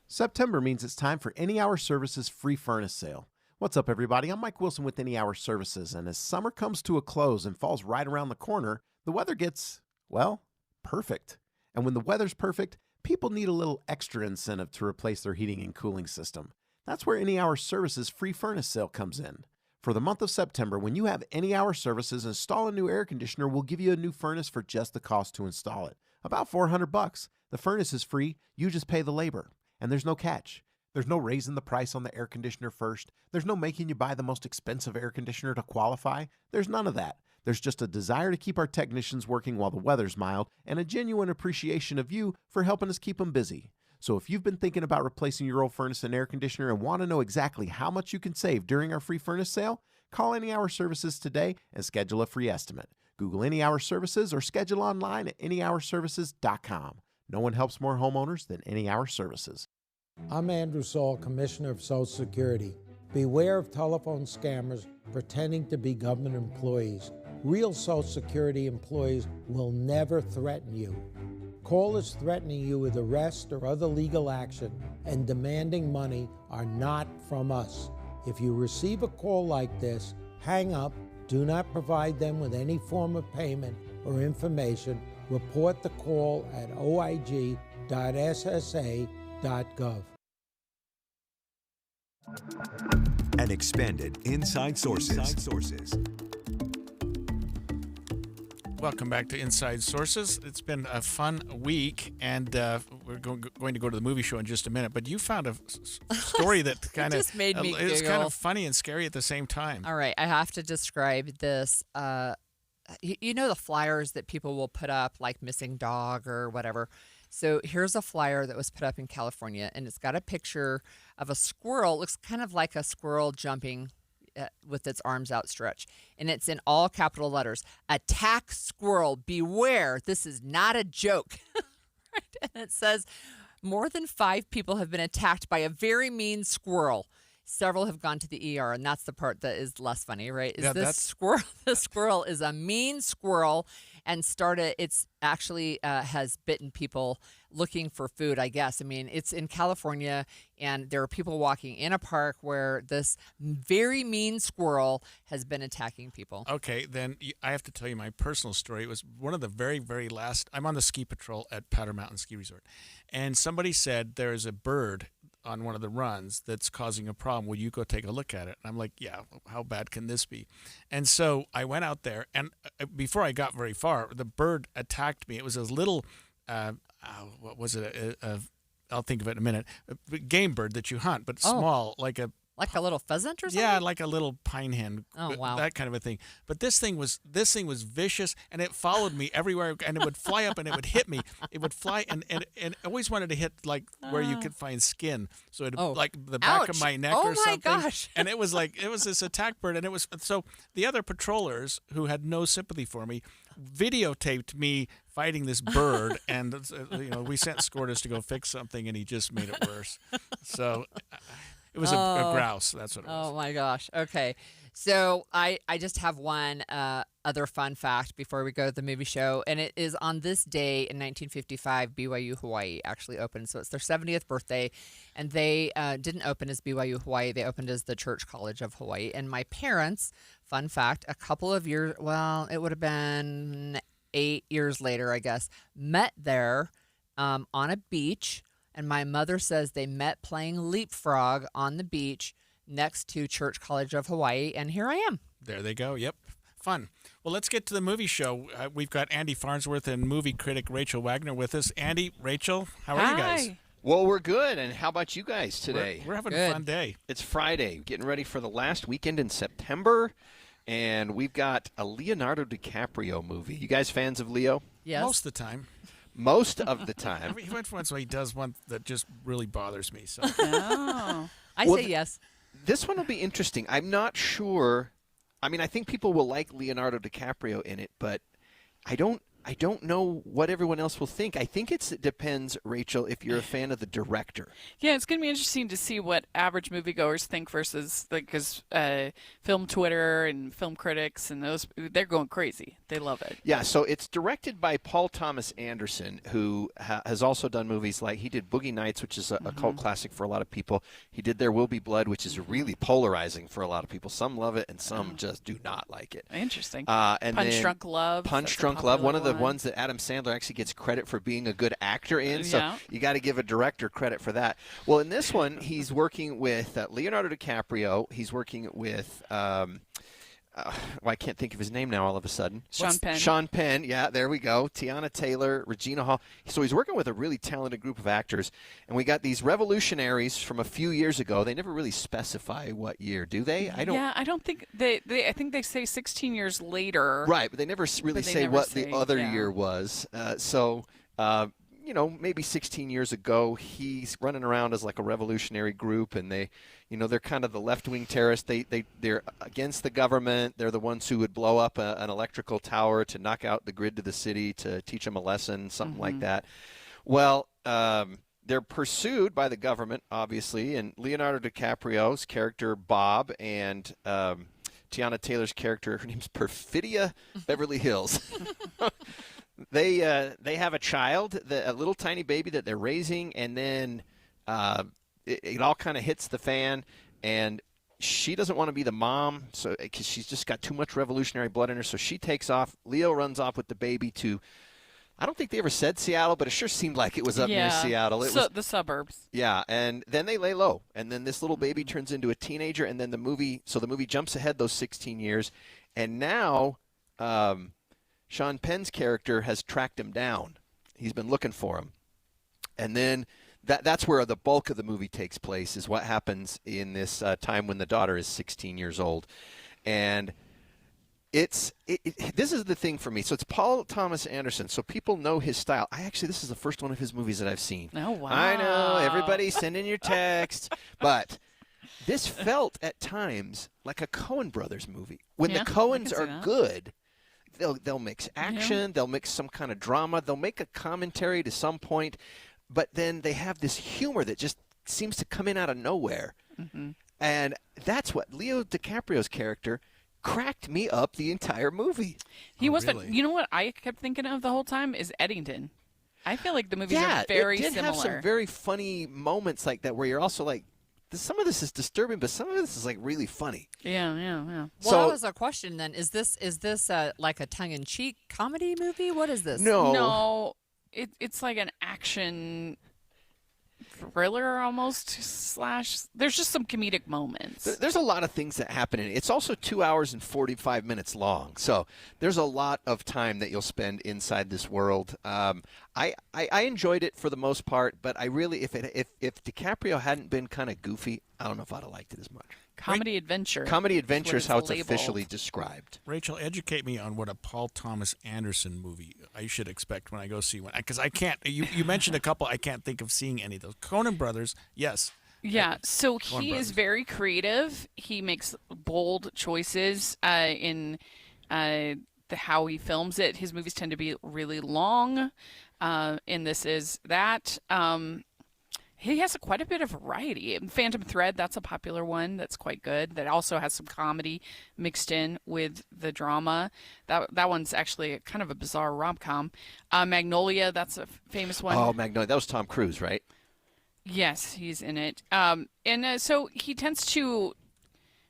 Speaker 15: September means it's time for Any Hour Services free furnace sale. What's up, everybody? I'm Mike Wilson with Any Hour Services, and as summer comes to a close and falls right around the corner, the weather gets, well, perfect. And when the weather's perfect, people need a little extra incentive to replace their heating and cooling system. That's where Any Hour Services free furnace sale comes in. For the month of September, when you have Any Hour Services install a new air conditioner, we'll give you a new furnace for just the cost to install it. About $400. The furnace is free, you just pay the labor. And there's no catch. There's no raising the price on the air conditioner first. There's no making you buy the most expensive air conditioner to qualify. There's none of that. There's just a desire to keep our technicians working while the weather's mild and a genuine appreciation of you for helping us keep them busy. So if you've been thinking about replacing your old furnace and air conditioner and want to know exactly how much you can save during our free furnace sale, call Any Hour Services today and schedule a free estimate. Google Any Hour Services or schedule online at anyhourservices.com. No one helps more homeowners than Any Hour Services.
Speaker 22: I'm Andrew Saul, Commissioner of Social Security. Beware of telephone scammers pretending to be government employees. Real Social Security employees will never threaten you. Callers threatening you with arrest or other legal action and demanding money are not from us. If you receive a call like this, hang up, do not provide them with any form of payment or information. Report the call at oig.ssa.gov.
Speaker 12: And expanded Inside Sources.
Speaker 13: Welcome back to Inside Sources. It's been a fun week, and we're going to go to the movie show in just a minute. But you found a story that kind of
Speaker 2: just made me
Speaker 13: it's
Speaker 2: giggle.
Speaker 13: kind of funny and scary at the same time.
Speaker 2: All right, I have to describe this. You know the flyers that people will put up, like missing dog or whatever. So here's a flyer that was put up in California, and it's got a picture of a squirrel. It looks kind of like a squirrel jumping with its arms outstretched. And it's in all capital letters. Attack squirrel, beware. This is not a joke. Right? And it says, more than 5 people have been attacked by a very mean squirrel. Several have gone to the ER, and that's the part that is less funny, right? Squirrel? The squirrel is a mean squirrel, and it's actually has bitten people looking for food, I guess. I mean, it's in California, and there are people walking in a park where this very mean squirrel has been attacking people.
Speaker 13: Okay, then I have to tell you my personal story. It was one of the very, very last. I'm on the ski patrol at Powder Mountain Ski Resort, and somebody said there is a bird on one of the runs that's causing a problem. Will you go take a look at it? And I'm like, yeah, how bad can this be? And so I went out there, and before I got very far, the bird attacked me. It was a little, what was it? I'll think of it in a minute. A game bird that you hunt, but small, like a
Speaker 2: little pheasant or something?
Speaker 13: Yeah, like a little pine hen.
Speaker 2: Oh, wow.
Speaker 13: That kind of a thing. But this thing was vicious, and it followed me everywhere, and it would fly up and it would hit me. It would fly, and I always wanted to hit like where you could find skin. So it like the back of my neck or something.
Speaker 2: Oh my gosh.
Speaker 13: And it was this attack bird, and it was so the other patrollers who had no sympathy for me videotaped me fighting this bird, and we sent Scortis to go fix something, and he just made it worse. So it was a grouse. That's what it was.
Speaker 2: Oh, my gosh. Okay. So I just have one other fun fact before we go to the movie show. And it is on this day in 1955, BYU Hawaii actually opened. So it's their 70th birthday. And they didn't open as BYU Hawaii. They opened as the Church College of Hawaii. And my parents, fun fact, a couple of years, well, it would have been 8 years later, I guess, met there on a beach. And my mother says they met playing leapfrog on the beach next to Church College of Hawaii, and here I am.
Speaker 13: There they go. Yep. Fun. Well, let's get to the movie show. We've got Andy Farnsworth and movie critic Rachel Wagner with us. Andy, Rachel, how are you guys?
Speaker 19: Well, we're good. And how about you guys today?
Speaker 13: We're having a fun day.
Speaker 19: It's Friday, getting ready for the last weekend in September. and we've got a Leonardo DiCaprio movie. You guys fans of Leo?
Speaker 2: Yes.
Speaker 13: Most of the time.
Speaker 19: Most of the time.
Speaker 13: Every once in a while he does one that just really bothers me. So.
Speaker 2: I say yes.
Speaker 19: This one will be interesting. I'm not sure. I mean, I think people will like Leonardo DiCaprio in it, but I don't know what everyone else will think. I think it depends, Rachel, if you're a fan of the director.
Speaker 16: Yeah, it's going to be interesting to see what average moviegoers think versus, because film Twitter and film critics and they're going crazy. They love it.
Speaker 19: Yeah, so it's directed by Paul Thomas Anderson, who has also done movies like, he did Boogie Nights, which is a cult classic for a lot of people. He did There Will Be Blood, which is really polarizing for a lot of people. Some love it and some just do not like it.
Speaker 16: Interesting.
Speaker 19: And
Speaker 16: Punch
Speaker 19: then
Speaker 16: Drunk Love.
Speaker 19: Punch Drunk Love, one of the ones that Adam Sandler actually gets credit for being a good actor in. So you got to give a director credit for that. Well, in this one, he's working with Leonardo DiCaprio. He's working with, I can't think of his name now all of a sudden.
Speaker 16: Sean Penn.
Speaker 19: Sean Penn, yeah, there we go. Tiana Taylor, Regina Hall. So he's working with a really talented group of actors. And we got these revolutionaries from a few years ago. They never really specify what year, do they? I
Speaker 16: don't think I think they say 16 years later.
Speaker 19: Right, but they never really say what the other year was. Maybe 16 years ago, he's running around as like a revolutionary group, and they're kind of the left-wing terrorists. They're against the government. They're the ones who would blow up an electrical tower to knock out the grid to the city to teach them a lesson, something like that. Well, they're pursued by the government, obviously, and Leonardo DiCaprio's character, Bob, and Tiana Taylor's character, her name's Perfidia Beverly Hills. They have a child, a little tiny baby that they're raising, and then it all kind of hits the fan, and she doesn't want to be the mom, so because she's just got too much revolutionary blood in her, so she takes off. Leo runs off with the baby to, I don't think they ever said Seattle, but it sure seemed like it was up near Seattle. It was
Speaker 16: the suburbs.
Speaker 19: Yeah, and then they lay low, and then this little baby turns into a teenager, and then the movie jumps ahead those 16 years, and now Sean Penn's character has tracked him down. He's been looking for him. And then that's where the bulk of the movie takes place, is what happens in this time when the daughter is 16 years old. And this is the thing for me. So it's Paul Thomas Anderson. So people know his style. This is the first one of his movies that I've seen.
Speaker 16: Oh, wow.
Speaker 19: I know. Everybody send in your text. But this felt at times like a Coen Brothers movie. When the Coens are good, they'll mix action, they'll mix some kind of drama, they'll make a commentary to some point, but then they have this humor that just seems to come in out of nowhere. And that's what Leo DiCaprio's character cracked me up the entire movie.
Speaker 16: He wasn't. You know what I kept thinking of the whole time is Eddington. I feel like the movies are very
Speaker 19: it did
Speaker 16: similar.
Speaker 19: have some very funny moments like that where you're also like, some of this is disturbing, but some of this is like really funny.
Speaker 16: Yeah.
Speaker 2: Well,
Speaker 19: So-
Speaker 2: that was a question then. Is this like a tongue-in-cheek comedy movie? What is this?
Speaker 16: No, it's like an action thriller almost / there's just some comedic moments.
Speaker 19: There's a lot of things that happen in it. It's also 2 hours and 45 minutes long, so there's a lot of time that you'll spend inside this world. I enjoyed it for the most part, but I really, if DiCaprio hadn't been kind of goofy, I don't know if I'd have liked it as much.
Speaker 16: Comedy adventure.
Speaker 19: Comedy adventure is how it's
Speaker 16: labeled.
Speaker 19: officially described.
Speaker 13: Rachel, educate me on what a Paul Thomas Anderson movie I should expect when I go see one. Because I can't. You mentioned a couple. I can't think of seeing any of those. Coen Brothers, yes.
Speaker 16: Yeah, so
Speaker 13: Coen
Speaker 16: he
Speaker 13: Brothers.
Speaker 16: is very creative. He makes bold choices in how he films it. His movies tend to be really long, and this is that. He has quite a bit of variety. Phantom Thread, that's a popular one that's quite good. That also has some comedy mixed in with the drama. That one's actually kind of a bizarre rom-com. Magnolia, that's a famous one.
Speaker 19: Oh, Magnolia. That was Tom Cruise, right?
Speaker 16: Yes, he's in it. So he tends to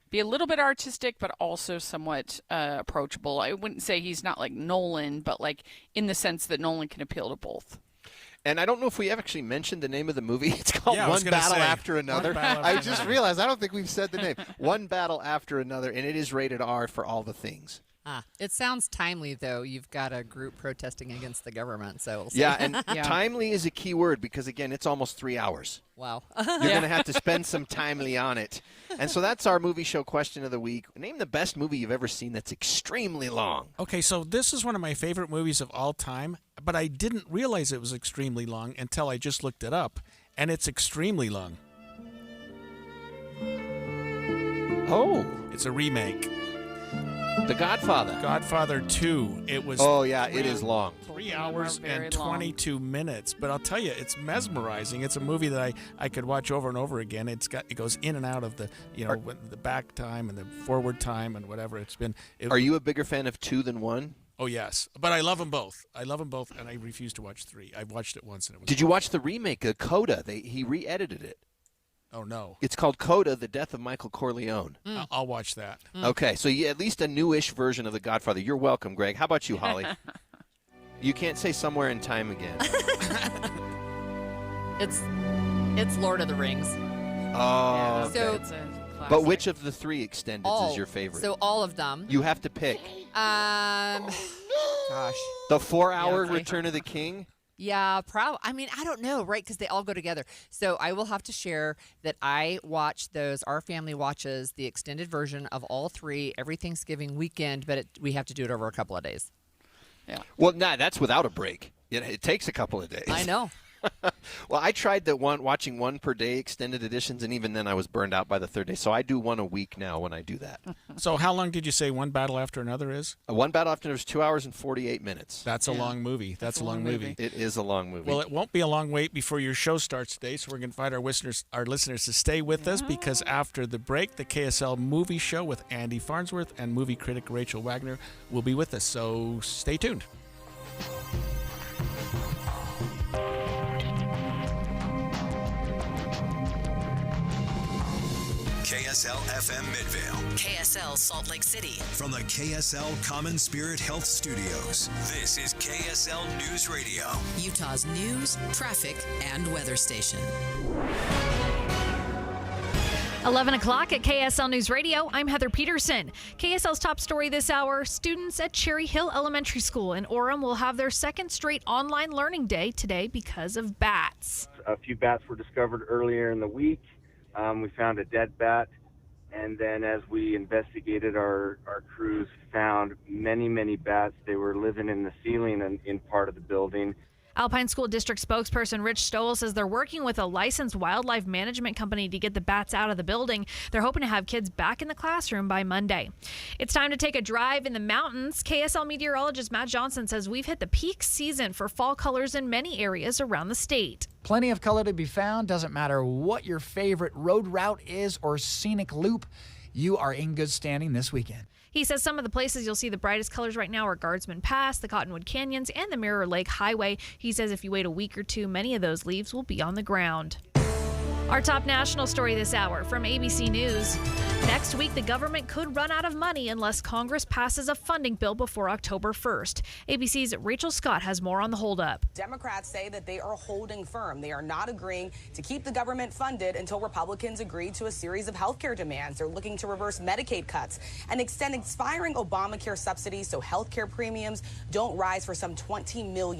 Speaker 16: be a little bit artistic, but also somewhat approachable. I wouldn't say he's not like Nolan, but like in the sense that Nolan can appeal to both.
Speaker 19: And I don't know if we have actually mentioned the name of the movie. It's called
Speaker 13: Yeah, I was
Speaker 19: One
Speaker 13: gonna
Speaker 19: Battle
Speaker 13: say,
Speaker 19: After Another.
Speaker 13: One Battle After
Speaker 19: I just
Speaker 13: Another.
Speaker 19: realized I don't think we've said the name. One Battle After Another, and it is rated R for all the things.
Speaker 2: It sounds timely, though. You've got a group protesting against the government, so we'll see.
Speaker 19: Yeah, and timely is a key word because, again, it's almost 3 hours.
Speaker 2: Wow.
Speaker 19: You're going to have to spend some timely on it. And so that's our movie show question of the week. Name the best movie you've ever seen that's extremely long.
Speaker 13: Okay, so this is one of my favorite movies of all time, but I didn't realize it was extremely long until I just looked it up, and it's extremely long.
Speaker 19: Oh.
Speaker 13: It's a remake.
Speaker 19: The Godfather.
Speaker 13: Godfather 2. It was.
Speaker 19: Oh, yeah, it is long.
Speaker 13: 3 hours and 22 minutes. But I'll tell you, it's mesmerizing. It's a movie that I could watch over and over again. It goes in and out of the the back time and the forward time and whatever it's been.
Speaker 19: Are you a bigger fan of 2 than 1?
Speaker 13: Oh, yes. But I love them both. And I refuse to watch 3. I've watched it once and it was.
Speaker 19: Did you watch the remake of Coda? He re-edited it.
Speaker 13: Oh, no.
Speaker 19: It's called Coda, The Death of Michael Corleone.
Speaker 13: I'll watch that.
Speaker 19: Okay, so at least a newish version of The Godfather. You're welcome, Greg. How about you, Holly? You can't say Somewhere in Time again.
Speaker 2: It's Lord of the Rings.
Speaker 19: Oh,
Speaker 2: So,
Speaker 19: okay. But which of the 3 extendeds is your favorite?
Speaker 2: So all of them.
Speaker 19: You have to pick.
Speaker 2: Gosh.
Speaker 19: The 4-hour
Speaker 2: okay.
Speaker 19: Return of the King?
Speaker 2: Yeah, probably. I mean, I don't know, right? Because they all go together. So I will have to share that I watch those. Our family watches the extended version of all 3 every Thanksgiving weekend, but we have to do it over a couple of days.
Speaker 16: Yeah.
Speaker 19: Well, that's without a break. It takes a couple of days.
Speaker 2: I know.
Speaker 19: Well, I tried watching 1 per day extended editions, and even then I was burned out by the 3rd day. So I do 1 a week now when I do that.
Speaker 13: So how long did you say One Battle After Another is?
Speaker 19: One Battle After Another is 2 hours and 48 minutes.
Speaker 13: That's a long movie. That's a long movie.
Speaker 19: It is a long movie.
Speaker 13: Well, it won't be a long wait before your show starts today, so we're going to invite our listeners to stay with us because after the break, the KSL Movie Show with Andy Farnsworth and movie critic Rachel Wagner will be with us. So stay tuned.
Speaker 12: KSL FM Midvale.
Speaker 9: KSL Salt Lake City.
Speaker 12: From the KSL Common Spirit Health Studios, this is KSL News Radio.
Speaker 9: Utah's news, traffic, and weather station.
Speaker 17: 11 o'clock at KSL News Radio. I'm Heather Peterson. KSL's top story this hour, students at Cherry Hill Elementary School in Orem will have their second straight online learning day today because of bats.
Speaker 7: A few bats were discovered earlier in the week. We found a dead bat, and then as we investigated, our crews found many bats. They were living in the ceiling and in part of the building.
Speaker 17: Alpine School District spokesperson Rich Stoll says they're working with a licensed wildlife management company to get the bats out of the building. They're hoping to have kids back in the classroom by Monday. It's time to take a drive in the mountains. KSL meteorologist Matt Johnson says we've hit the peak season for fall colors in many areas around the state.
Speaker 23: Plenty of color to be found. Doesn't matter what your favorite road route is or scenic loop, you are in good standing this weekend.
Speaker 17: He says some of the places you'll see the brightest colors right now are Guardsman Pass, the Cottonwood Canyons, and the Mirror Lake Highway. He says if you wait a week or two, many of those leaves will be on the ground. Our top national story this hour from ABC News. Next week, the government could run out of money unless Congress passes a funding bill before October 1st. ABC's Rachel Scott has more on the holdup.
Speaker 24: Democrats say that they are holding firm. They are not agreeing to keep the government funded until Republicans agree to a series of health care demands. They're looking to reverse Medicaid cuts and extend expiring Obamacare subsidies so health care premiums don't rise for some 20 million